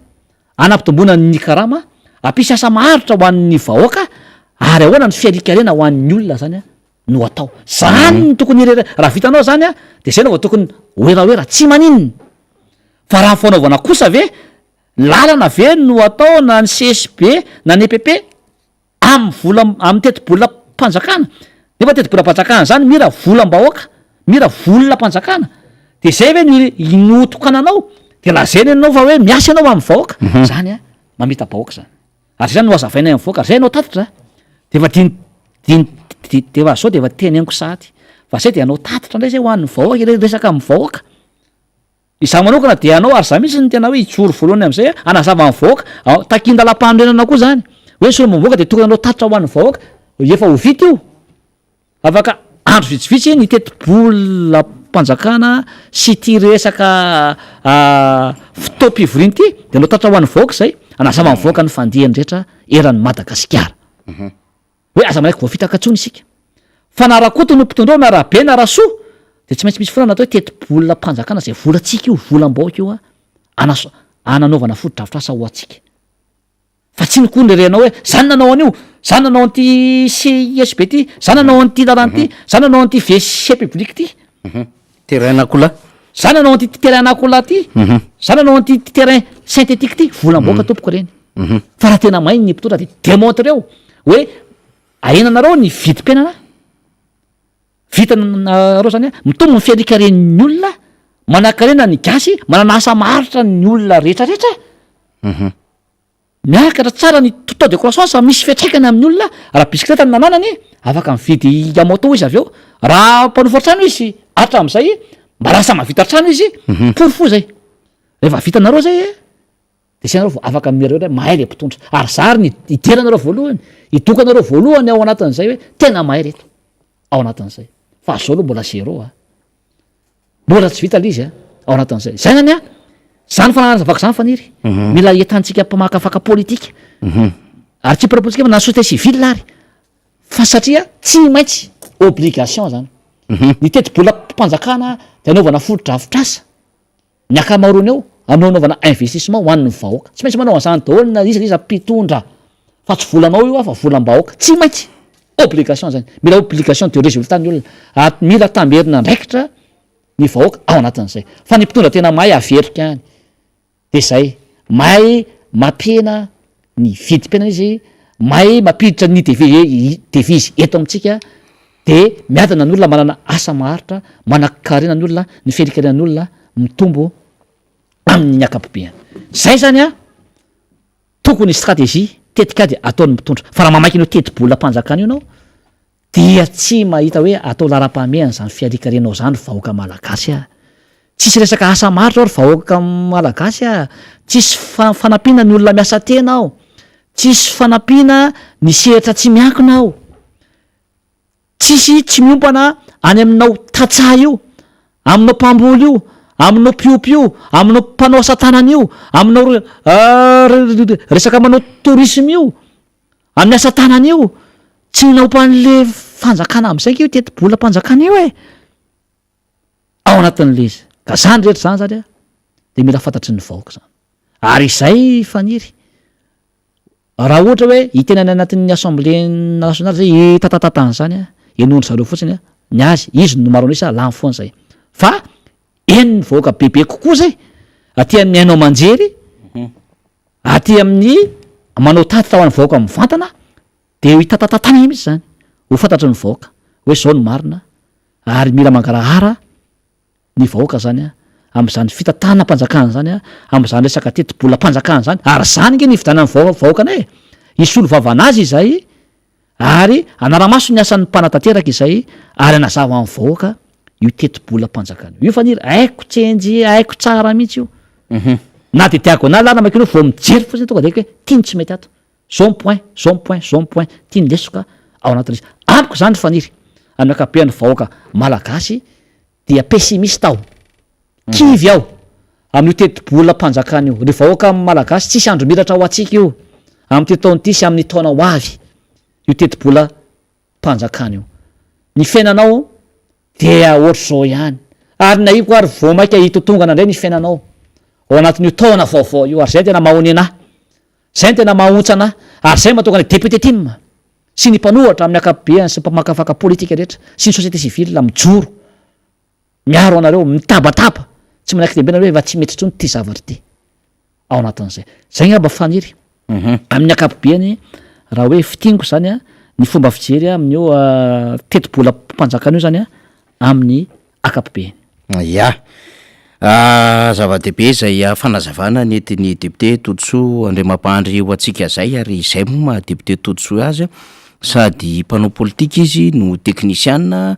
Speaker 3: anampitomboana ny karama ampisy asa maharitra ho an'ny vahoaka ary ahoana ny fiarikarena ho an'ny olona zany a no atao zany ny tokony raha vitanao zany a de zay naova tokony oeraoera tsy maninona fa raha fanaovana kosa ve lalana ve no atao na ny csb na ny epp am'y teti-bolam-panjakana nefa teti-bolam-panjakana zany mira volam-bahoaka mira volona-panjakana de zay ve no tokananao de lazany anao fa hoe miasa anao am'ny vahoaka zany a mamita bahoaka zany ary zany no azavainay am'ny vahoaka ary zay anao tatitra defa defa zao de efa teneniko saty fa zay de anao tatitra ndray zay ho an'ny vahoaka resaka am'ny vahoaka iza manokana de anao ary za mihitsy ny tena hoe ijoro voalohany am'izay anazava ny vahoaka takindalam-pandrenana koa zany hoe solo mavoaka de tokony anao tatitra ho an'ny vahoaka efa ho vita io afaka andro vitsivitsy ny teti-bolam-panjakana sy ty resaka fitaom-pivoriany ty de anao tatitra ho an'ny vahoaka zay anazava ny vahoaka ny fandehany rehetra eran'ny madagasikara hoe aza malaiky voafitakatsony isika fa narakoto no mpitondreo narabe narasoa de tsy maintsy misy foana natao hoe teti-bolam-panjakana zay volatsika io volam-bahoaka io a ananaovana fotodrafitrasa ho atsika fa tsy nikondrerenao hoe zany nanao an'io zany nanao an'ty cisb ty zany nanao an'ty larany ty zany nanao an'ty vc publique ty
Speaker 2: terrain-nakola
Speaker 3: zany nanao an'ty terrain-nakola ty zany nanao an'ty terrain synthétique ty volam-bahoaka tompoko reny fa raha tena mainy ny mpitondra de démontreo hoe ahenanareo ny vidim-piainana vitanareo zany a mitombo ny fiarikaren'ny olona manan-karena ny gasy manana asa maharitra ny olona rehetrarehetra miakatra tsara ny taux de croissance misy fiatraikany amin'ny olona raha bisikleta ny nananany afaka mividy amoto izy avy eo raha mpanofa trano izy atra am'izay mba lasa mavita trano izy porofo zay rehefa vitanareo zay de sy anareo afaka mireo hoe mahay le mpitondra ary zary ny iteranareo voalohany idokanareo voalohany ao anatin'izay hoe tena mahay reto ao anatin'izay fa zao aloha mbola zéro a mbola tsy vita le izy a ao anatin'izay zay nany a zany fananazavaka zany faniry mila entantsika mpamakafaka politika ary tsy propôsika fa na société civile ary fa satria tsy maintsy obligation zany ny teti-bolam-panjakana de anaovana fotodrafitrasa ny akamaroany eo aminao anaovana investissement ho an'ny vahoaka tsy maintsy manao an'izany daholo na iza mpitondra fa tsy volanao io a fa volam-bahoaka tsy maintsy obligation zany mila obligation de résultat ny olona mila tamberina ndraikitra ny vahoaka ao anatin'izay fa ny mpitondra tena mahay averika any de zay mahay mampena ny vidim-piainana izy mahay mampiditra ny devizy eto amintsika de miadana ny olona manana asa maharitra manan-karena ny olona ny fielikarenany olona mitombo amin'ny akapobeany zay zany a tokony stratégie tetikady ataony mitondra fa raha mamaky nao teti-bola mpanjakana io nao dia tsy mahita hoe atao lara-pahamehana zany fialikarenao zany vahoaka malagasy a tsisy resaka asa maharitra ao ry vahoaka malagasy a tsisy fanampiana ny olona miasa tena ao tsisy fanampiana ny sehatra tsy miankina ao tsisy tsy miompana any aminao tatsaha io aminao mpamboly io aminao piopio aminao mpanao asatanana io aminao resaka manao tourisme io amin'ny asatanana io tsy naompan'le fanjakana am'zay io teti-bola mpanjakana io e ao anatin'le izy ka zany rehetra zany zany a de mila fantatry ny vahoaka zany ary izay faniry raha ohatra hoe hitenany anatin'ny assemblée nationale zay tatatatany zany a enony zareo fotsiny a ny azy izy no maro anisa lany foana zay fa eny ny vahoaka bebe kokoa zay aty amin'ny ainao manjery aty amin'ny manao taty tao any vahoaka mivantana de ho itatatatana mihitsy zany ho fantatry ny vahoaka hoe zao ny marina ary mila mangarahara ny vahoaka zany a am'zany fitatana mpanjakana zany a am'zany resaka teti-bola mpanjakana zany ary zany nge ny vidanany vahoaka ana isolo vavana azy izay ary anaramaso ny asan'ny mpanatanteraka izay ary anazava amin'ny vahoaka io teti-bola mpanjakana io faniry aiko tsenjy aiko tsara mihitsy io na de tiako na lana makino vao mijery fotsiny tonga de hoe tiany tsy mety ato zao point tiany lesoka ao anatin'izy ampiko zany faniry amin'ny akabean'ny vahoaka malagasy dia pessimiste aho kivy aho amin'io teti-bola mpanjakana io re vahoaka malagasy tsisy andro miratra ao atsika io amin'ny taon'ity sy amin'ny taona ho avy io teti-bola mpanjakana io ny fiainanao dia ohatr' zao ihany ary na io ko ary vo maika hitotongana indray ny fiainanao ao anatin'io taona vaovao io ary zay tena mahony anahy zay ny tena mahontsa anahy ary zay mahatonga ny député tim sy ny mpanohatra amin'ny akabeany sy mpamakafaka politika rehetra sy ny société civile la mijoro miaro anareo mitabataba tsy manaiky debena hoe efa tsy mety tsony ty zavatra ty ao anatin'izay zay ngamba faniry amin'ny akapobeany raha hoe fitiniko zany a ny fomba fijery amin'io teti-bola mpanjakana io zany a amin'ny akapobeany
Speaker 2: ya zava-dehibe zay fanazavana ny etiny député Tontsoa Andriamampandry ho atsika zay ary izay moa maha député Tontsoa azy sady mpanao politika izy no teknisiana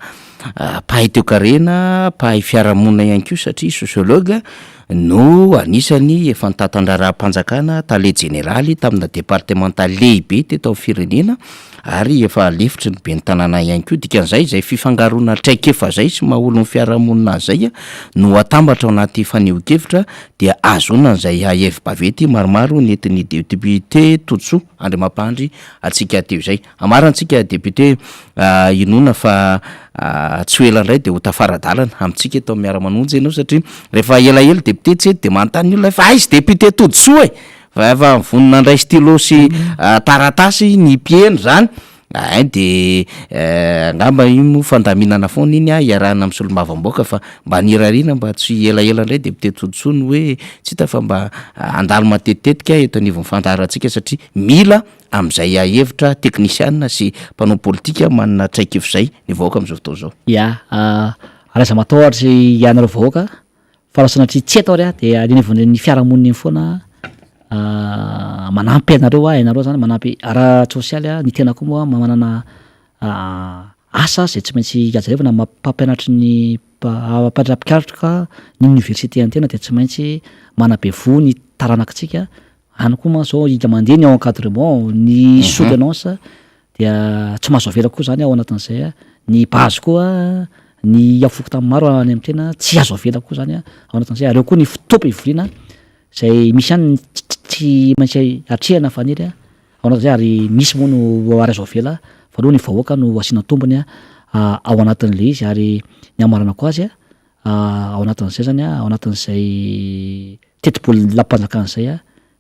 Speaker 2: mpahay toekarena mpahay fiarahamonina ihany ko satria sociologue no anisany efa nitatandraraha-mpanjakana tale jeneraly tamina départemental lehibe teto amin'ny firenena ary efa lefitry ny be ny tanàna ihany ko dikan'izay zay fifangarona traikefa zay sy mahaolo ny fiarahamonina zay no atambatra ao anaty faneho-kevitra dia azonan'izay ahevi-bavety maromaro nentin'ny député Tontsoa Andriamampandry atsika teo zay amarantsika député inona fa tsy ho elandray de ho tafaradalana amintsika eto miara-manonjy ianao satria rehefa elaela député tsy ety de manontany olona fa aizy député Tontsoa e fa efa vonona andray stylo sy taratasy ny pieno zany de angamba io fandaminana foana iny iarahana amin'ny solo-mavamboaka fa mba nirarina mba tsy elaela indray député Tontsoa no hoe tsy hita fa mba andalo matetitetika eto anivon'ny fandaharantsika satria mila am'izay ahevitra teknisiana sy mpanao politika manana traikefa zay ny vahoaka am'izao fotoa zao
Speaker 3: ya araza matahoatry ianareo vahoaka fa raha sanatry tsy atao ry a de alinivon'ny fiarahamoniny foana manampy anareo ianareo zany manampy ara-sosialy ny tena koa moa manana asa zay tsy maintsy ajarevana mampampianatry ny mpampianatra ny université antena de tsy maintsy manabe vo ny taranakitsika any koa ma zao ika mandeha ny en encadrement ny soutenance dia tsy mahazo avela koa zany ao anatin'izay ny base koa ny afoko tamin'ny maro any amin'ny tena tsy azo avela koa zany ao anatin'izay areo koa ny fitopa ivoriana zay misy any tsy maintsy atrehana faniry ao anatin'izay ary misy moa no ary azo avela fa aloha ny vahoaka no asiana tombony ao anatin'le izy ary ny amarana ko azy ao anatin'izay zany ao anatin'izay teti-bola mpanjakan'izay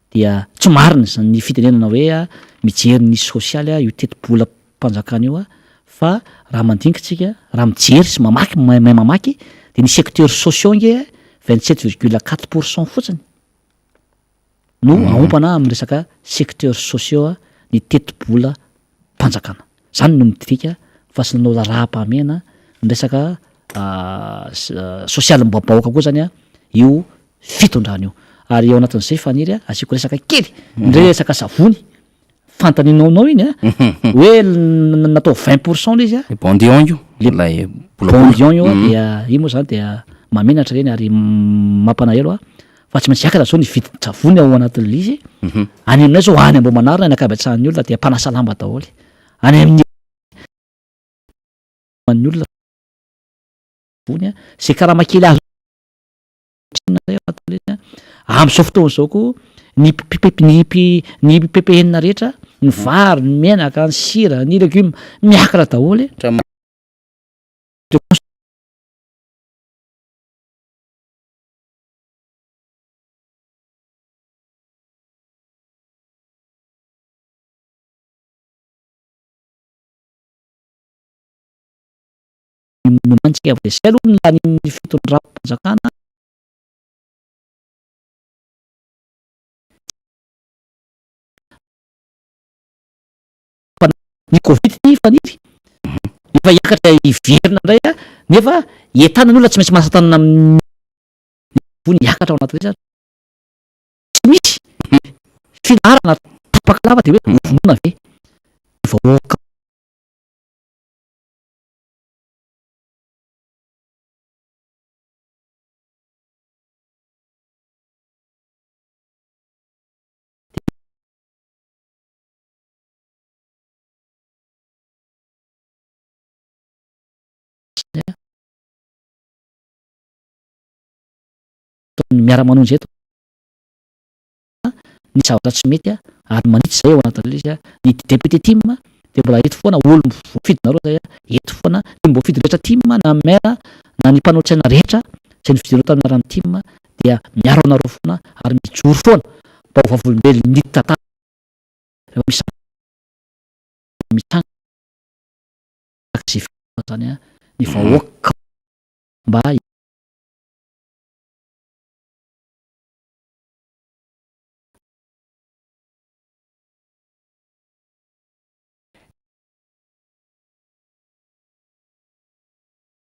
Speaker 3: dia tsy marina ny fitenenana hoe mijery ny sosialy io teti-bola mpanjakana io fa raha mandinikitsika raha mijery sy mamaky mahay mamaky de ny secteur sociaux nge 27,4% fotsiny no aompana amin'ny resaka secteur sociaux ny tetibola mpanjakana zany no midika fa sy nanao raha-pahamena ny resaka sosialy mbabahoaka koa zany a io fitondrana io ary eo anatin'izay faniry a asiko resaka kely ndre resaka savony fantaninao iny a hoe natao 20% le izy a
Speaker 2: bondion io lay
Speaker 3: bondion io a dia io moa zany dia mamenatra reny ary mampanaelo a fa tsy maintsy iakatra zao ny vidin-tsavony ao anatin'le izy any aminay zao any ambo manarina ny akabatsahan'ny olona dia mpanasa lamba daholy any amin'ny olona vony a zay karaha makely azo am'izao fotoana zao ko ny pepehenina rehetra ny vary ny menaka ny sira ny legioma miakatra daholy mantsika avy sy aloha nylany ny fitondram-panjakana ny covid ny faniry efa iakatra iverina indray a nefa entana ny olona tsy maintsy masatanana amin'ny vony iakatra ao anatin'izay zany tsy misy filarana tapaka lava de hoe ovonona ve vahoaka miara-manonjy eto ny zavatra tsy mety a ary manitsy zay ao anatin'le izy a ny député team de mbola eto foana olo voafidinareo zay a eto foana de mbo fidy rehetra team na maire na ny mpanao tsaina rehetra zay ny vidinareo tamin'ny arany team dia miaro anareo foana ary mijoro foana mba ho vavolombely nity tantara zany a ny vahoaka mba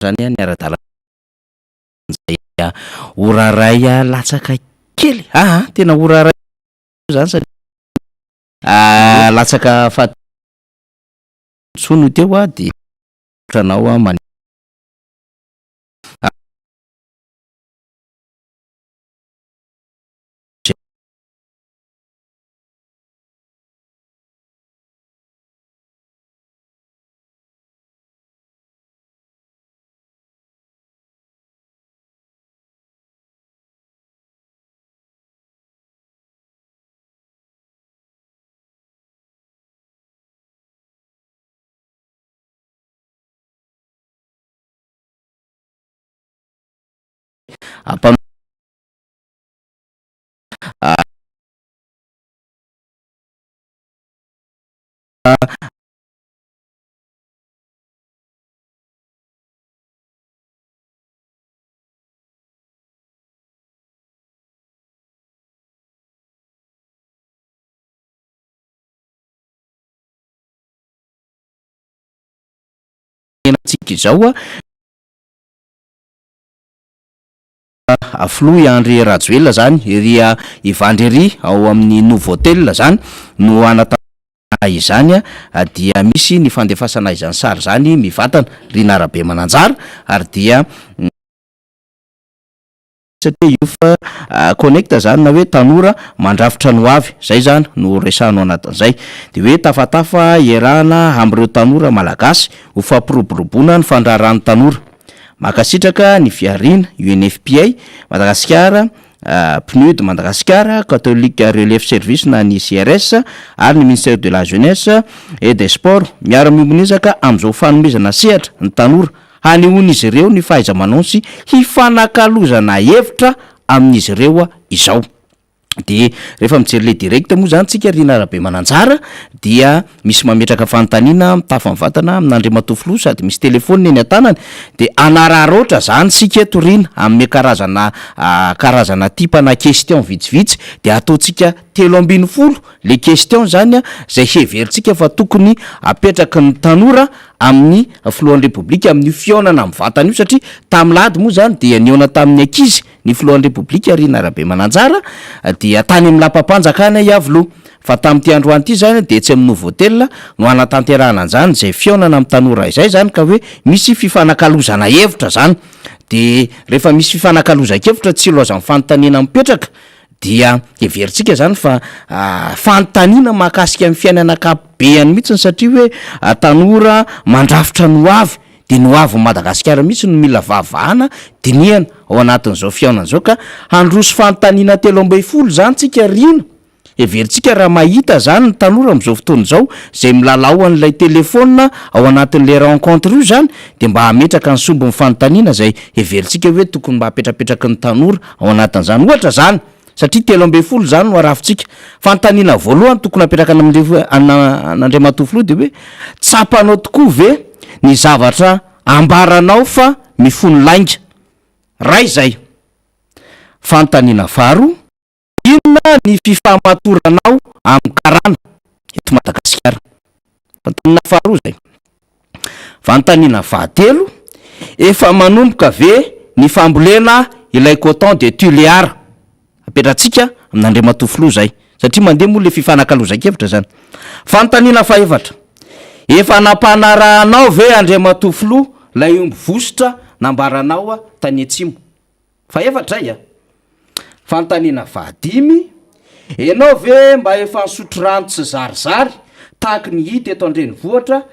Speaker 2: zany a ny ara-dalàna zay oraray a latsaka kely tena oraray zany satria latsaka fatsono teo a de otranao a tsika izao afloy André Rajoelina zany ria Ivandrery ao amin'ny Novotel zany no anatana izany dia misy ny fandefasana izany sary zany mivantana Rinarabe Mananjara ary dia satria io fa connecta zany na hoe tanora mandrafitra no avy zay zany no resano anatin'izay de hoe tafatafa iarahana am'ireo tanora malagasy ho fampiroboroboana ny fandrarahany tanora makasitraka ny fiarina UNFPA Madagasikara PNUD Madagasikara Catholique Relief Service na ny CRS ary ny ministère de la jeunesse et des sports miara-miomonizaka am'izao fanomezana sehatra ny tanora hanehoan'izy ireo ny fahaiza-manao sy hifanakalozana hevitra amin'izy ireo izao de rehefa mijery le direct moa zany tsika rina arabe mananjara dia misy mametraka fanontaniana mitafa mivatana amin'Andriamatofilo sady misy telefônina eny an-tanany de anarara ohatra zany sika etorina amin'ny karazana tipana question vitsivitsy de ataotsika 3:30 le question zany a zay heveritsika fa tokony apetraky ny tanora amin'ny filohan'ny repoblika amin'ny fionana mivatana io satria tam'lady moa zany dia niona tamin'ny ankizy ny filohan'ny repoblika rina arabe mananjara dia tany amin'ny lapampanjakana iavy fa tamin'ity androany ity zany de tsy amin'ny nouveau-tel no anatanterahana an'izany zay fionana amin'ny tanora izay zany ka hoe misy fifanakalozana hevitra zany de rehefa misy fifanakalozan-kevitra tsy loazan'ny fanontaniana mipetraka dia everitsika zany fa fanontaniana mahakasika amin'ny fiainana akapobeany mihitsiny satria hoe tanora mandrafitra noavy de noavy Madagasikara mihitsy no mila vavahana diniana ao anatin'izao fiainana zao ka handroso fanontaniana 3:30 zany tsika rina everitsika raha mahita zany ny tanora am'izao fotoana zao zay milalao an'ilay telefôna ao anatin'le rencontre io zany de mba hametraka ny sombon'ny fanontaniana zay everitsika hoe tokony mba hapetrapetraky ny tanora ao anatin'izany ohatra zany satria 3:30 zany no arafitsika fanontaniana voalohany tokony apetraka an'Andriamatofilo de hoe tsapanao tokoa ve ny zavatra ambaranao fa mifono lainga ray zay fanontaniana faharoa inona ny fifamatoranao amin'ny karana eto Madagasikara fanontaniana faharoa zay fanontaniana fahatelo efa manomboka ve ny fambolena ilay coton de Tuléar apetratsika amin'Andriamatofilo zay satria mandeha moa le fifanakalozan-kevitra zany fanontaniana fahaefatra efa nampanaranao ve Andriamatofilo lay omby vosotra nambaranao tany Atsimo fahaefatra zay fanontaniana fahadimy enao ve mba efa nisotro rano tsy zarizary tahaky ny hita eto an-drenivohitra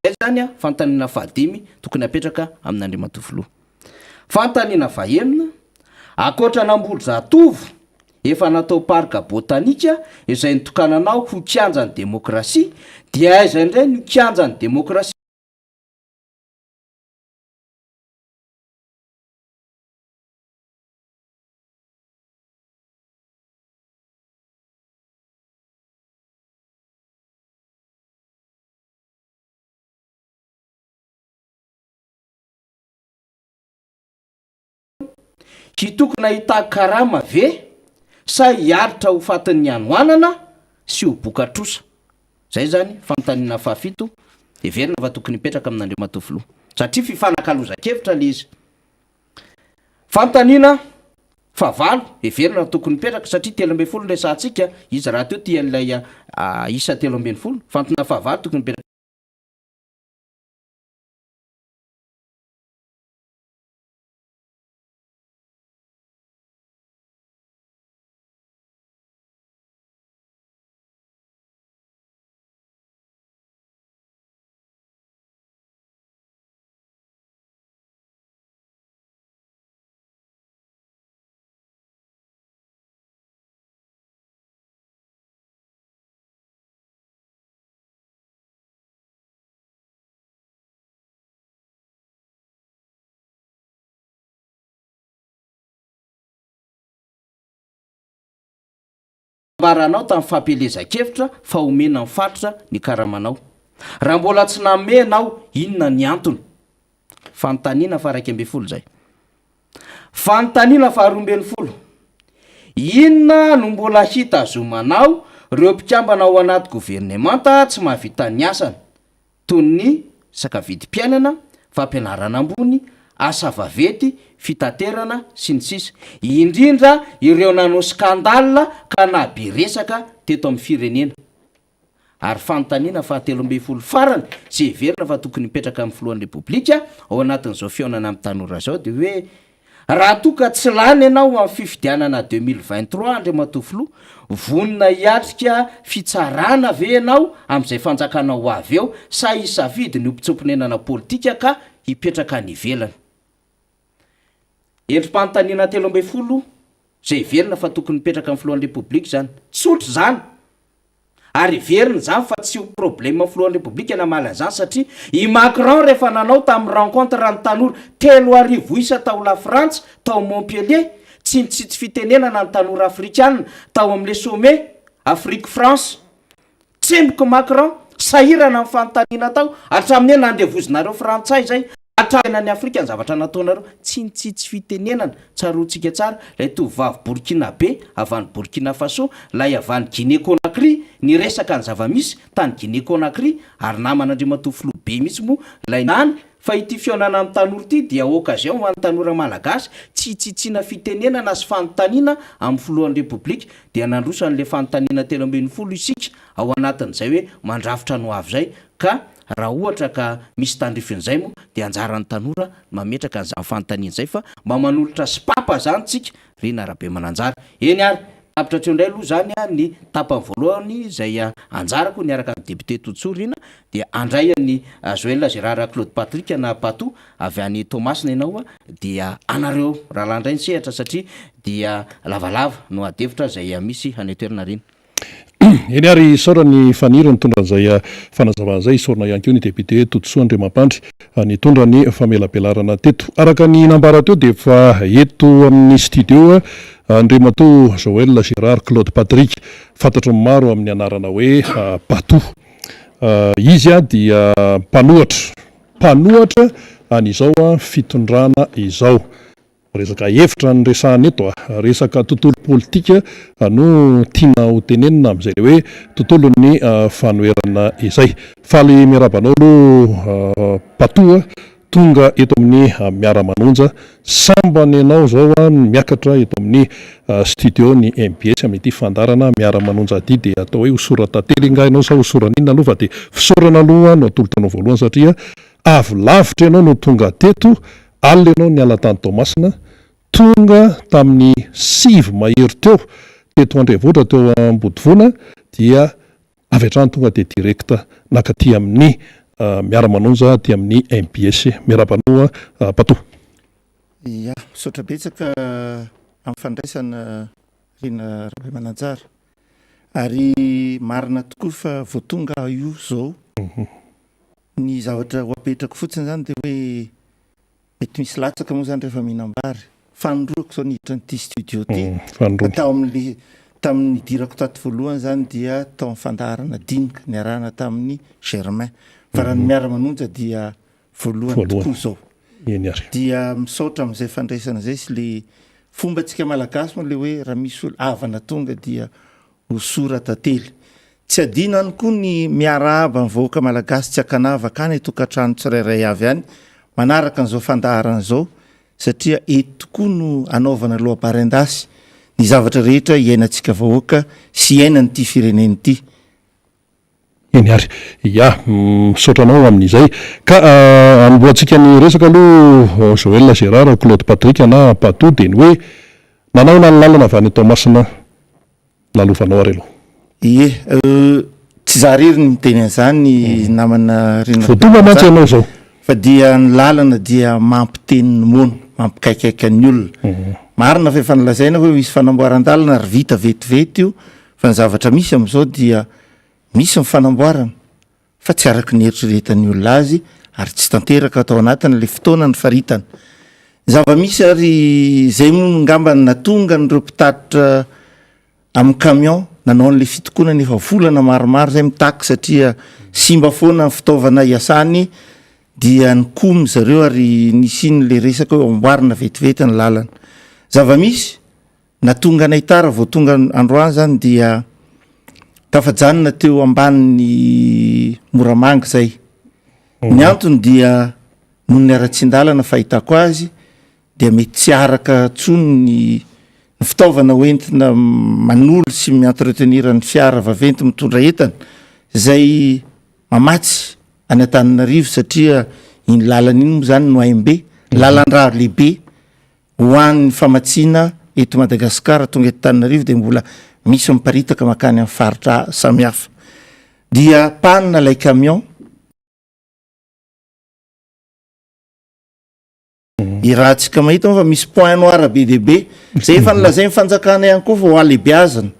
Speaker 2: zay zany fanontaniana fahadimy tokony apetraka amin'Andriamatofilo fanontaniana fahenina akoatra namboly zatovo efa natao parka botanika izay nitokananao ho kianjan'ny demokrasia dia izay indray ny kianjan'ny demokrasia sy tokony ahitaka karama ve sa hiaritra ho fatin'ny anoanana sy ho bokatrosa zay zany fanontaniana fahafito everina fa tokony hipetraka amin'Andriamatofilo satria fifanakalozan-kevitra le izy fanontaniana fahavalo everina tokony hipetraka satria 3:30 resantsika izy raha teo tia an'ilay isa 3:30 fanontaniana fahavalo tokony hipetraka ambaranao tamin'ny fampelezan-kevitra fa omena mifatotra ny karamanao raha mbola tsy namenao inona ny antony fanontaniana fa 1:30 zay fanontaniana fa 2:20 inona no mbola hitazomanao reo mpikambana ao anaty governemanta tsy mahavita ny asany toy ny sakavidim-piainana fampianarana ambony asa vavety fitaterana sy ny sisa indrindra ireo nanao skandala ka nabe resaka teto amin'ny firenena ary fanontaniana fa 3:30 farany sy everina fa tokony mipetraka amin'ny filohan'ny repoblika ao anatin'izao fionana amin'ny tanora zao de hoe raha toka tsy lany ianao amin'ny fifidianana 2023 Andriamatofilo vonina hiatrika fitsarana ve ianao amin'izay fanjakanao avy eo sa hisafidy ny ompitsomponenana politika ka hipetraka ny ivelany endrim-panontaniana 3:30 zay verina fa tokony mipetraka amin'ny filohan'ny repoblika zany tsotra zany ary verina zany fa tsy ho problème amin'ny filohan'ny repoblika na mala zany satria i Macron rehefa nanao tamin'ny rencontre ny tanora 3 arivo isa tao la France tao Montpellier tsy nitsitsy fitenenana ny tanora afrikana tao amin'le sommet Afrique France. Tsemboka Macron sahirana amin'ny fanontaniana tao hatramin'ny hoe nandevozonareo frantsay zay atrana ny Afrika ny zavatra nataonareo tsy nitsitsy fitenenana tsaroantsika tsara lay tovavy Burkina be avy any Burkina Faso lay avy any Guinée Conakry ny resaka ny zava-misy tany Guinée Conakry ary naman'Andriamantoa be mitsy moa lay nany fa ity fionana amin'ny tanora ity dia occasion ho an'ny tanora malagasy tsy tsitsiana fitenenana sy fanontaniana amin'ny filohan'ny repoblika dia nandrosan'le fanontaniana 13 isika ao anatin'izay hoe mandrafitra no avy zay ka raha ohatra ka misy tandrifin'izay moa dia anjaran'ny tanora mametraka an'izany fanontaniana zay fa mba manolotra spapa zany tsika Rina Rabe Mananjara eny ary tapitra treo indray aloha zany ny tapany voalohany zay anjarako niaraka ny député Totsorina dia andrayany Joël Gérard Claude Patrick na Patou avy any Thomasina ianao dia anareo rahalandray ny sehatra satria dia lavalava no adevitra zay misy hanetoerana Rina.
Speaker 1: Eny ary isaora ny fanira nitondra an'izay fanazavana zay isaorana ihany koa ny député Totosoa Andriamampandry nitondra ny famelabelarana teto araka ny nambara teo dia efa eto amin'ny studio Andriamato Joël Gérard Claude Patrick fantatro maro amin'ny anarana hoe Patou izy dia mpanohatra an'izao fitondrana izao resaka hevitra ny resahana eto resaka tontolo politika no tiana ho tenenina amin'izay le hoe tontolon'ny fanoherana izay faly miarabanao aloha Patou tonga eto amin'ny miara-manonja sambany ianao zao miakatra eto amin'ny studio ny MBS amin'ity fandarana miara-manonja aty dia atao hoe hosorata tely ngainao sa hosoran'inona aloha fa dia fisorana aloha no atolotanao voalohany satria avy lavitra ianao no tonga teto alina ianao ny alatany Thomasina tonga tamin'ny 6 mahery teo teto Andrevôtra teo Ambodivoana dia avy hatrany tonga dia direkta nakaty amin'ny miara-manonja ty amin'ny MBS miarabanoa Patou.
Speaker 4: Ya, misaotra betsaka amin'ny fandraisana Rina Rabe Mananjara ary marina tokoa fa voatonga io zao ny zavatra ho apetrako fotsiny zany dia hoe mety misy latsaka moa zany rehefa mihinam-bary fanondroako zao niditra n'ity studio ty tao amin'ny tamin'ny dirako tato voalohany zany dia tao amin'ny fandaharana dinika niarahana tamin'ny Germain fa raha ny miara-manonja dia voalohany tokoa zao dia misaotra amin'izay fandraisana zay sy le fomba tsika malagasy moa le hoe raha misy olo avana tonga dia ho sorata tely tsy adino any koa ny miarahaba ny vahoaka malagasy tsy akanavaka any tokantrano tsirairay avy any manaraka an'izao fandaharana zao satria eto tokoa no anaovana lohabarendasy ny zavatra rehetra iainantsika vahoaka sy iainan'ity fireneny ity.
Speaker 1: Eny ary ya misaotranao amin'izay ka amboantsika ny resaka aloha Joël Gérard Claude Patrick na Patou dia ny hoe nanaona ny lalana avy any Thomasina nalovanao ary aloha.
Speaker 4: Ie tsy za rery ny miteny an'izany namana Rina
Speaker 1: voatonga mantsy ianao zao
Speaker 4: fa dia ny lalana dia mampiteny ny mono mampikaikaika ny olona marina fa efa nilazaina hoe misy fanamboaran-dalana ary vita vetivety io fa ny zavatra misy amin'izao dia misy ny fanamboarana fa tsy araka ny eritreretan'ny olona azy ary tsy tanteraka atao anatiny le fotoana ny faritana zava-misy ary zay moa ngambany natonga nyreo mpitatitra amin'ny camion nanao n'le fitokona nefa volana maromaro zay mitaky satria simba foana ny fitaovana iasany dia nykomy zareo ary nisiny le resaka hoe amboarina vetivety ny lalana zava-misy natonga nahitara vao tonga androany zany dia tafajanona teo ambanin'ny Moramanga zay ny antony dia noho ny ara-tsindalana fahitako azy dia mety tsy araka tsony ny fitaovana hoentina manolo sy mientretenir ny fiara vaventy mitondra entana zay mamatsy any Antananarivo satria iny lalana iny moa zany no AMB lalan-draha lehibe ho an'ny famatsiana eto Madagasikara tonga eto Antananarivo dia mbola misy miparitaka makany amin'ny faritra samihafa dia panina lay camion i raha tsika mahita fa misy point noir be dia be zay efa nilazay mifanjakana ihany koa fa ho alebiazana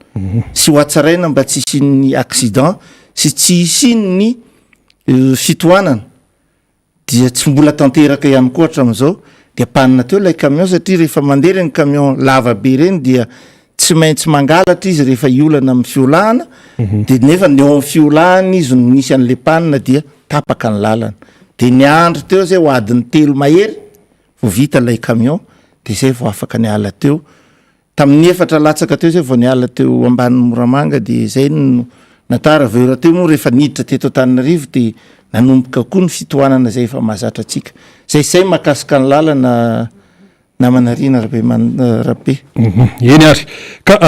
Speaker 4: sy ho atsaraina mba tsy isin'ny accident sy tsy isin'ny fitohanana dia tsy mbola tanteraka ihany koa hatramin'izao de panina teo ilay camion satria rehefa mandeha reny camion lavabe reny dia tsy maintsy mangalatra izy rehefa iolana amin'ny fiolahana de nefa ny eo amin'ny fiolahana izy no nisy an'le panina dia tapaka ny lalana de ny andro teo zay ho adiny 3 mahery vo vita ilay camion de zay vo afaka ny ala teo tamin'ny 4 latsaka teo zay vo ny ala teo ambanin'ny Moramanga de zay no natara vera teo moa rehefa niditra teto Antananarivo de nanomboka koa ny fitohanana zay efa mahazatra atsika zay makasika ny lalana namanarina rabe
Speaker 1: eny ary ka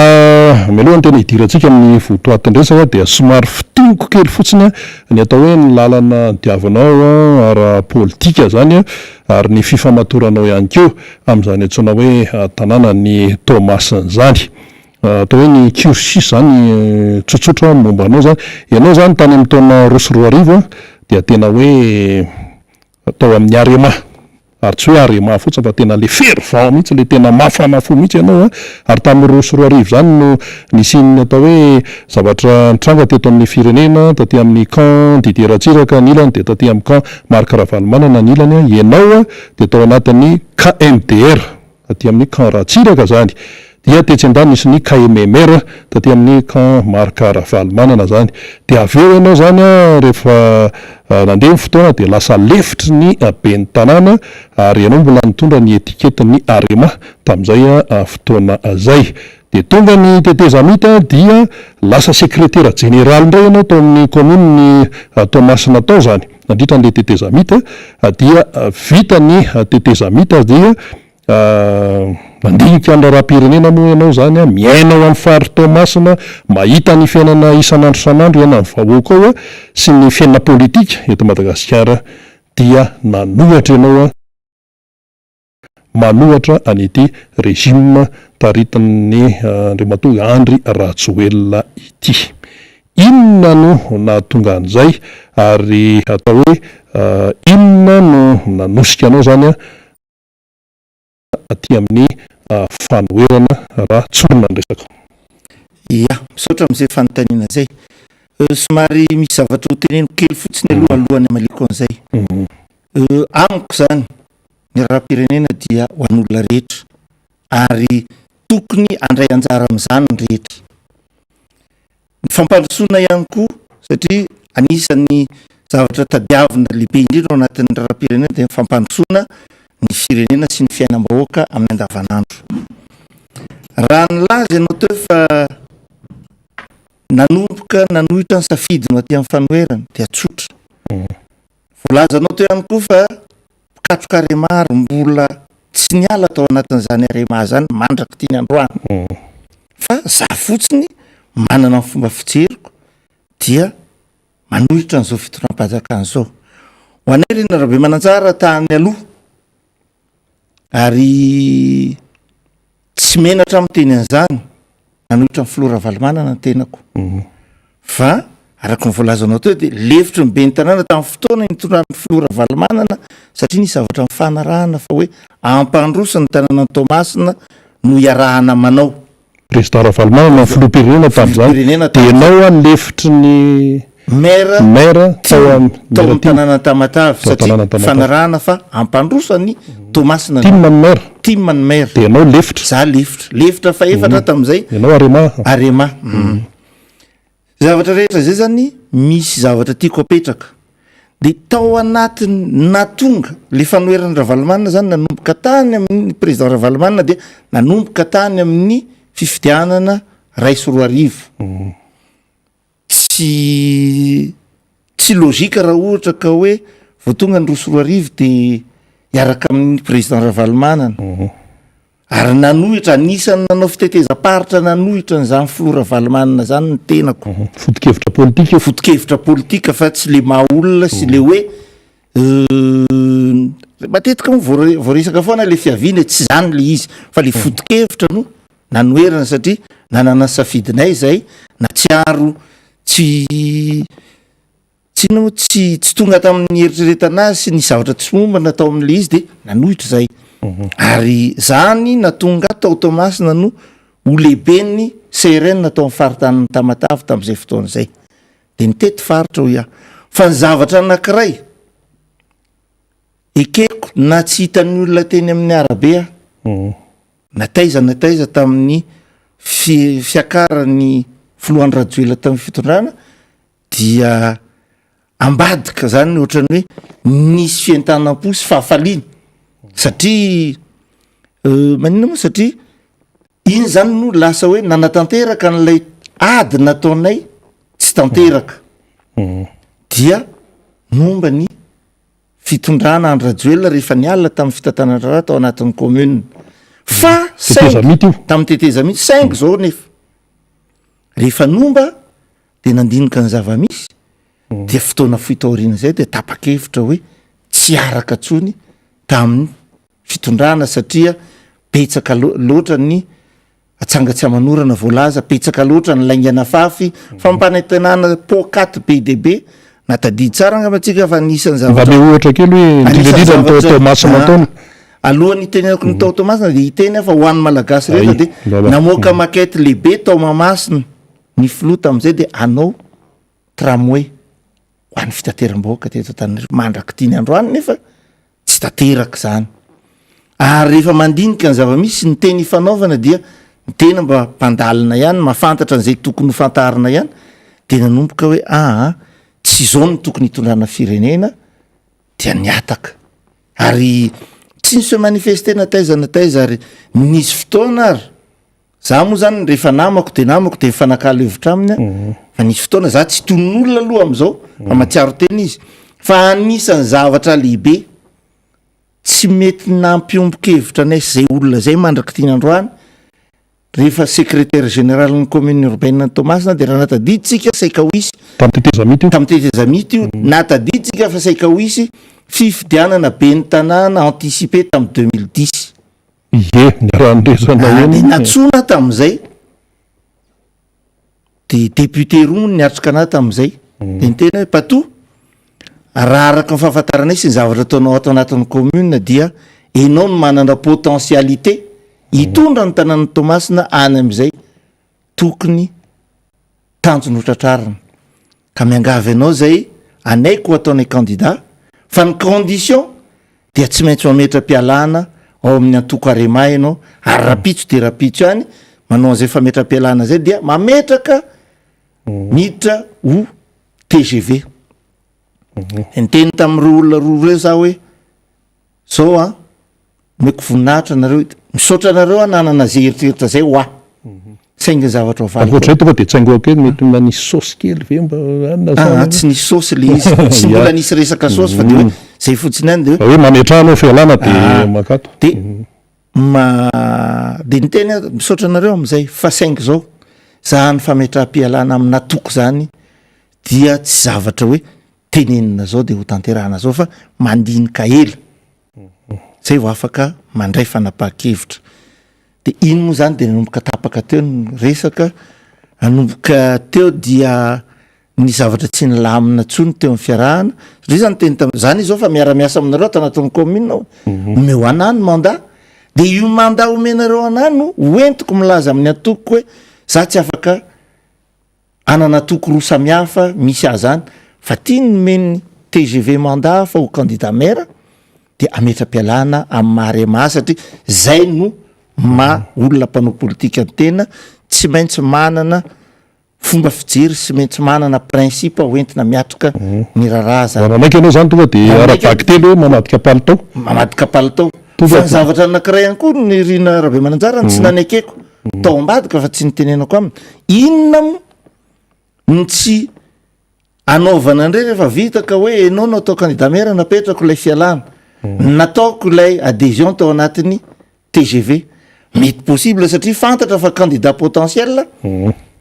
Speaker 1: mialohany tena hidirantsika amin'ny votoatin-dresaka dia somary fitongo kely fotsiny ny atao hoe ny lalana diavanao ara-politika zany ary ny fifamatoranao ihany keo amin'izany antsoina hoe tanàna ny Tomasina zany atao hoe ny cursus zany tsotsotra momba anao zany ianao zany tany amin'ny taona 2024 dia tena hoe atao amin'ny arema ary tsy hoe arema fotsiny fa tena le fervent mihitsy le tena mafana fo mihitsy ianao ary tamin'ny 2024 zany no nisy atao hoe zavatra nitranga teto amin'ny firenena taty amin'ny camp Didier Ratsiraka nilany de taty amin'ny camp Marc Ravalomanana nilany ianao de tao anatin'ny KMDR taty amin'ny camp Ratsiraka zany dia tetsy andany nisy ny KMMR taty amin'ny camp Marc Ravalomanana zany de avy eo ianao zany rehefa nandeha ny fotoana de lasa lefitry ny ben'ny tanàna ary ianao mbola nitondra ny etikety ny arema tamin'izay fotoana zay de tonga ny tetezamita dia lasa sekretera général indray ianao tao amin'ny commune ny Tomasina tao zany nandritra n'le tetezamita dia vita ny tetezamita dia mandinika ny rahapirenena moa ianao zany miainao amin'ny fary Tomasina mahita ny fiainana isan'andro san'andro iana ny vahoaka ao sy ny fiainana politika eto Madagasikara dia nanohatra ianao manohatra an'ity régime taritin'ny Andriamatoa Andry Rajoelina ity inona no nahatonga an'izay ary atao hoe inona no nanosika anao zany aty amin'ny fanoherana raha tsorona ny resaka
Speaker 4: ia misaotra amin'izay fanontaniana zay somary misy zavatra ho teneniko kely fotsiny alohany amaliko an'izay amiko zany ny rahapirenena dia ho an'olona rehetra ary tokony andray anjara amin'izany ny rehetra ny fampandrosoana ihany koa satria anisan'ny zavatra tadiavina lehibe indrindra ao anatin'ny rahapirenena dia fampandrosoana ny firenena sy ny fiainam-bahoaka amin'ny andavanandro raha nylaza ianao teo fa nanomboka nanohitra ny safidiny aty amin'ny fanoherana dia tsotra voalaza anao teo ihany koa fa pikatroka aremaro mbola tsy niala tao anatin'izany arema zany mandraka tiany androany fa za fotsiny manana ny fomba fijeriko dia manohitra n'izao fitoram-panjakana zao ho anay reny rahabe mananjara tany aloha ary tsy menatra amin'ny teny an'izany nanohitra ny Flora Valomanana ny tenako fa araka ny voalazanao teo dia lefitry ny ben'ny tanàna tamin'ny fotoana nitondran'ny Flora Valomanana satria nisy zavatra mifanarahana fa hoe ampandroso ny tanàna ny Tomasina no iarahana manao
Speaker 1: président Ravalomanana filoham-pirenena tamin'izany dia ianao ny lefitry ny maire tao amin'ny tanàna Tamatavy satria fanarahana fa ampandroso ny Tomasina
Speaker 4: timany maire
Speaker 1: dia ianao lefitra
Speaker 4: za lefitra fa efatra tamin'izay
Speaker 1: ianao
Speaker 4: arema zavatra rehetra zay zany misy zavatra tiako apetraka dia tao anatiny natonga le fanoheran'ny Ravalomanana zany nanomboka tany amin'ny président Ravalomanana dia nanomboka tany amin'ny fifidianana ray sy roa arivo tsy logika raha ohatra ka hoe vao tonga ny roa sy roa arivo dia hiaraka amin'ny président Ravalomanana ary nanohitra anisany nanao fitetezam-paritra nanohitra n'izany Flora Valomanana zany ny tenako foto-kevitra politika fa tsy le maha-olona sy le hoe matetika moa voaresaka foana le fiaviana tsy zany le izy fa le foto-kevitra no nanoherana satria nanana safidinay zay na tsiaro tsy tonga tamin'ny eritreretanazy sy ny zavatra tsy momba natao amin'le izy dia nanohitra zay ary zany natonga tao Tomasina no ho lehibeny CRN natao amin'ny faritan'ny Tamatavy tamin'izay fotoana zay dia nitety faritra ho ia fa ny zavatra anankiray ekeko na tsy hitan'ny olona teny amin'ny arabe nataiza tamin'ny fiakarany filohan'ny rajoela tamin'ny fitondrana dia ambadika zany ohatrany hoe nisy fientanam-po sy fahafaliany satria manina moa satria iny zany no lasa hoe nanatanteraka n'lay ady nataonay tsy tanteraka dia momba ny fitondrana any rajoela rehefa nialina tamin'ny fitantanandrara tao anatin'ny commune fa tamin'ny teteza mihitsy 5 zao nefa rehefa nomba de nandinika ny zava-misy dia fotoana fitaoriana zay de tapa-kevitra hoe tsy araka tsony tamin'ny fitondrana satria petsaka loatra ny atsangatsy amanorana voalaza petsaka loatra ny laingana fafy fampanantenana pokaty BDB natadidy tsara angamatsika fa anisan'ny zavatra
Speaker 1: ohatra kely hoe indrindra ny Tomasy Mataona
Speaker 4: alohan'ny tenenako ny tao Tomasina de hiteny fa ho an'ny malagasy rehetra de namoaka makety lehibe tao Mahamasina ny filota am'izay de anao tramway ho an'ny fitateram-bahoaka teto tany mandraky tiany androany nefa tsy tateraka zany ary rehefa mandinika ny zava-misy ny teny fanaovana dia ny tena mba mpandalina ihany mafantatra n'izay tokony ho fantarina ihany de nanomboka hoe tsy zao ny tokony hitondrana firenena dia niataka ary tsy nisy manifeste nataiza ary nisy fotoana ary za moa zany rehefa namako de mifanakalo hevitra aminy fa nisy fotoana za tsy tonon'olona aloha am'izao fa matsiaro teny izy fa anisan'ny zavatra lehibe tsy mety nampiomboka-hevitra nay zay olona zay mandraky tiany androany rehefa secrétaire général ny commune urbaine ny Tomasina de raha natadiditsika saika ho isy tamin'ny teteza mity io natadiditsika fa saika ho isy fifidianana be ny tanàna anticipé tamin'ny 2010 de natsona tamin'izay de député roa niatrika ana tamin'izay de nitena hoe pato raha araka ny fahafantaranay sy ny zavatra ataonao ato anatin'ny commune dia enao no manana potentialité hitondra ny tanàna Tomasina any am'izay tokony tanjony hotratrarina ka miangavy anao zay anaiko ataonay candidat fa ny condition dia tsy maintsy mametra-pialana ao amin'ny antoko arema ianao ary rapitso de rapitso ihany manao an'izay fametra-pialana zay dia mametraka miditra ho TGV nyteny tamin'ireo olona roa reo za hoe zao meko voninahitra nareo misaotra nareo nanana zay eritreritra zay ho saingy zavatra
Speaker 1: ohatray tonga de tsaingoa kely mety manisy saosy kely ve mba
Speaker 4: tsy nisy saosy le izy tsy mbola nisy resaka saosy fa de hoe zay fotsiny any de
Speaker 1: hoe mametrahana fialana de makato
Speaker 4: de de niteny misaotra nareo am'izay fa saingy zao za ny fametraha-pialana amina toko zany dia tsy zavatra hoe tenenina zao de ho tanterahana zao fa mandinika ela zay ho afaka mandray fanapaha-kevitra de iny moa zany de nanomboka tapaka teo ny resaka nanomboka teo dia ny zavatra tsy nilamina tsony teo amin'ny fiarahana satria zany teny zany izao fa miara-miasa aminareo ato anatin'ny commune omeo anano mandat de io mandat omenareo anano hoentiko milaza amin'ny atoko hoe za tsy afaka anana toko roa samihafa misy azany fa tia ny nomeny TGV mandat fa ho candidat maire de ametra-pialana amin'ny maharema satria zay no olona mpanao politika ny tena tsy maintsy manana fomba fijery sy maintsy manana principe hoentina miatrika ny raraha
Speaker 1: anaiky anao zany tonga de arabaky telo hoe mamadika
Speaker 4: palitao fa ny zavatra anakiray ihany koa ny rina rabe mananjara tsy nanekeko tao ambadika fa tsy nitenenako aminy inona mo ny tsy anaovana ndray rehefa vitaka hoe enao no atao candidat maire napetrako ilay fialana nataoko ilay adhésion tao anatin'ny TGV mety possible satria fantatra fa candidat potentiel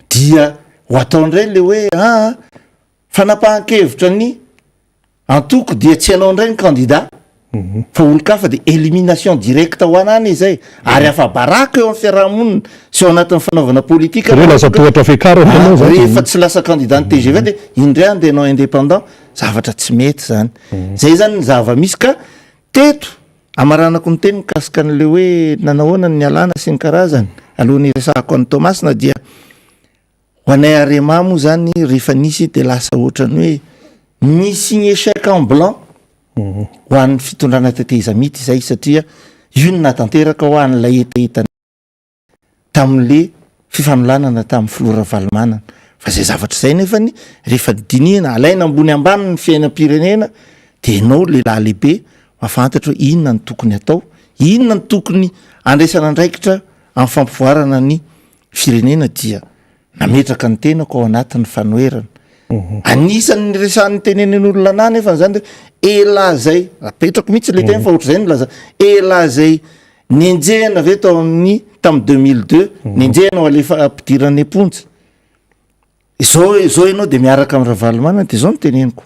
Speaker 4: dia ho atao indray le hoe fanapahan-kevitra ny antoko dia tsy anao indray ny candidat fa olo-kafa de élimination directe ho anany izay ary afa baraka eo amin'ny fiarahamonina sy ao anatin'ny fanaovana politika rehefa tsy lasa candidat ny TGV de indray andeha anao indépendant zavatra tsy mety zany zay zany ny zava-misy ka teto amaranako ny teny mikasika n'le hoe nanahoana ny alana sy ny karazany alohan'ny resahako an'ny Tomasina dia ho anay arema moa zany rehefa nisy de lasa ohatrany hoe misy ny échec en blanc ho an'ny fitondrana teteza mity izay satria io ny natanteraka ho an'ilay etaetany tamin'le fifanolanana tamin'ny filora valomanana fa zay zavatra izay nefany rehefa dinihana alaina ambony ambany ny fiainam-pirenena dia ianao lehilahy lehibe mafantatra hoe inona ny tokony atao, inona ny tokony andraisana andraikitra amin'ny fampivoarana ny firenena dia nametraka ny tenako ao anatin'ny fanoerana. Anisan'ny resan'ny tenenen'olona ana nefa zany de ela zay apetrako mihitsy le tena fa ohatr' zay nylaza ela zay nenjehana ve tao amin'ny tamin'ny 2002 nenjehana alefa ampidirany amponjy zao ianao de miaraka amin'ny ravalomana de zao noteneniko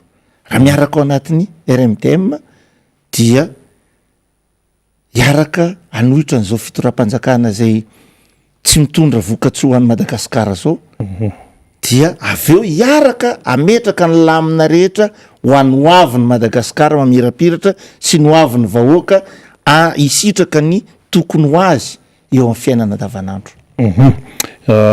Speaker 4: raha miaraka ao anatin'ny RMDM dia iaraka anohitra n'izao fitoram-panjakana zay tsy mitondra voka-tsoa ho an'ny Madagasikara zao dia avy eo iaraka ametraka ny lamina rehetra ho an'ny hoavin'ny Madagasikara mamirapiratra sy ny hoavin'ny vahoaka isitraka ny tokony ho azy eo amin'ny fiainana davanandro.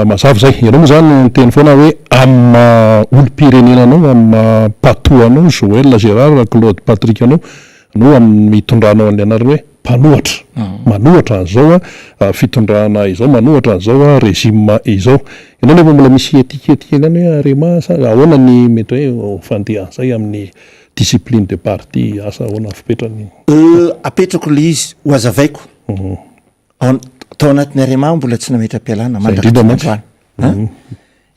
Speaker 1: Mazava zay ianao moa zany nyteny foana hoe amin'ny olo-pirenenanao amin'ny patoanao Joël Gérard Claude Patrick anao no amin'ny mitondranao an'le anarany hoe mpanohatra manohatra an'izao fitondrana izao manohatra an'izao régime izao ianao nefa mbola misy etikety any hoe arema sa ahoana ny mety hoe fandeha zay amin'ny discipline de parti asa ahoana fipetrany
Speaker 4: apetrako le izy ho azavaiko tao anatin'ny arema mbola tsy nametra-pialana mandrakandroany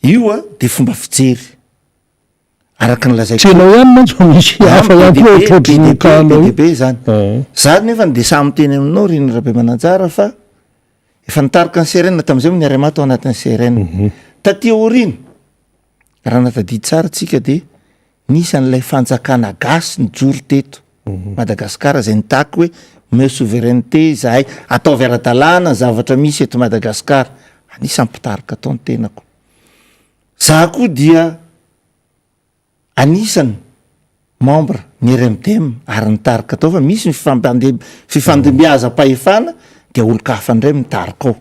Speaker 4: io de fomba fijery araka ny lazaiko
Speaker 1: tsenao ihany mantsy misy hafa
Speaker 4: be zany zany nefa de samy teny aminao reny rabe mananjara fa efa nitarika ny CRN tam'izay ny arema tao anatin'ny CRN taty aoriny raha natadidy tsara tsika de nisy an'ilay fanjakana gasy ny joro teto Madagasikara zay nitaky hoe me souveraineté zahay ataovy ara-dalàna zavatra misy eto Madagasikara anisany mpitarika atao ny tenako za koa dia anisany membre ny RMDM ary nitarika atao fa misy ny fifandimbiazam-pahefana dia olo-kafa indray mitarika ao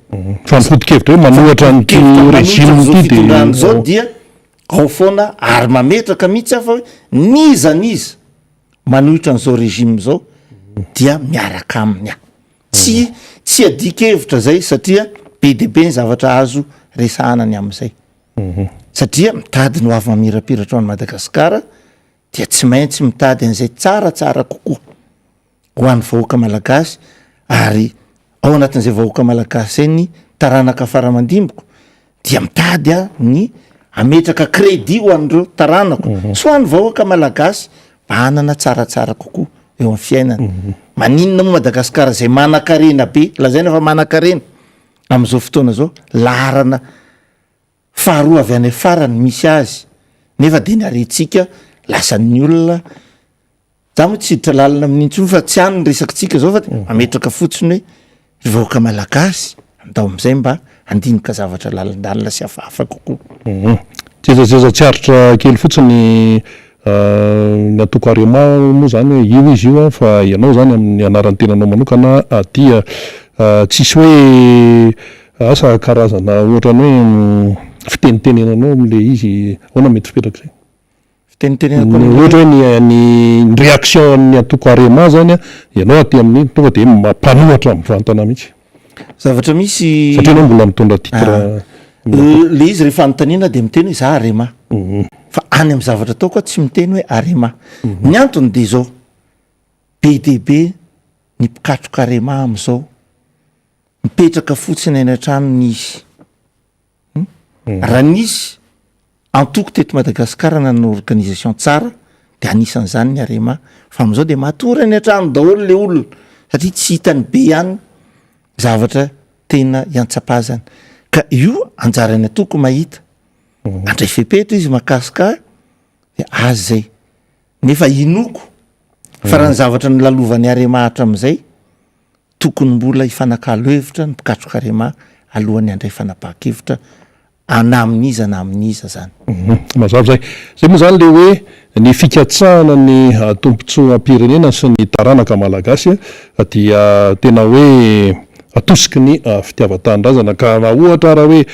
Speaker 1: fa nyfoto-kevitra hoe manohatra ny régime ty
Speaker 4: de zao dia ao foana ary mametraka mihitsy afa hoe niza manohitra n'izao régime zao dia miaraka aminy tsy adikevitra zay satria be de be ny zavatra azo resahanany amin'izay satria mitady ny hoavy mamirapiratra ao any Madagasikara dia tsy maintsy mitady an'izay tsaratsara kokoa ho an'ny vahoaka malagasy ary ao anatin'izay vahoaka malagasy zay ny taranaka faramandimboko dia mitady ny ametraka crédit ho an'ireo taranako so an'ny vahoaka malagasy manana tsaratsara kokoa eo amin'ny fiainana maninona moa Madagasikara zay manan-karena be lazaina fa manan-karena amin'izao fotoana zao larana faharoa avy any farany misy azy nefa de ny arentsika lasan'ny olona za moa tsy hiditra lalina amin'intsony fa tsy any ny resakitsika zao fa ametraka fotsiny hoe vahoaka malagasy andao am'izay mba andinika zavatra lalandalina sy hafahafa kokoa
Speaker 1: tsezazeza tsy aritra kely fotsiny ny atoko arema moa zany hoe io izy io fa ianao zany amin'ny anaran'ny tenanao manokana dia tsisy hoe asa karazana ohatrany hoe fitenitenenanao am'le izy ahoana mety fipetraka zay ohatra hoe ny réaction ny atoko arema zany ianao aty amin'ny tonga de mampanohatra mivantana mihitsy
Speaker 4: zavatra misy
Speaker 1: satria anao mbola mitondra titre
Speaker 4: le izy rehefa anontaniana de miteny hoe za arema fa any amin'ny zavatra atao koa tsy miteny hoe arema ny antony de zao be de be ny mpikatroka arema am'izao mipetraka fotsiny any an-trano nisy raha nisy antoko teto Madagasikara nanao organisation tsara de anisan'izany ny arema fa am'izao de matory any an-trano daholo le olona satria tsy hitany be ihany zavatra tena iantsapazana ka io anjarany atoko mahita andray fepetra izy makasika de azy zay nefa inoko fa raha ny zavatra ny lalovany arema hatra am'izay tokony mbola hifanakalo hevitra ny mpikatroka arema alohan'ny andray fanapaha-kevitra na amin'iza zany
Speaker 1: mazava zay moa zany le hoe ny fikatsahana ny tompontsoa am-pirenena sy ny taranaka malagasy dia tena hoe atosiky ny fitiavan-tanindrazana ka raha ohatra raha hoe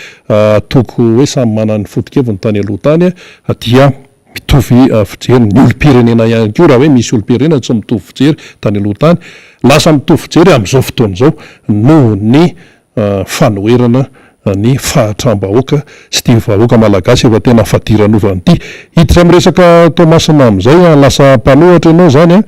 Speaker 1: atoko hoe samy manana ny foto-keviny tany aloha tany dia mitovy fijery ny olom-pirenena ihany ko raha hoe misy olom-pirenena tsy mitovy fijery tany aloha tany lasa mitovy fijery amin'izao fotoana izao noho ny fanoherana ny fahatram-bahoaka sy ty vahoaka malagasy efa tena fadiranovan'ny ity hiditra amin'ny resaka Tomasina amin'izay lasa mpanohatra ianao zany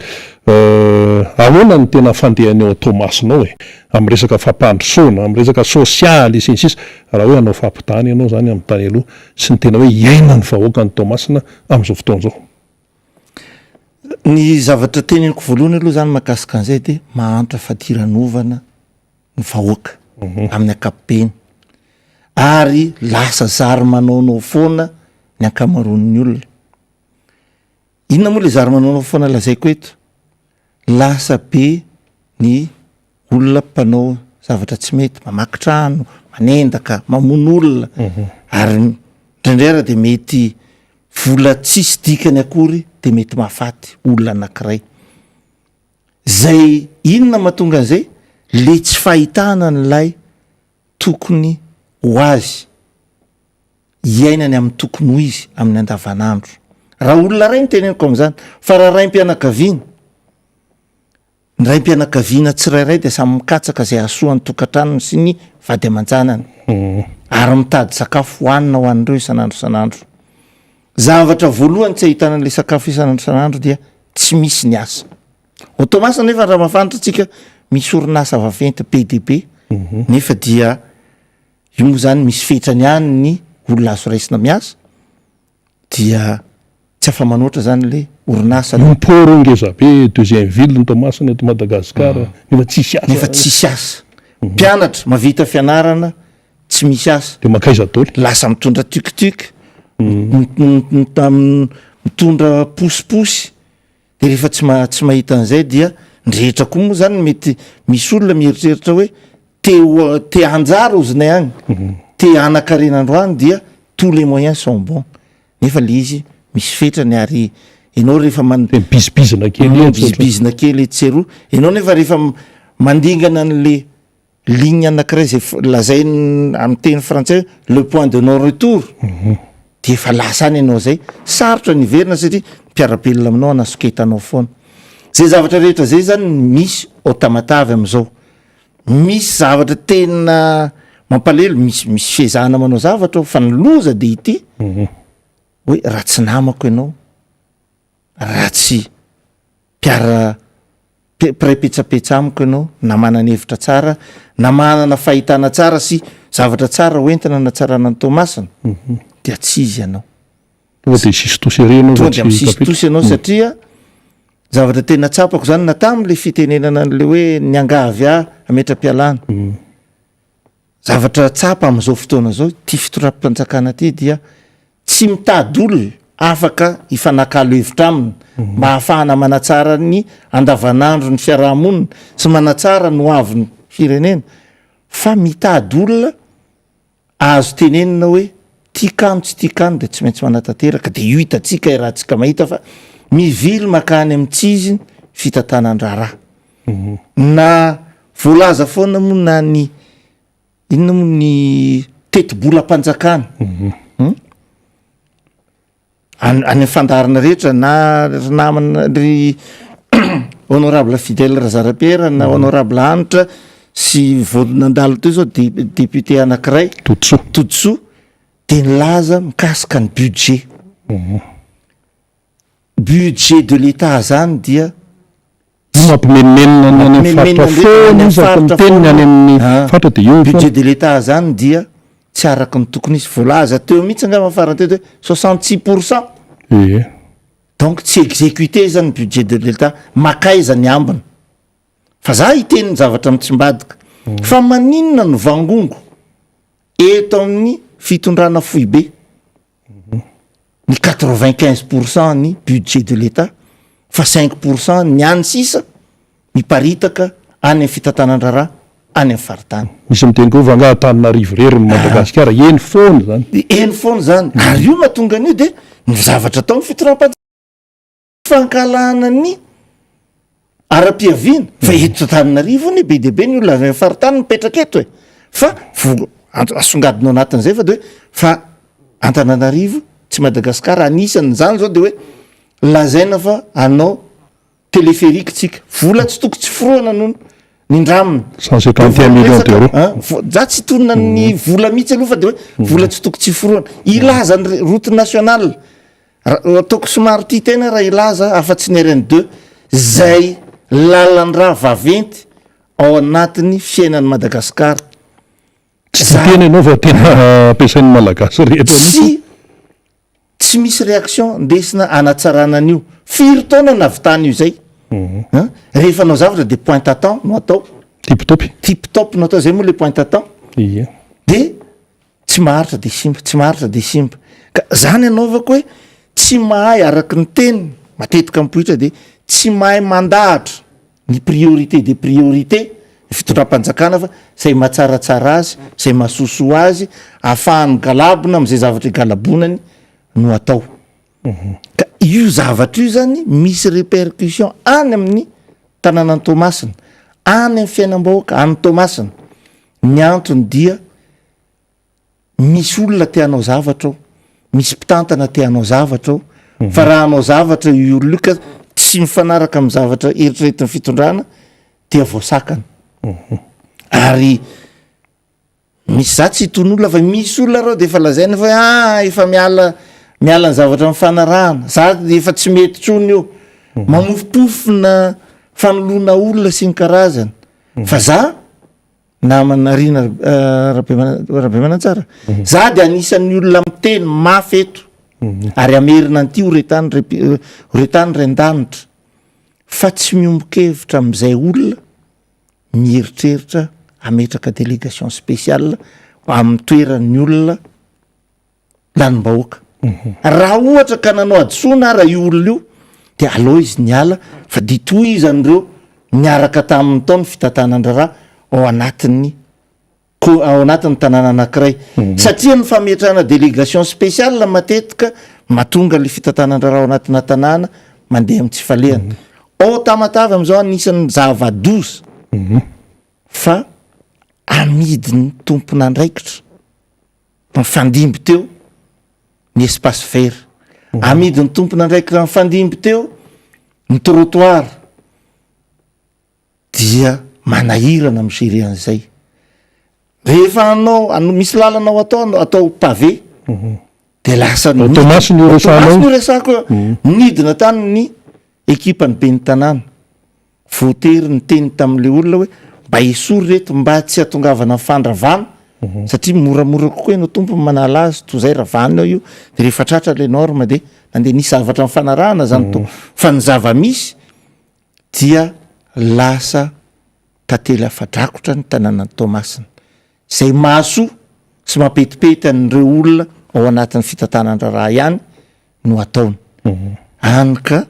Speaker 1: ahoana ny tena fandehany ao Tomasinao amin'ny resaka fampandrosoana amin'ny resaka sosialy sy ny sisa raha hoe anao fampitany ianao zany amin'ny tany aloha sy ny tena hoe iaina ny vahoaka ny Tomasina amin'izao fotoana izao.
Speaker 4: Ny zavatra teneniko voalohany aloha zany mahakasika an'izay de mahantra fadiranovana ny vahoaka amin'ny ankapobeny ary lasa zary manaonao foana ny ankamaroan'ny olona. Inona moa le zary manaonao foana lazaiko eto? Lasa be ny olona mpanao zavatra tsy mety, mamaky trano, manendaka, mamono olona ary ndraindray de mety vola tsisy dikany akory de mety mahafaty olona anankiray. Zay inona mahatonga an'izay? Le tsy fahitana n'lay tokony ho azy iainany amin'ny tokony ho izy amin'ny andavanandro. Raha olona ray ny teneniko amin'izany fa raha raim-pianakaviana ny raim-pianakaviana tsirairay de samy mikatsaka zay asoan'ny tokantranony sy ny vady aman-janany ary mitady sakafo hohanina ho an'ireo isan'andro. Zavatra voalohany tsy ahitana an'le sakafo isan'andro dia tsy misy ny asa. Ao Tomasina nefa raha mafantatra tsika misy orinasa vaventy PDB nefa dia io moa zany misy fetrany ihany ny olona azo raisina miasa dia tsy afa-manoatra zany le orinasa
Speaker 1: Imporo ngeza be deuxième ville ny Tomasina eto Madagasikara nefa tsisy asa.
Speaker 4: Mpianatra mavita fianarana tsy misy asa
Speaker 1: de makaiza daholo
Speaker 4: lasa mitondra tuk-tuk mitondra posiposy de rehefa tsy mahita an'izay dia ndrehetra koa moa zany mety misy olona mieritreritra hoe te anjara ozinay agny te anakarenandroany dia tous les moyens sont bons nefa le izy misy fetrany ary ianao rehefa
Speaker 1: bizibizina
Speaker 4: kely tseroa ianao nefa rehefa mandingana an'le ligne anankiray zay lazay amin'ny teny frantsay le point de non retour de efa lasa any ianao zay sarotra ny verina satria mpiarapelona aminao anasoketanao foana. Zay zavatra rehetra zay zany misy ao Tamatavy amin'izao misy zavatra tena mampalelo misy fiezahana manao zavatra fa ny loza de ity hoe raha tsy namako ianao raha tsy mpiray-petsapetsa amiko ianao na manana hevitra tsara na manana fahitana tsara sy zavatra tsara hoentina na tsarana ny Tomasina dia tsy izy ianao
Speaker 1: tonga de misisitosy
Speaker 4: ianao satria zavatra tena tsapako zany na tamin'le fitenenana an'le hoe ny angavy ametra-pialana zavatra tsapa amin'izao fotoana zao ty fitoram-panjakana ty dia tsy mitady olona afaka ifanakalo hevitra aminy mba ahafahana manatsara ny andavanandro ny fiarahamonina sy manatsara no avin'ny firenena fa mitady olona azo tenenina hoe tiakano tsy tiakano de tsy maintsy manatanteraka de io hitatsika raha tsika mahita fa mivily makany amin'ny tsizy fitantanan-draharaha na voalaza foana moa na ny inona moa ny teti-bolam-panjakana any fandarana rehetra na namana ry honorable Fidèle Razarapiera na honorable Hanitra sy volinandalo teo zao député anankiray Todsoa de nilaza mikasika ny budget de l'État zany dia budget de l'État zany dia tsy araky ny tokony izy voalaza teo mihitsy angamba farany teo 66%. Donc tsy exécuté zany budget de l'État makaiza ny ambiny fa za hiteny zavatra mitsimbadika fa maninona no vangongo eto amin'ny fitondrana fohy be ny 95% ny budget de l'État fa 5% ny any sisa miparitaka any amin'ny fitantanan-draharaha any amin'ny faritany.
Speaker 1: Misy miteny koa vangahatananarivo rery ny Madagasikara eny foana zany.
Speaker 4: Eny foana zany. Ary io mahatonga an'io de ny zavatra tao fankalana ny ara-piaviana fa eto Antananarivo ny be de be ny olona avy amin'ny faritany mipetraka eto fa asongadinao anatin'izay fa de hoe fa Antananarivo tsy Madagasikara anisany zany zao de hoe lazaina fa anao téléphérique tsika vola tsy toko tsy foroana nono ny ndramina
Speaker 1: 151 millions d'euros
Speaker 4: za tsy tonona ny vola mihitsy aloha fa de hoe vola tsy toko tsy foroana ilaza ny route nationale ataoko somary ty tena raha ilaza afa-tsy ny RN2 zay lalan-draha vaventy ao anatin'ny fiainan'ny Madagasikara
Speaker 1: tsy tena ianao fa tena ampiasain'ny malagasy rehetra
Speaker 4: tsy misy réaction ndesina anatsarana an'io firy taona navitany io zay rehefa anao zavatra de point à temps no atao tip-top no atao zay moa le point à temps de tsy maharitra de simba tsy maharitra de simba ka zany anaovako hoe tsy mahay araky ny teny matetika mipohitra de tsy mahay mandahatra ny priorité de priorité fitondram-panjakana fa zay mahatsaratsara azy zay mahasoso azy ahafahany galabona am'izay zavatra igalabonany no atao ka io zavatra io zany misy répercussion any amin'ny tanànany Toamasina any amin'ny fiainam-bahoaka any Toamasina ny antony dia misy olona teanao zavatra ao misy mpitantana teanao zavatra ao fa raha anao zavatra io olona io ka tsy mifanaraka amin'ny zavatra eritreretin'ny fitondrana dia voasakana ary misy za tsy hiton'olona fa misy olona reo de efa lazaina fa efa miala ny zavatra mifanarahana za de efa tsy mety trony io mamofopofona fanoloana olona sy ny karazany fa za namanarina rabe manantsara za de anisan'ny olona miteny mafy eto ary amerina an'ity horetany ren-danitra fa tsy miombokevitra am'izay olona mieritreritra ametraka délégation spéciale amin'ny toeran'ny olona lanim-bahoaka raha ohatra ka nanao adsoana raha io olona io de aloha izy niala fa dito izy an'ireo niaraka tamin'ny taony fitantanandraraha ao anatin'ny tanàna anankiray satria ny fametrahana délégation spéciale matetika mahatonga le fitantanandraraha ao anatina tanàna mandeha amin'ny tsy falehana ao tamatavy am'izao anisan'ny zava-doza fa amidiny tompona andraikitra mifandimby teo ny espace vert amidiny tompona andraikitra mifandimby teo ny trottoir dia manahirana migerer an'izay rehefa anao misy lalanao atao pavé de lasa
Speaker 1: Toamasina io
Speaker 4: resako nidina tany ny ekipany be ny tanàna voatery ny teny tam'le olona hoe mba esory reto mba tsy hatongavana fandravana satria moramora kokoa ianao tompo manala azy to zay ravana ao io de rehefa tratra le norme de nandeha nisy zavatra mifanarahana zany to fa ny zava-misy dia lasa tately afadrakotra ny tanànany Toamasina zay mahasoa sy mampetipety an'ireo olona ao anatin'ny fitantanandraraha ihany no ataony any ka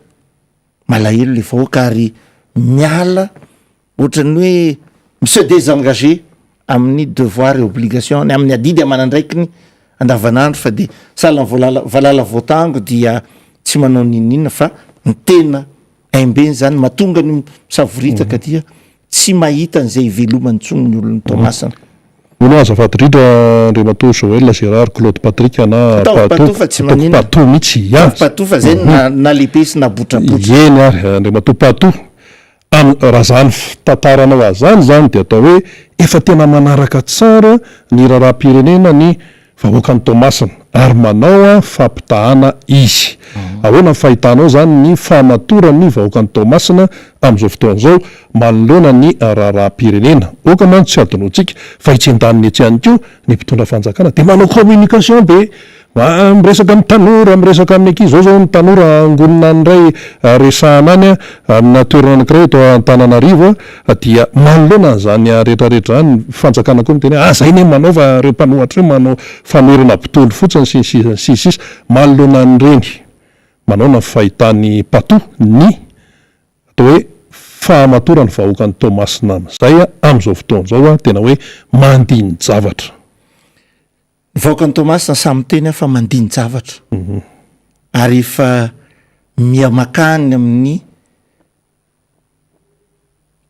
Speaker 4: malahelo le vahoaka ary miala ohatrany hoe se désengagé amin'ny devoir et obligation ny amin'ny adidy amanandraikiny andavanandro fa de sala valala voatango dia tsy manao ninina fa ny tena aimbeny zany mahatonga ny misavoritaka dia tsy mahita an'izay ivelomany tsony ny olon'ny Toamasina
Speaker 1: ono azafady drindra Andriamatoa Joël Gérard Claude Patrick na
Speaker 4: Patou fa tsy manina
Speaker 1: Patou mihitsy
Speaker 4: Patou fa zay na lehibe sy na botrabotra
Speaker 1: eny ary Andriamatoa Patou raha zany tantaranao azany zany de atao hoe efa tena manaraka tsara ny raharam-pirenena ny vahoakany Toamasina ary manao fampitahana izy ahoana fahitanao zany ny fahamatorany vahoakany Toamasina am'izao fotoan'izao manoloana ny raharam-pirenena oka mano tsy adinoantsika fa hitsendaniny etsy ihany ko ny mpitondra fanjakana de manao communication be miresaka amin'ny tanora miresaka amin'ny ankizy zao ny tanora angonina nyray resahana any amina toerana anankiray eto Antananarivo dia manoloana zany rehetrarehetra zany fanjakana koa miteny zay ne manao fa reo mpanohatra reo manao fanorana botolo fotsiny sisy manoloana an'ireny manao na fahitany Patou ny atao hoe fahamatorany vahoakany Toamasina am'izay am'izao fotoan'izao tena hoe mandiny zavatra
Speaker 4: vahoakany Toamasina samy teny fa mandiny zavatra ary efa miamakany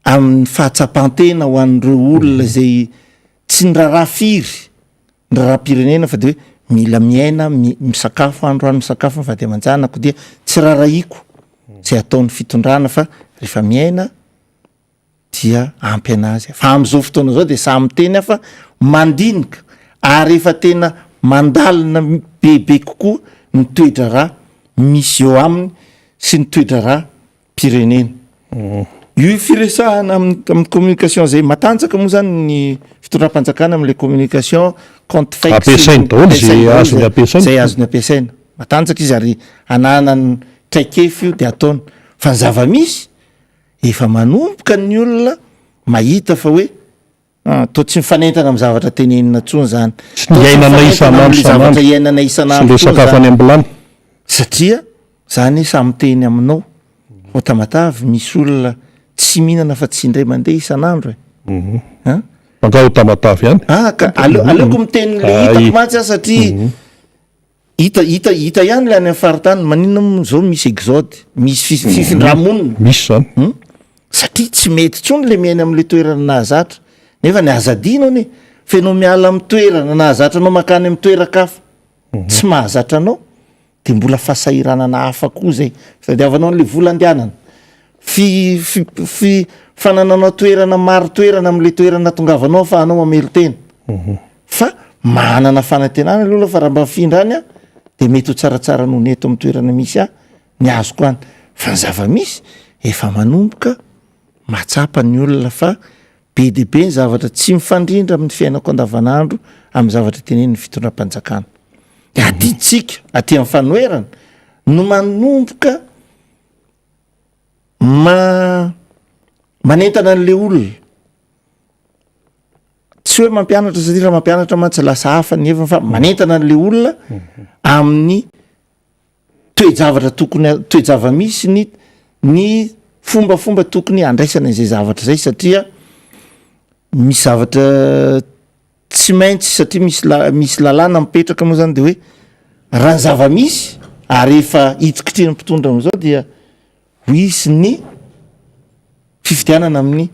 Speaker 4: amin'ny fahatsapantena ho an'ireo olona zay tsy ny raharaha firy ny raharam-pirenena fa de hoe mila miaina misakafo androany misakafo fa de manjanako dia tsy raraiko zay ataon'ny fitondrana fa rehefa miaina dia ampy anazy fa am'izao fotoana zao de samy teny afa mandinika ary efa tena mandalina bebe kokoa ny toedra raha misy eo aminy sy ny toedra raha pirenena io firesahana amin'ny communication zay matanjaka moa zany ny fitondram-panjakana am'le communication compte
Speaker 1: ampiasainy daholo zay azony ampiasaina
Speaker 4: zay azony ampiasaina matanjaka izy ary ananany traikefy io de ataony fa ny zava-misy efa manomboka ny olona mahita fa hoe to tsy mifanentana amin'ny zavatra tenenina tsony zany
Speaker 1: iainana isanandro
Speaker 4: zavatra iainana isanandro
Speaker 1: le sakafo any ambilany
Speaker 4: satria zany samy teny aminao ho tamatavy misy olona tsy mihinana fa tsy indray mandeha isanandro
Speaker 1: manga ho tamatavy ihany
Speaker 4: aleoko miteny le hitako mantsy satria hita ihany le any amin'ny faritany maninona zao misy exode misy fifindramonina
Speaker 1: misy zany
Speaker 4: satria tsy mety tsony le miaina am'le toerana nahazatra nefa ny azadinao ane fa enao miala amin'ny toerana nahazatra anao makany amin'ny toerakafa tsy mahazatra anao de mbola fahasahiranana hafa koa zay sadiavanao n'le vola andehanana fanananao toerana maro toerana am'le toerana tongavanao fa anao mamelo tena fa manana fanantenana aloha fa raha mba findrany a de mety ho tsaratsara noho ny eto amin'ny toerana misy ny azoko any fa ny zava-misy efa manomboka matsapa ny olona fa be de be ny zavatra tsy mifandrindra amin'ny fiainako andavanandro amin'ny zavatra teneniny fitondram-panjakana de aditsika aty amin'ny fanoerana no manomboka manentana an'le olona tsy hoe mampianatra satria raha mampianatra mantsy lasa hafa ny efa fa manentana an'le olona amin'ny toejavatra tokony toejava-misy ny fombafomba tokony andraisana izay zavatra zay satria misy zavatra tsy maintsy satria misy lalàna mipetraka moa zany de hoe raha ny zava-misy ary efa hitikitriny mpitondra am'izao dia ho isy ny fifidianana amin'ny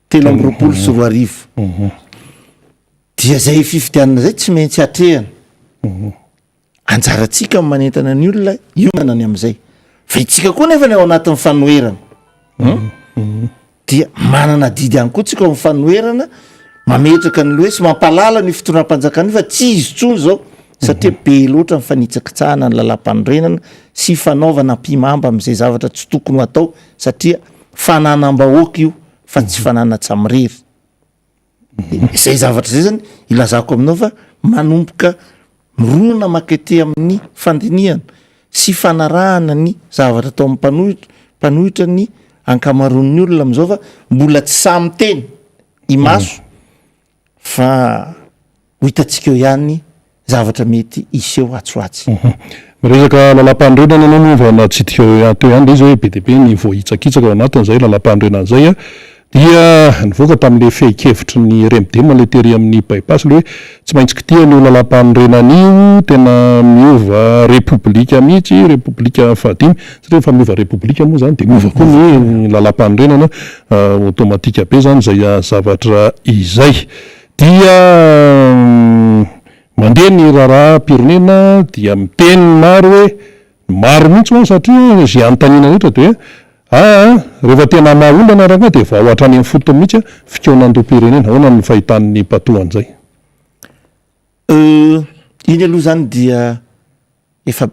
Speaker 4: 3 sy 4 dia zay fifidianana zay tsy maintsy atrehana anjaratsika manentana ny olona ionanany am'izay fa itsika koa nefa ny ao anatin'ny fanoerana dia manana didy any koa tsika ao amin'ny fanoerana mametraka ny loe sy mampalala ny fitondram-panjakana fa tsy izy tsony zao satria be loatra mifanitsakitsahana ny lalam-panorenana sy fanaovana mpimamba am'izay zavatra tsy tokony ho atao satria fananam-bahoaka io fa tsy fananatsy amirery zay zavatra zay zany ilazako aminao fa manomboka mirona makety amin'ny fandiniana sy fanarahana ny zavatra atao amin'ny mpanohitra ny ankamaron'ny olona am'izao fa mbola tsy samy teny imaso fa ho hitantsika eo ihany zavatra mety iseho atsoatsy
Speaker 1: miresaka lalam-panorenana anao nova natsidika teo ihany le izy hoe be de be ny voahitsakitsaka ao anatin'izay lalam-panorenana zay a dia nivoaka tamin'le fehi-kevitry ny remdema le tery amin'ny baipasy le hoe tsy maintsy kitiany io lalam-panorenan'io tena miova republika mihitsy republika fahadimy satria efa miova republika moa zany de miova koa ny lalam-panorenana automatika be zany zay zavatra izay dia mandeha ny raharaha pirenena dia miteny maro hoe maro mihitsy ho satria zay anontanina rehetra de hoe rehefa tena mahaolana raha de va ohatra any amin'ny foto mihitsy fikaonando pirenena ahoana ny fahitan'ny patohan'izay
Speaker 4: iny aloha zany dia efa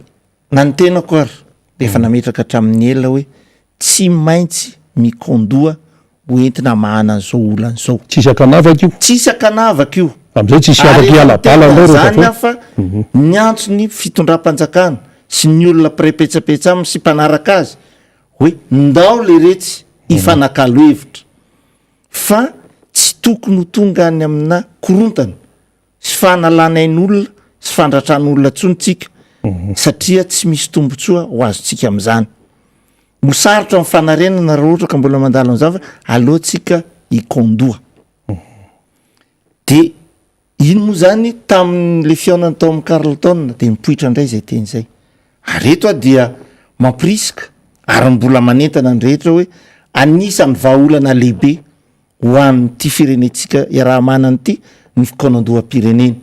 Speaker 4: nanotenako ary de efa nametraka hatramin'ny ela hoe tsy maintsy mikondoa hoentina mahana an'izao olan'izao
Speaker 1: tsisy akanavaka io
Speaker 4: tsisy akanavaka io
Speaker 1: am'izay tsisy afaka ialabala
Speaker 4: zany afa ny antsony fitondram-panjakana sy ny olona pirepetsapetsa aminy sy mpanaraka azy hoe ndao le retsy ifanakalo hevitra fa tsy tokony ho tonga any amina korontana sy fanalanain'olona sy fandratran'olona tsonytsika satria tsy misy tombotsoa ho azotsika am'izany mosarotra amin'ny fanarenana raha ohatra ka mbola mandalo an'izany fa aleotsika ikondoa de iny moa zany tamin'le fiaonana tao amin'ny Carleton de mipoitra indray zay teny zay areto dia mampirisika ary mbola manentana ny rehetra hoe anisany vahaolana lehibe ho an'ty firenetsika iaraha-manany ity ny fikaonandoha pirenena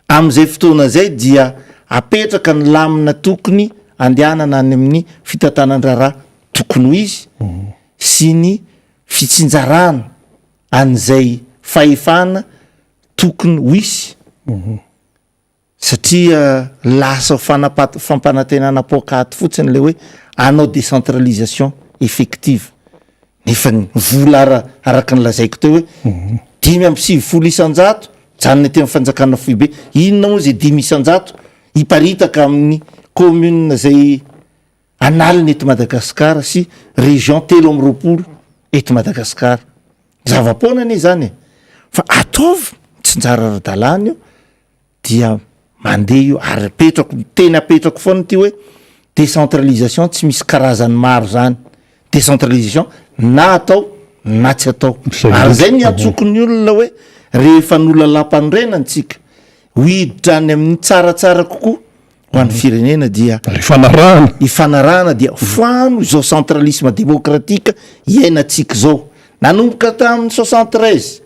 Speaker 4: am'izay fotoana zay dia apetraka ny lamina tokony andehanana any amin'ny fitantanandrara tokony ho izy sy ny fitsinjarana an'izay fahefana tokony ho isy satria lasa fampanantenana pokaty fotsiny le hoe anao décentralisation effective nefa ny vola araka ny lazaiko teo hoe 5 isanjato janony ateny fanjakana foibe inona moa zay 5 isanjato hiparitaka amin'ny commune zay analiny eto Madagasikara sy région 3 eto Madagasikara zava-poana ane zany fa ataovy tsinjara ara-dalàna io dia mandeha io ary apetrako foana ty hoe décentralisation tsy misy karazany maro zany décentralisation na atao na tsy atao ary zay ny antsokony olona hoe rehefa n'olona lampanrenantsika hoiditra any amin'ny tsaratsara kokoa ho an'ny firenena dia ifanarahana dia foano zao centralisme démocratique iainantsika zao nanomboka tamin'ny 73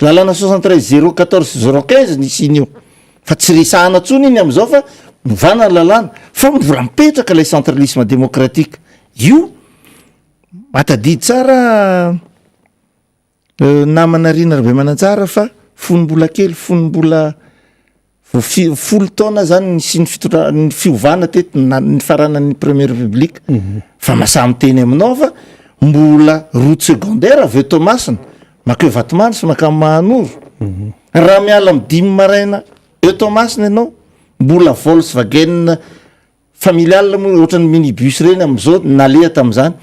Speaker 4: lalàna 73 014 015 nisiny io fa tsy resahana tsony iny am'izao fa mivana lalàna fa mbola mipetraka lay centralisme démocratique io matadidy tsara namana rina rabe manantsara fa fonombola kely fonombola folo taona zany sy ny fiovana teto ny faranany premier république fa masamy teny aminao fa mbola route secondaire aveo Tomasina makeo Vatomandry sy makamy Mahanoro raha miala amy 10 maraina eo Tomasina ianao mbola Volkswagen familial moa ohatrany minibus reny am'izao naleha tam'izany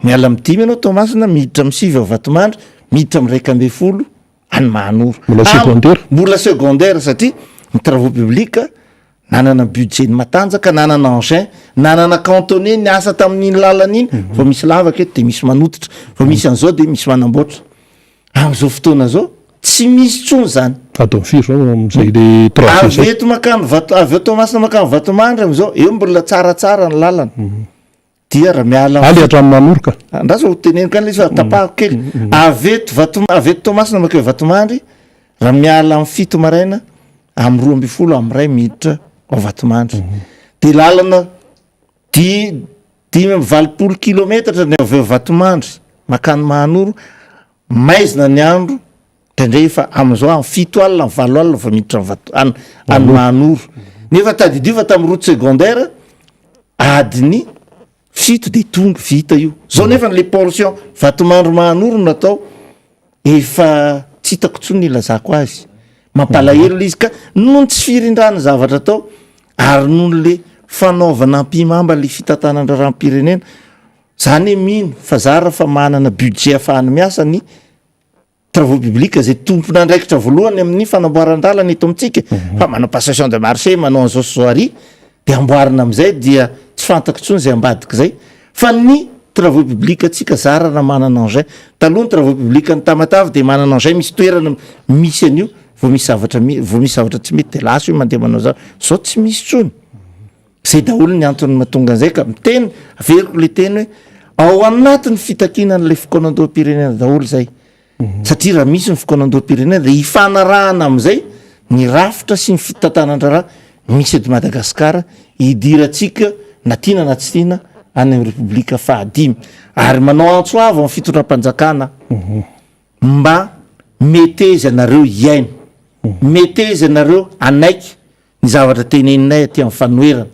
Speaker 4: miala amy 10 ianao Tomasina miditra amy 6 ao Vatomandry miditra amy 120 any Mahanoro mbola secondaire satria ny travaux publics nanana budget ny matanjaka nanana engin nanana cantonné ny asa tamin'iny lalan'iny fa misy lavaka eto de misy manotitra fa misy an'izao de misy manamboatra am'izao fotoana zao tsy misy tsony zany aveto makany aveo Tomasina makany Vatomandry am'izao eo mbola tsaratsara ny lalana dia raha miala ndraso hoteneniko any le izy fa tapahako kely aveto Tomasina makeo Vatomandry raha miala amy 7 maraina amy 12 amy ray miditra ao Vatomandry de lalana 20 kilometatra ny aveo Vatomandry makany Mahanoro maizina ny andro ndray fa am'izao amy 7 alina amy 7 alina fa miditra any Mahanoro nefa tadidio fa tamy route secondaire adiny 7 de tonga vita io zao nefa le portion Vatomandry Mahanoro natao efa tsy hitako tsony ilazako azy mampalahelo le izy ka noho tsy firindrana zavatra atao ary noho le fanaovana ampimamba le fitantanandraram-pirenena zany mino fa zara fa manana budget afahany miasa ny travaux publics zay tompona andraikitra voalohany amin'ny fanamboaran-dalana eto amintsika fa manao passation de marché manao an'izao soary de amboarina am'izay dia tsy fantako tsony zay ambadika zay fa ny travaux publics atsika zara raha manana engin taloha ny travaux publics ny Tamatavy de manana engin misy toerana misy an'io vao misy zavatra tsy mety de lasa io mandeha manao zao tsy misy tsony zay daholo ny antony mahatonga an'izay ka miteny averiko le teny hoe ao anatin'ny fitakinan'le fikonan-doam-pirenena daholo zay satria raha misy ny fikonan-doam-pirenena de hifanarahana am'izay ny rafitra sy ny fitantanandrara misy eto Madagasikara hidirantsika na tiana na tsy tiana any amin'ny Repoblika fahadimy ary manao antsoava amin'ny fitondram-panjakana mba meteza anareo iaina meteza anareo anaiky ny zavatra teneninay aty amin'ny fanoerana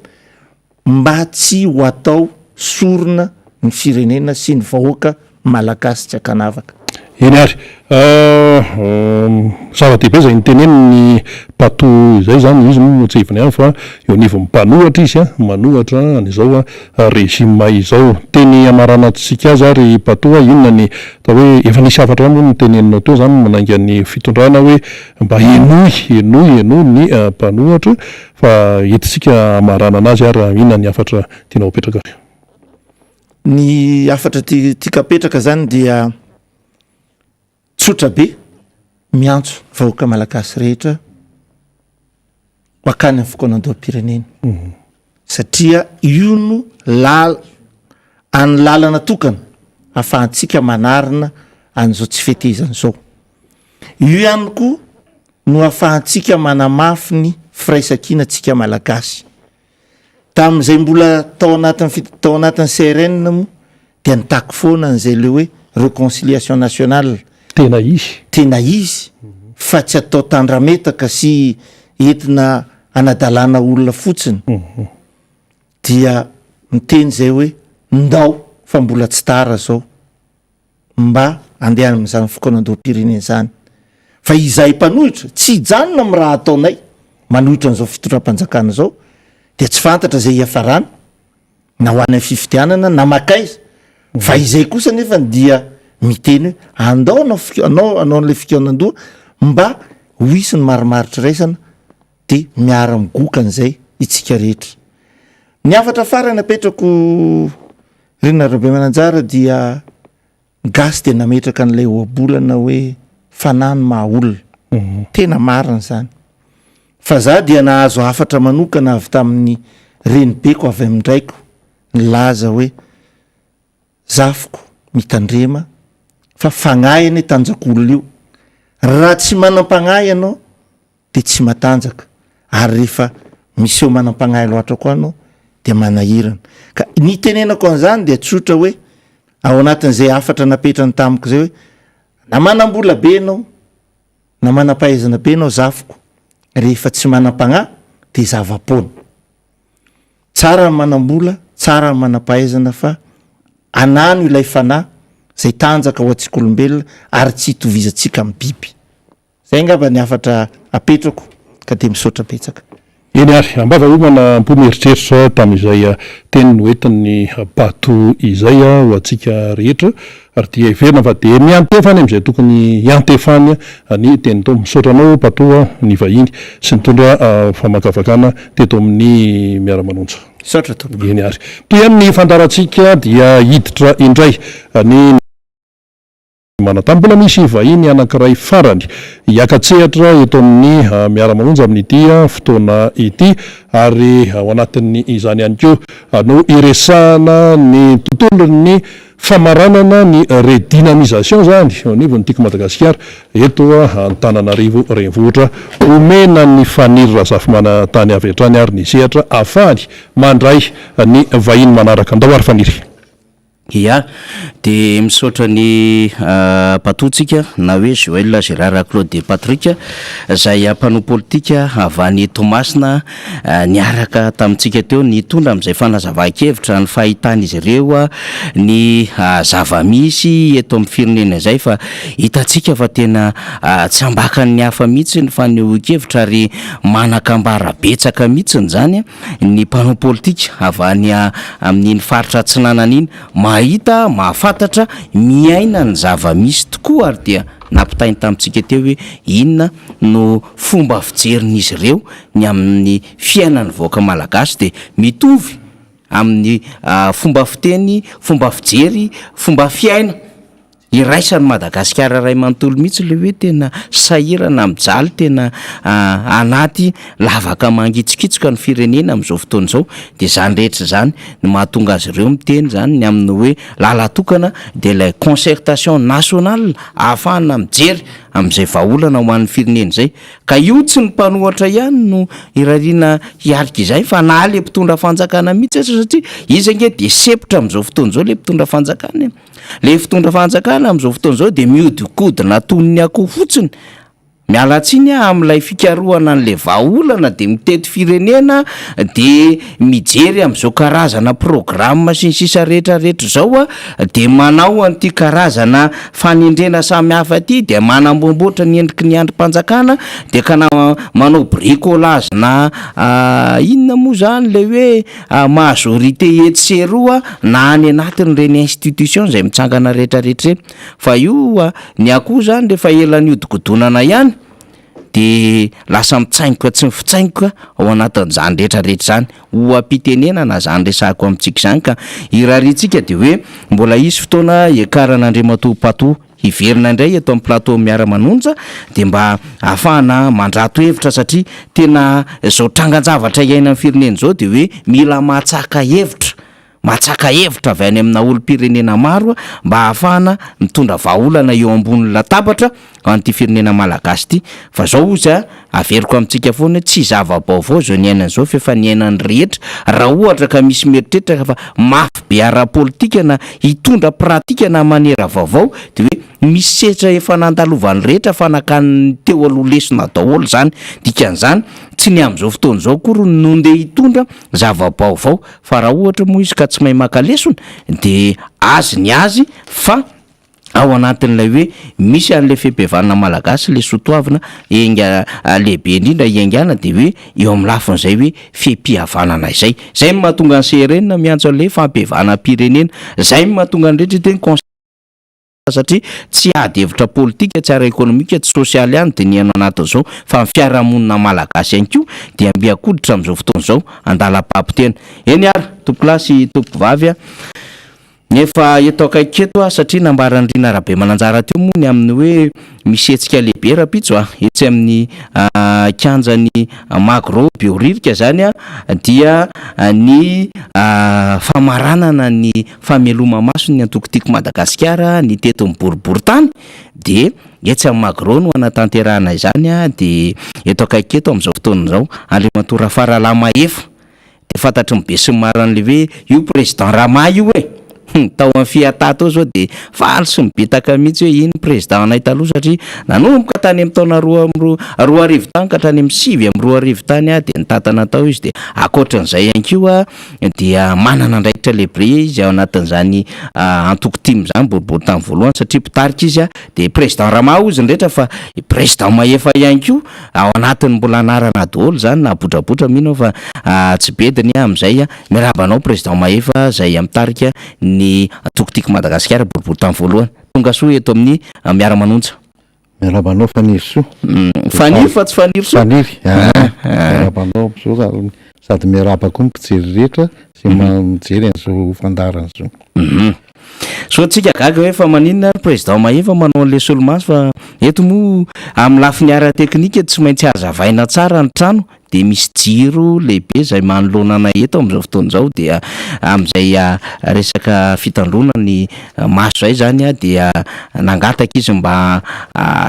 Speaker 4: mba tsy ho atao sorona ny firenena sy ny vahoaka malagasy tsy akanavaka
Speaker 1: eny ary zava-dehibe zay nyteneny ny pato zay zany izy no tsy ivany any fa eo nivo mipanohatra izy manohatra an'izao régime izao teny amaranatsika azy ary pato inona ny atao hoe efa nisy afatra moa ny teneninao teo zany manangy ny fitondrana hoe mba enoy ny mpanohatra fa hititsika amarana anazy ary inona ny afatra tianao apetraka
Speaker 4: ny afatra tika apetraka zany dia tsotra be miantso vahoaka malagasy rehetra ho akany amin'ny fikonan-doam-pirenena satria io no any lalana tokana ahafahantsika manarina an'izao tsy fetezana zao io ihany koa no ahafahantsika manamafy ny firaisankina antsika malagasy. Tamin'izay mbola tao anatin'ny CRN moa dia nitako foana an'izay le hoe réconciliation nationale.
Speaker 1: Tena
Speaker 4: izy fa tsy atao tandrametaka sy entina anadalana olona fotsiny. Dia miteny zay hoe ndao fa mbola tsy tara zao mba andehana amin'izany fokonan-doam-pirenena zany. Fa izahay mpanohitra tsy hijanona amin'ny raha ataonay manohitra an'izao fitondram-panjakana zao dia tsy fantatra zay iafarana na ho any fifidianana na makaiza. Fa izay kosa nefa dia miteny hoe andao anao an'ilay fikaonan-doha mba ho isy ny marimaritra raisana dia miara migoka an'izay itsika rehetra. Ny afatra farany apetrako Rena Rabe Mananjara dia gasy dia nametraka an'ilay ohabolana hoe fanano mahaolona. Tena marina zany. Fa za dia nahazo afatra manokana avy tamin'ny renibeko avy amin'ndraiko nilaza hoe zafiko mitandrema fa fagnahiny tanjak'olona io. Raha tsy manam-pagnahy ianao dia tsy matanjaka, ary rehefa misy eo manam-pagnahy loatra koa anao dia manahirana. Ka ny tenenako an'izany dia tsotra hoe ao anatin'izay afatra napetrany tamiko zay hoe na manam-bola be ianao na manam-pahaizana be ianao zafiko, rehefa tsy manam-pagnahy dia zava-poana. Tsara ny manam-bola, tsara ny manam-pahaizana, fa anano ilay fanahy zay tanjaka ho antsika olombelona ary tsy hitovizantsika amin'ny biby. Zay ngamba ny afatra apetrako ka dia misaotra betsaka.
Speaker 1: Eny ary ambava homana mpomieritreritra tamin'izay teny hoentin'ny pato izay ho antsika rehetra, ary dia iverina fa dia miantefany amin'izay tokony iantefany ny teny tao. Misaotra anao pato ny vahiny sy nitondra famakafakana teto amin'ny miara-manonja.
Speaker 4: Misaotra tompoko.
Speaker 1: Eny ary toy ihany ny fandarantsika dia hiditra indray ny manatany mbola misy vahiny anankiray farany hiakatsehatra eto amin'ny miara-manonja amin'ity fotoana ity, ary ao anatin'ny izany ihany koa no iresahana ny tontolon'ny famaranana ny redynamisation zany nivonytiako Madagasikara eto Antananarivo renivohitra, omena ny fanirira zafy-mana tany avy hatrany ary ny sehatra ahafahany mandray ny vahiny manaraka. Andao ary faniry.
Speaker 2: Ia, dia misaotra ny patotsika na hoe Joël Gérard Claude Patrick izay mpanao politika avy any Tomasina, niaraka tamintsika teo nitondra amin'izay fanazava-kevitra ny fahitan'izy ireo ny zava-misy eto amin'ny firenena izay, fa hitantsika fa tena tsy ambakan'ny hafa mihitsy ny fanehoan-kevitra ary manakambara betsaka mihitsy zany ny mpanao politika avy any amin'ny faritra atsinanana iny, mahita mahafantatra miaina ny zava-misy tokoa, ary dia nampitainy tamintsika teo hoe inona no fomba fijerin'izy ireo ny amin'ny fiainan'ny vahoaka malagasy, dia mitovy amin'ny fomba fiteny, fomba fijery, fomba fiaina iraisany Madagasikara ray manontolo mihitsy le hoe tena sahirana mijaly, tena anaty lavaka mangitsikitsika ny firenena amin'izao fotoana izao. Dia zany rehetra zany ny mahatonga azy ireo miteny zany ny amin'ny hoe lalatokana de la concertation nationale ahafahana mijery amin'izay vahaolana ho an'ny firenena izay. Ka io tsy ny mpanohatra ihany no irariana hiarika izay, fa na le mpitondra fanjakana mihitsy satria izy ange de sepotra amin'izao fotoana izao le mpitondra fanjakana. Le fitondra fanjakana amin'izao fotoana izao dia miodikodina toy ny akoho fotsiny, miala tsiny amin'ilay fikarohana an'le vahaolana dia mitety firenena dia mijery amin'izao karazana programma sy ny sisa rehetrarehetra zao dia manao an'ity karazana fanendrena samihafa ity, dia manamboamboatra ny endriky ny androm-panjakana, dia manao bricolage na inona moa zany le hoe majorité etseroa na any anatin'ireny institution izay mitsangana rehetrarehetra reny. Fa io ny akoho zany rehefa elan'ny hodikodonana ihany dia lasa mitsaingoka tsy fitsaingoka ao anatin'izany rehetrarehetra zany, ho ampitenenana zany resahako amintsika izany. Ka irarintsika dia hoe mbola isy fotoana ekaran'Andriamatoa Pato hiverina indray eto amin'ny plateau miara-manonja dia mba ahafahana mandrato hevitra, satria tena izao trangan-javatra iaina amin'ny firenena izao dia hoe mila matsaka hevitra avy any amina olo-pirenena maro mba ahafahana mitondra vahaolana eo ambony latabatra an'ity firenena malagasy ity fa zao ozy averiko amintsika foana tsy zava-baovao zao ny ainan'izao fefa ny ainan'ny rehetra raha ohatra ka misy mieritreritra fa mafy be ara-politika na hitondra pratika na manera vaovao de hoe misy setra efa nandalovan'ny rehetra fanakany teo aloha lesona daholo zany dikan'izany tsy ny amin'izao fotoana zao kory no ndeha hitondra zava-baovao fa raha ohatra moa izy ka tsy mahay maka lesona de azy ny azy fa ao anatin'ilay hoe misy an'le fehbevanana malagasy le sotoavina enga lehibe indrindra iangana de hoe eo amin'ny lafin'izay hoe fehmpihavanana izay zay ny mahatonga ny serenina miantso an'le fampihavanam-pirenena zay ny mahatonga ny rehetra teny satria tsy ady hevitra politika tsy ara ekonomika tsy sosialy ihany de ny ano anatin'izao fa ny fiarahamonina malagasy ihany koa dia mbiakoditra amin'izao fotoana izao andalam-pampitena eny ary tompolasy tompovavy nefa eto akaiketo satria nambarandrina rahabe mananjara teo moa ny amin'ny hoe misy hetsika lehibe rapitso etsy amin'ny kianjany magro bioririka zany dia ny famaranana ny fameloma maso ny antokotiko Madagasikara ny teto miboribory tany de etsy amin'ny magro no anatanterahana izany de eto akaiketo amin'izao fotoana zao Andriamatora Faralama efa de fantatry mibe sy maran'le hoe io président Rama io tao amin'ny fiatato zao de faly sy mibetaka mihitsy hoe iny président anay taloha satria nanomboka tany amin'ny taona roa arivo tany ka hatrany amin'ny 5 amin'ny 2 arivo tany de nitantana tao izy de akoatran'izay ihany koa dia manana andraikitra lehibe izy ao anatin'izany antokotimy zany boribory tany voalohany satria mpitarika izy de président Rama ozy ndrehetra fa président Maefa ihany koa ao anatin'ny mbola anarana daholo zany na botrabotra mino fa tsy bediny amin'izay mirabanao président Maefa zay amitarika ny antokotiko Madagasikara boribory tany voalohany tonga soa eto amin'ny miara-manonja
Speaker 5: miarabanao faniry soa
Speaker 2: faniry fa tsy faniry soa
Speaker 5: faniry miarabanao soa sady miaraba koa mpijery rehetra sy mijery an'izao fandaran'izao
Speaker 2: so atsika gaga hoe fa maninona président Maefa manao an'le solomaso fa eto moa amin'ny lafiny ara-teknika tsy maintsy hazavaina tsara ny trano de misy jiro lehibe zay manoloanana eto amin'izao fotoana izao dia amin'izay resaka fitandrona ny maso zay zany dia nangataka izy mba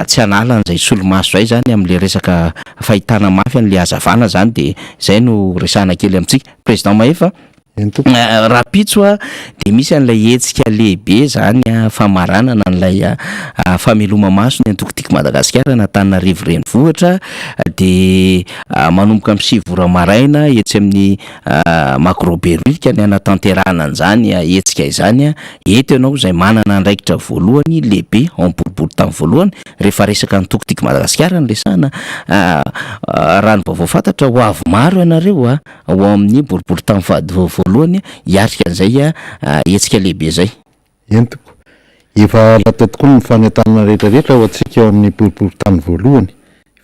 Speaker 2: tsy hanala an'izay solomaso zay zany amin'le resaka fahitana mafy an'le hazavana zany de zay no resana kely amintsika président Maefa rapitso de misy an'ilay hetsika lehibe zany famaranana an'ilay fameloma maso ny antokotiko Madagasikara n'Antananarivo renivohitra de manomboka amin'ny 6 vora maraina etsy amin'ny Macrobervilka ny anatanterahana an'izany hetsika izany eto ianao zay manana andraikitra voalohany lehibe ao boribory tany voalohany rehefa resaka antokotiko Madagasikara ny resana raha ny vaovao fantatra ho avy maro ianareo ao amin'ny boribory tany voalohany hiatrika an'izay hetsika lehibe zay
Speaker 5: entiko efa lata tokoa ny fanentanana rehetrarehetra ao antsika ao amin'ny boribory tany voalohany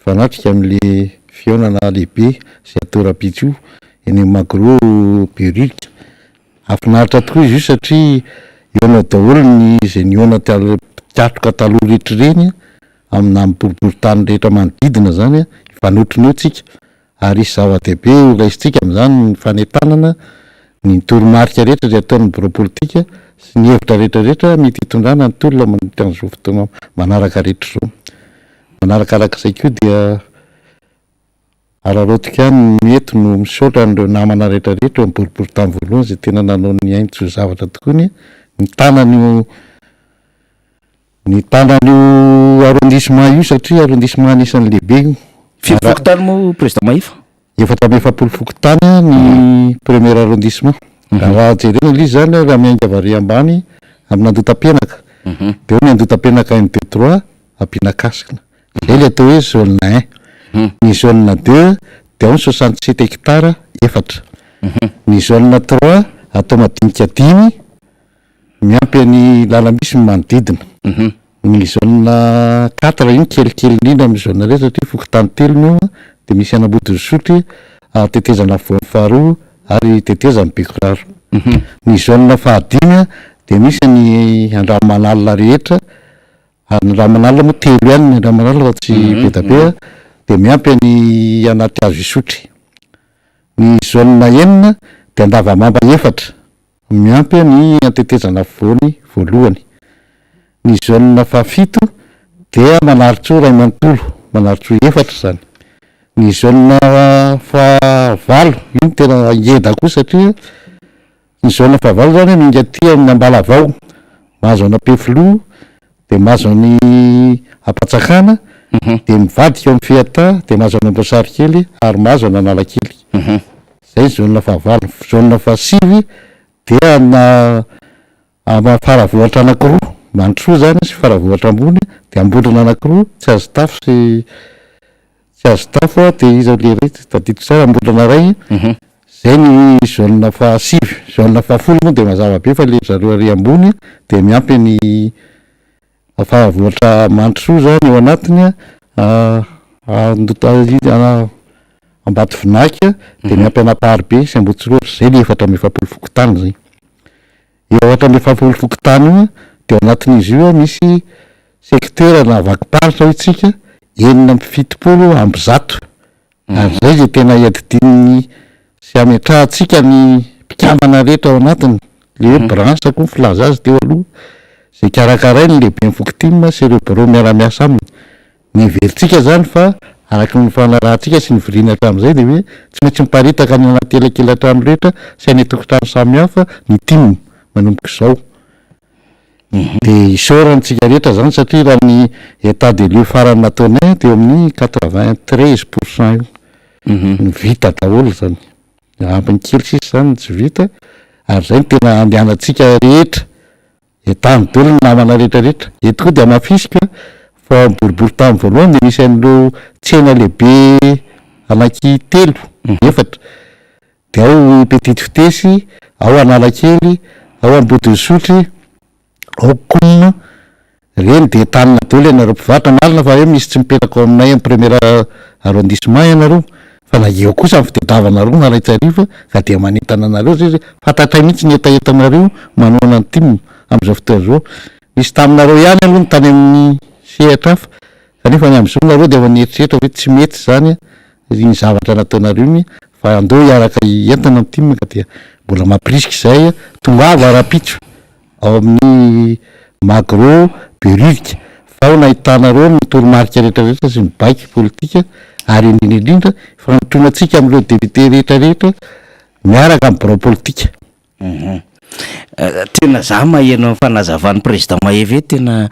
Speaker 5: fanatrika amin'le fionana lehibe zay atao rapitso eny magro bioririka afinaritra tokoa izy io satria ionao daholo ny zay niona tiatroka taloha rehetra reny amina boribory tany rehetra manodidina zany ifanotriny eo tsika ary isy zava-dehibe ilaisitsika amin'izany ny fanentanana ny toromarika rehetra zay ataon'ny boropolitika sy ny hevitra rehetrarehetra mety hitondrana ny tolona manomboka an'izao fotoana manaraka rehetra zao manarakarak'izay koa dia ararotika ihany mety no misaotra n'ireo namana rehetrarehetra eo amin'ny boribory tany voalohany zay tena nanao ny ainy tsy ho zavatra tokoa ny tanan'io arrondissement io satria arrondissement anisan'ny lehibe io
Speaker 2: fokotany moa président Maefa
Speaker 5: efatra amby efapolo fokotany ny premier arrondissement raha jerena izy zany raha miainga vary ambany amin'ny andotam-penaka de ny andotam-penaka 1 2 3 ampinakasikina lely atao hoe zone 1 ny zone 2 de ao ny 67 hectara efatra ny zone 3 atao madinika 5 miampy any lalambisy manodidina ny zone 4 iny kelikely indrindra amin'ny zone rehetra satria fokotany telo no de misy anambody sotry tetezana voany faharoa ary tetezany bekoraro ny zone fahadimy de misy ny andramanalina rehetra ny ramanalina moa telo ihany ny andramanalina fa tsy betabe de miampy any anaty azo isotry ny zone enina de andavamamba efatra miampy ny antetezana voany voalohany ny zone fahafito dia manaritro ray manontolo manaritro efatra zany ny zaona fahavalo iny tena ngeda koa satria ny zaona fahavalo zany minga ty amin'ny ambala avao mahazo ana pefilo de mahazo any ampatsakana de mivadika amin'ny fiata de mahazo any amboasary kely ary mahazo any analakely zay zaona fahavalo zaona fahasivy dia na faravohatra anankiroa manitro zany sy faravohatra ambony de ambondrana anankiroa tsy azo tafo sy tsy azo tafo de izy le rehetra tadidiko tsara ambondrana ray zay ny zaona fahasivy zaona fahafolo moa de mazava be fa le zareo ary ambony de miampy ny faravohatra manitro zany eo anatiny ambato vinaka de miampy anapahary be sy ambotsiroatra zay le efatra amby efapolo fokotany zay eo efatra amby efapolo fokotany io de anatin'izy io misy secteur na vakiparitra hoitsika 6 amby zato ary zay zay tena iadidininy sy ametrahantsika ny mpikambana rehetra ao anatiny le hoe branche koa filaza azy teo aloha zay karakarainy lehibe ny fokotima sy ireo bureau miara-miasa aminy ny veritsika zany fa araky ny fanarahantsika sy ny virinatra am'izay de hoe tsy maintsy miparitaka ny anaty elakelan-trano rehetra sy any tokotrano samihafa ny timo manomboka izao de isaorantsika rehetra zany satria raha ny état de lieu farany nataonay teo amin'ny 93% io ny vita daholo zany ampiny kely sisy zany tsy vita ary zay ny tena andehanantsika rehetra etany dolo ny namana rehetrarehetra eto koa de amafisika fa boribory tamy voalohany de misy an'ireo tsena lehibe anaky telo efatra de ao petite vitesy ao analakely ao ambodisotry ao komina reny de tanina dolo ianareo mpivatra malina fa hoe misy tsy mipetraka aminay amin'ny premier arrondissement ianareo fa na eo kosa amin'ny fitediavanareo naraitsariva ka dia manentana anareo zay fantatray mihitsy ny etaetanareo manoana ny timo am'izao fotoana zao misy taminareo ihany aloha ny tany amin'ny sehatra hafa kanefa ny am'izao nareo de maneritrehetra hoe tsy mety zany ny zavatra nataonareo iny fa andeo hiaraka entana ny timo ka dia mbola mampirisika zay tongava ara-pitso ao amin'ny magro berivika fa ao nahitanareo ny toromarika rehetrarehetra sy ny baiky politika ary indrindra fanotronantsika am'ireo député rehetrarehetra miaraka amin'ny bureau politika
Speaker 2: tena za maheno amin'ny fanazavan'ny président Maheva tena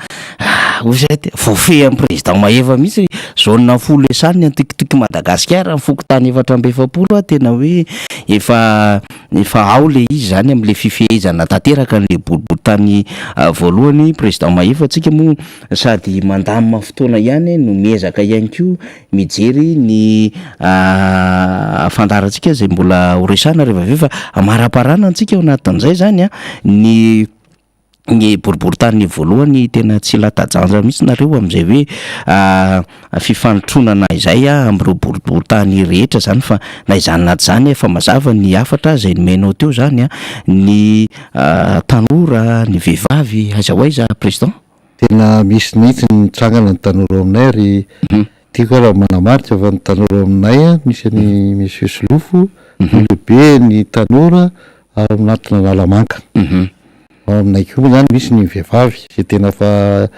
Speaker 2: ozay voafehy amin'ny président Maheva mihitsy zaona folo esany antikitika Madagasikara ny fokotany efatra amby efapolo tena hoe efa ao le izy zany am'le fifehezana tanteraka n'le boriboritany voalohany président Maheva atsika moa sady mandamina fotoana ihany no miezaka ihany koa mijery ny afandarantsika zay mbola horesana rehefa avy eo fa amara-parana antsika ao anatin'izay zany ny boriboritany voalohany tena tsy latajanja mihitsy nareo am'izay hoe fifanotronana izay am'ireo boriboritany rehetra zany fa na izany naty zany efa mazava ny afatra zay nomenao teo zany ny tanora ny vehivavy aiza ho aiza président
Speaker 5: tena misy mihitsy ny trangana ny tanora aminay ary tiako raha manamarika fa ny tanora aminay misy any monsieur Solofo lehibe ny tanora ary anatina Nalamanka aminay koa zany misy ny vehivavy zay tena fa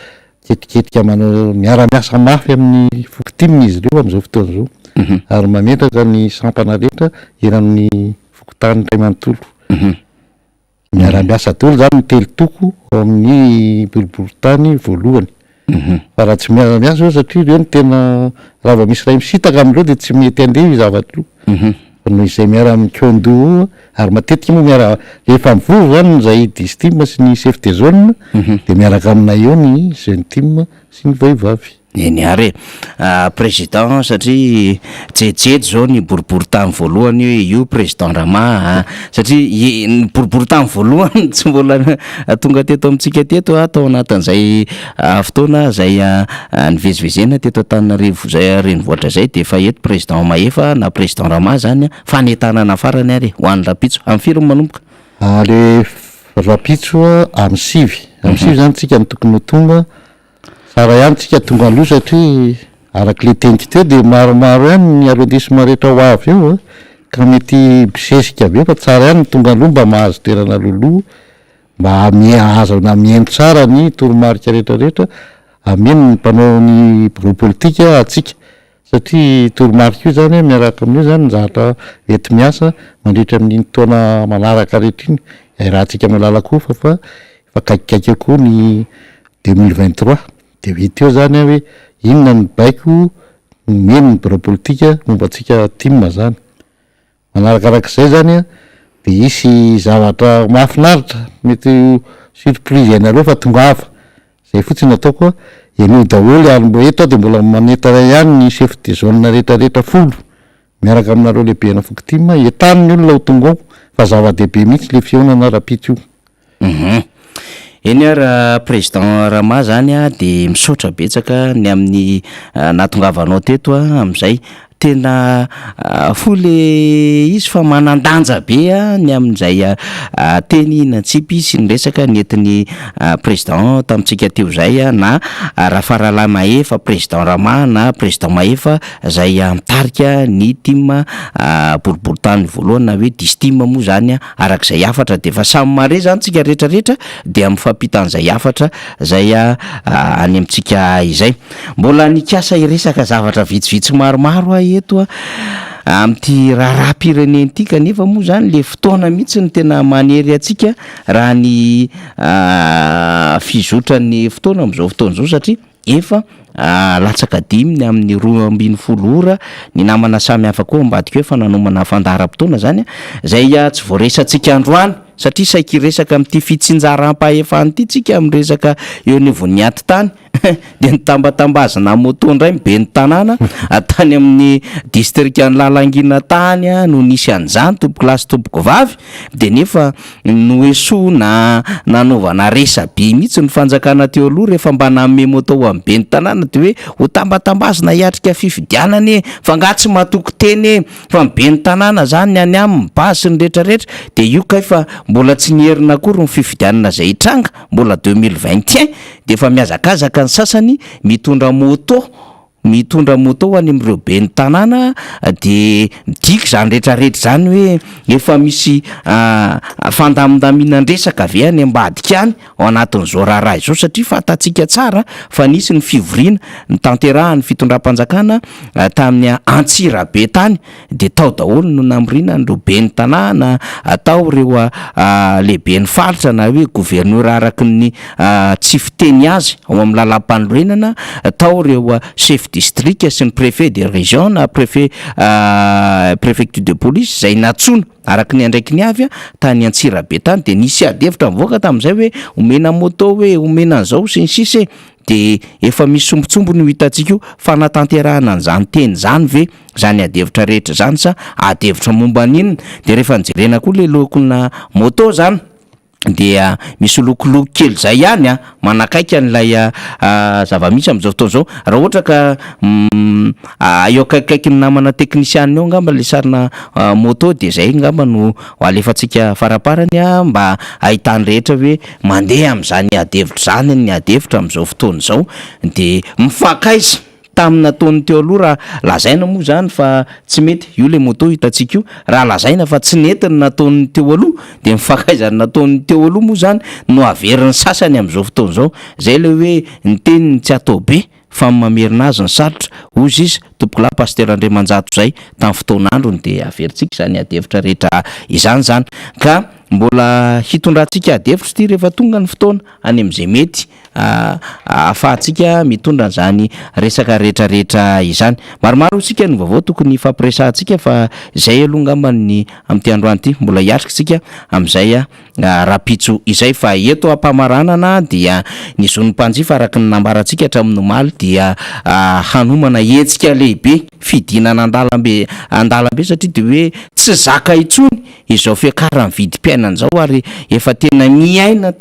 Speaker 5: ketiketika manao miara-miasa mafy amin'ny fokotiminy izy ireo am'izao fotoana zao ary mametraka ny sampana rehetra eran'ny fokotany ray manontolo miara-miasa daholo zany ny telo toko ao amin'ny boriboritany voalohany fa raha tsy miara-miasa io satria ireo ny tena raha vao misy ray misitaka am'ireo de tsy mety andeha zavatra io noho izay miara amin'ny kondo ary matetika moa miara rehefa mivovo zany zay distim sy ny chef de zone de miaraka aminay eo ny jeune team sy ny vehivavy
Speaker 2: eny ary président satria jejejo zao ny boriboritany voalohany hoe io président Rama satria ny boriboritany voalohany tsy mbola tonga teto amintsika teto atao anatin'izay fotoana zay nivezivezena teto Antananarivo zay renivohitra zay de efa eto président Maheva na président Rama zany fanentanana farany ary ho an'ny Rapitso amin'ny firy manomboka
Speaker 5: le Rapitso amin'ny sivy zany tsika ny tokony ho tonga sara ihany tsika tonga aloha satria araky le teniko teo de maromaro ihany ny arrondissement rehetra ho avy eo ka mety bisesika be fa tsara ihany ny tonga aloha mba mahazo toerana loloha mba mihazo na mihaino tsara ny toromarika rehetrarehetra ameno ny mpanao ny bureau politika atsika satria toromarika io zany miaraka amin'io zany nzahatra ety miasa mandritra amin'iny taona manaraka rehetra iny rahantsika malalakofa fa kaikaiky koa ny 2023 de vita eo zany a hoe inona ny baiko meno ny bureau politika momba atsika tim zany manarakarak'izay zany a de isy zavatra mahafinaritra mety surprise ianareo fa tongava zay fotsiny ataoko eno daholo alombo eto de mbola manetara ihany ny chef de zone rehetrarehetra folo miaraka aminareo lehibe ana fokotim etaniny olona ho tonga fa zava-dehibe mihitsy le fiaonana rapito io
Speaker 2: eny ara président Rama zany a de misaotra betsaka ny amin'ny nahatongavanao teto am'izay tena fole izy fa manandanja be ny amin'izay teny natsipy sy ny resaka nentin'ny président tamitsika teo zay na raha faralahy mahefa président Rama na président mahefa zay mitarika ny team boriboritany voalohany na hoe distim moa zany arak'izay afatra de fa samy mare zany tsika rehetrarehetra de amin'ny fampitan'izay afatra zay any amintsika izay mbola nikasa iresaka zavatra vitsivitsy maromaro eto amty raharam-pireneny ity kanefa moa zany le fotoana mihitsy ny tena manery atsika raha ny fizotran'ny fotoana am'izao fotoana zao satria efa latsaka diminy amin'ny 12 ora ny namana samy hafa koa ambadika hoe fa nanomana fandaharam-potoana zany zay tsy voaresantsika androany satria saiky resaka amin'ity fitsinjaram-pahefany ity tsika am'resaka eo anivon'ny aty tany de nitambatambazana moto ndray mibe ny tanàna tany amin'ny distrikany lalangina tany no nisy an'izany tompoko lasy tompoko vavy de nefa noeso na nanaovana resabe mihitsy ny fanjakana teo aloha rehefa mba namme moto am'be ny tanàna de hoe ho tambatambazana hiatrika fifidianany fa nga tsy matoko teny fa mibe ny tanàna zany any amin'ny basy ny rehetrarehetra de io kaifa mbola tsy nierina akory ny fifidianana zay hitranga mbola 2021 de fa miazakazaka ny sasany mitondra moto any am'ireo be ny tanàna de midiky zany rehetrarehetra zany hoe efa misy fandamindaminan-dresaka avy any ambadika any ao anatin'izao raharaha izao satria fatatsika tsara fa nisy ny fivoriana ny tanterahan'ny fitondram-panjakana tamin'ny Antsirabe tany de tao daholo no namirina nireo be ny tanàna atao reo lehibe ny faritra na hoe gouverneur araky ny tsy fiteny azy ao amin'ny lalam-panorenana atao reo chef district sy ny préfet de région na préfecture de police zay natsona araky ny andraiky ny avy tany Antsirabe tany de nisy adevitra mivoaka tam'izay hoe omena moto hoe omena an'izao sy ny sisy de efa misy sombontsombo no hitantsika io fanatanterahana an'izany teny zany ve zany adevitra rehetra zany sa adevitra momba n'inona de rehefa nijerena koa le lokolona moto zany dia misy lokoloko kely zay ihany manakaiky an'ilay zava-misy am'izao fotoana zao raha ohatra ka eo akaikikaiky ny namana teknisianina eo ngamba le sarina moto de zay ngamba no alefatsika faraparany mba ahitany rehetra hoe mandeha am'izany adevitra zany ny adevitra am'izao fotoana zao de mifakaiza tamina taony teo aloha raha lazaina moa zany fa tsy mety io le moto hitantsika io raha lazaina fa tsy netiny nataony teo aloha de mifakaizany nataony teo aloha moa zany no averin'ny sasany am'izao fotoana zao zay le hoe ny teniny tsy atao be fa mamerina azy ny sarotra ozy izy tompoko lahy pasteur Andriamanjato zay tamin'ny fotoan'androny de averintsika zany adevitra rehetra izany zany ka mbola hitondrantsika adevitra ty rehefa tonga ny fotoana any am'izay mety ahafahantsika mitondra an'izany resaka rehetrarehetra izany maromaro sika ny vaovao tokony fampiresantsika fa zay aloha ngambany am'ty androany ty mbola hiatrikitsika am'izay rapitso izay fa eto ampamaranana dia ny zon'ny mpanjifa araky ny nambarantsika hatramin'ny omaly dia hanomana hetsika lehibe fidinana andalambe satria de hoe tsy zaka itsony izao fiakarany vidim-piainana zao ary efa tena miaina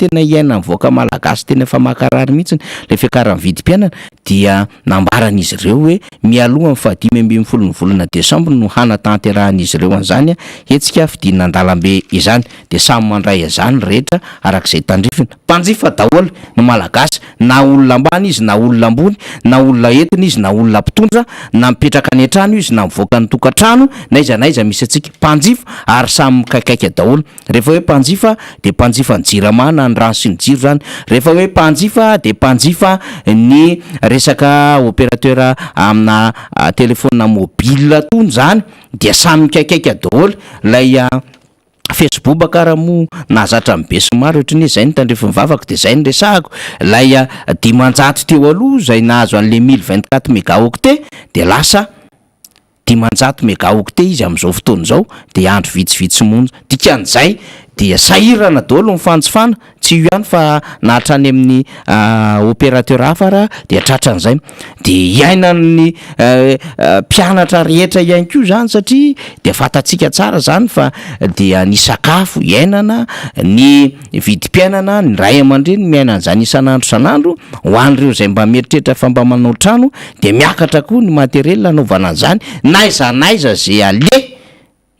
Speaker 2: mivoaka malagasy tena efa makarary mihitsy le fiakarany vidim-piainana dia nambaran'izy ireo hoe mialoha amin'ny 5 volana desambra no hanatanterahanizy ireo an'izany hetsika fidinana andalambe izany de samy mandray azany rehetra arak'izay tandrifina mpanjifa daholo ny malagasy na olona ambany izy na olona ambony na olona entina izy na olona mpitondra na mipetraka any an-trano izy na mivoaka ny tokantrano na iza misy atsika mpanjifa ary samy mikaikaiky daholo rehefa hoe mpanjifa de mpanjifa ny jiramana ny rano sy ny jiro zany, rehefa hoe mpanjifa de mpanjifa ny resaka opérateur amina telefona mobile tony zany dia samy mikaikaika daholo lay Facebook karaha mo nazatra mibe sy maro ohatran'ny zay ny tandrefy mivavaka de zay ny resahako lay 500 teo aloha zay nahazo an'le 1024 mégaoctet de lasa 500 mégaoctet izy am'izao fotoana zao de andro vitsivitsy monja dikan'izay dia sahirana daholo mifanjifana tsy io ihany fa nahatrany amin'ny opérateur hafa raha de tratran'izay de iainany mpianatra rehetra ihany koa zany satria de fatatsika tsara zany fa dia ny sakafo iainana ny vidim-piainana ny ray aman-dreny miainana zany isan'andro san'andro ho an'ireo zay mba mieritreritra fa mba manao trano de miakatra koa ny materiel anaovana an'izany naiza zay ale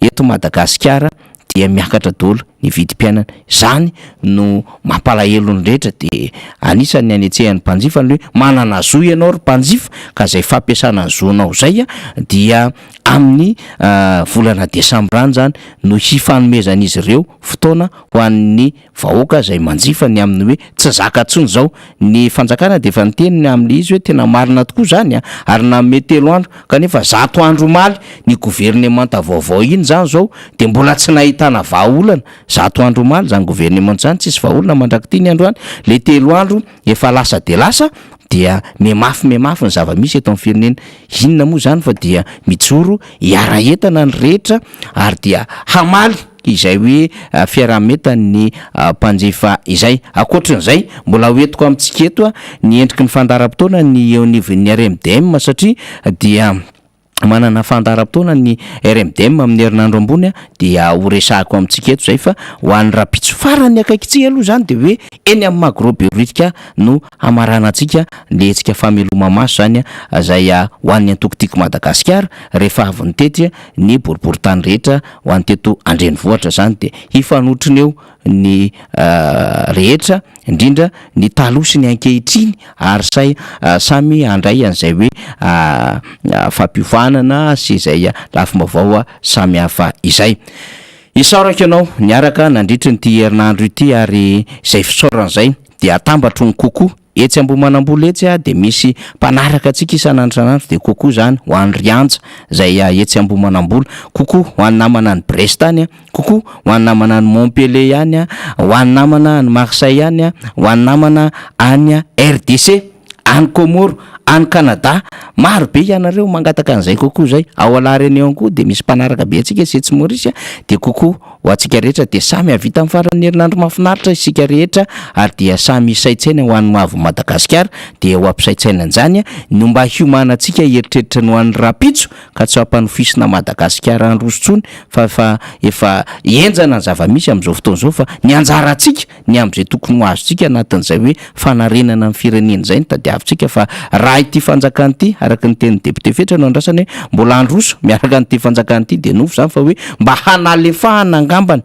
Speaker 2: eto Madagasikara dia miakatra daholo ny vidim-piainana zany no mampalahelo ny rehetra de anisan'ny anetsehan'ny mpanjifa ny hoe manana zo ianao ry mpanjifa ka zay fampiasana ny zonao zay dia amin'ny volana desambra any zany no hifanomezan'izy ireo fotoana ho an'ny vahoaka zay manjifa ny amin'ny hoe tsy zaka ntsony zao ny fanjakana de efa niteniny amin'le izy hoe tena marina tokoa zany ary na metelo andro kanefa 100 andro maly ny gouvernemanta vaovao iny zany zao de mbola tsy nahitana vahaolana 100 andro maly zany gouvernement zany tsisy vahaolana mandrakity ny andro any le 3 andro efa lasa de lasa dia memafy ny zava-misy eto amin'ny firenena inona moa zany fa dia mijoro hiara entana ny rehetra ary dia hamaly izay hoe fiarametany mpanjifa izay akoatran'izay mbola hoentiko amintsika eto ny endriky ny fandaram-potoana ny eo anivon'ny RMDM satria dia manana fandaram-potoana ny RMDM amin'ny herinandro ambony dia ho resahako amintsika eto zay fa ho an'ny rapitso farany akaikitsika aloha zany de hoe eny amin'ny magrobeoritika no amaranantsika le etsika fameloma maso zany zay ho an'ny antokotiko Madagasikara rehefa avy ny tety ny boriboritany rehetra ho an'ny teto andrenivohitra zany de hifanotriny eo ny rehetra indrindra ny talosy ny ankehitriny ary say samy andray an'izay hoe fampiofanana sy izay lafim-baovao samy hafa izay isaoraka ianao niaraka nandritry nyty herinandro ity ary izay fisaoran'izay de atambatro ny kokoa etsy Ambohimanamboly etsy de misy mpanaraka atsika isan'andro san'andro de kokoa zany ho an'ny Rianja zay etsy Ambohimanamboly kokoa ho an'ny namana ny Brest any kokoa ho an'ny namana ny Montpellier any ho an'ny namana ny Marseille any ho an'ny namana any RDC any Comore any Canada maro be ianareo mangataka an'izay kokoa zay ao alareny eo koa de misy mpanaraka be atsika Setsy Maurice de kokoa ho atsika rehetra de samy avita amin'ny faran'ny herinandro mahafinaritra isika rehetra ary dia samy isaitsaina ho an'ny avy Madagasikara de ho ampisaitsaina an'izany no mba hiomanantsika eritreritra ny ho an'ny rapitso ka tsy hampanofisina Madagasikara androsotsony fa efa enjana ny zava-misy amin'izao fotoana zao fa ny anjarantsika ny amin'izay tokony ho azontsika anatin'izay hoe fanarenana ny firenena zay ny tadiavintsika fa raha ity fanjakana ity araka ny tenin'ny député fetra no andrasany hoe mbola androso miaraka n'ity fanjakana ity de nofo zany fa hoe mba hanalefahana angambany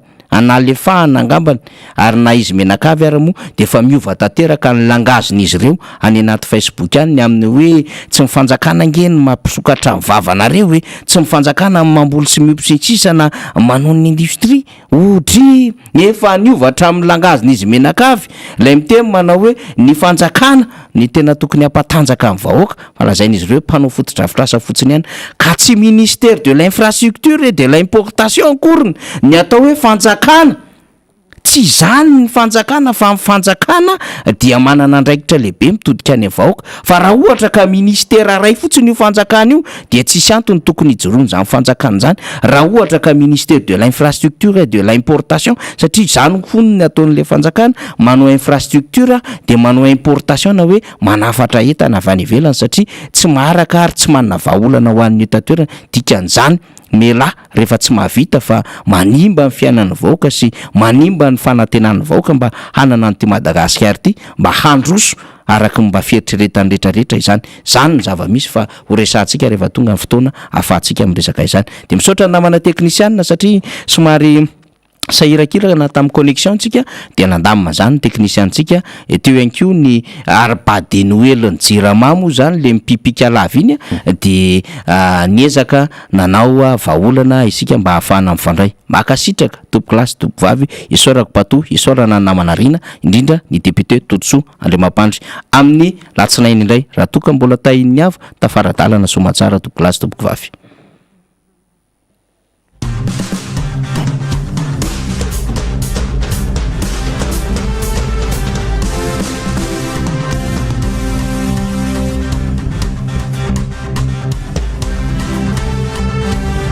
Speaker 2: ary na izy menakavy ary moa de fa miova tanteraka ny langazon'izy ireo any anaty Facebook any ny amin'ny hoe tsy mifanjakana ngeny mampisokatra mivavanareo hoe tsy mifanjakana mamboly sy miopisitsisana manao ny industrie otry efa niovatra amin'ny langazon'izy menakavy lay mitemy manao hoe ny fanjakana ny tena tokony hampatanjaka amin'ny vahoaka fa lazain'izy ireo mpanao fotodrafitrasa fotsiny ihany ka tsy ministère de l'infrastructure et de l'importation akoriny ny atao hoe fanjakana tsy zany ny fanjakana fa amin'ny fanjakana dia manana andraikitra lehibe mitodika any vahoaka fa raha ohatra ka ministera ray fotsiny io fanjakana io dia tsisy antony tokony hijoroany zany fanjakana zany raha ohatra ka ministère de l'infrastructure et de l'importation satria zany fonony ataon'le fanjakana manao infrastructure de manao importation na hoe manafatra entana avy any ivelany satria tsy maharaka ary tsy manana vahaolana ho an'ny etatoerana dikan'izany mela rehefa tsy mahavita fa manimba ny fiainan'ny vahoaka sy manimba ny fanantenan'ny vahoaka mba hanana nyty Madagasikara ity mba handroso araka mba fieritreretany rehetrarehetra izany ny zava-misy fa ho resantsika rehefa tonga ny fotoana ahafahantsika amin'ny resaka izany de misaotra ny namana teknisianina satria somary sahirakirana tamin'ny connexionntsika dia nandamina zany teknisiantsika teo ihany koa ny arbadenuelny jiramamo zany le mipipika lava iny de niezaka nanao vaolana isika mba hahafahana mifandray makasitraka tompoklasy tompovavy isorako bato isorana namanarina indrindra ny député Totsoa Andriamampandry amin'ny latsinainy indray raha toka mbola tahin'ny avy tafaradalana somatsara tompoklasy tompokovavy.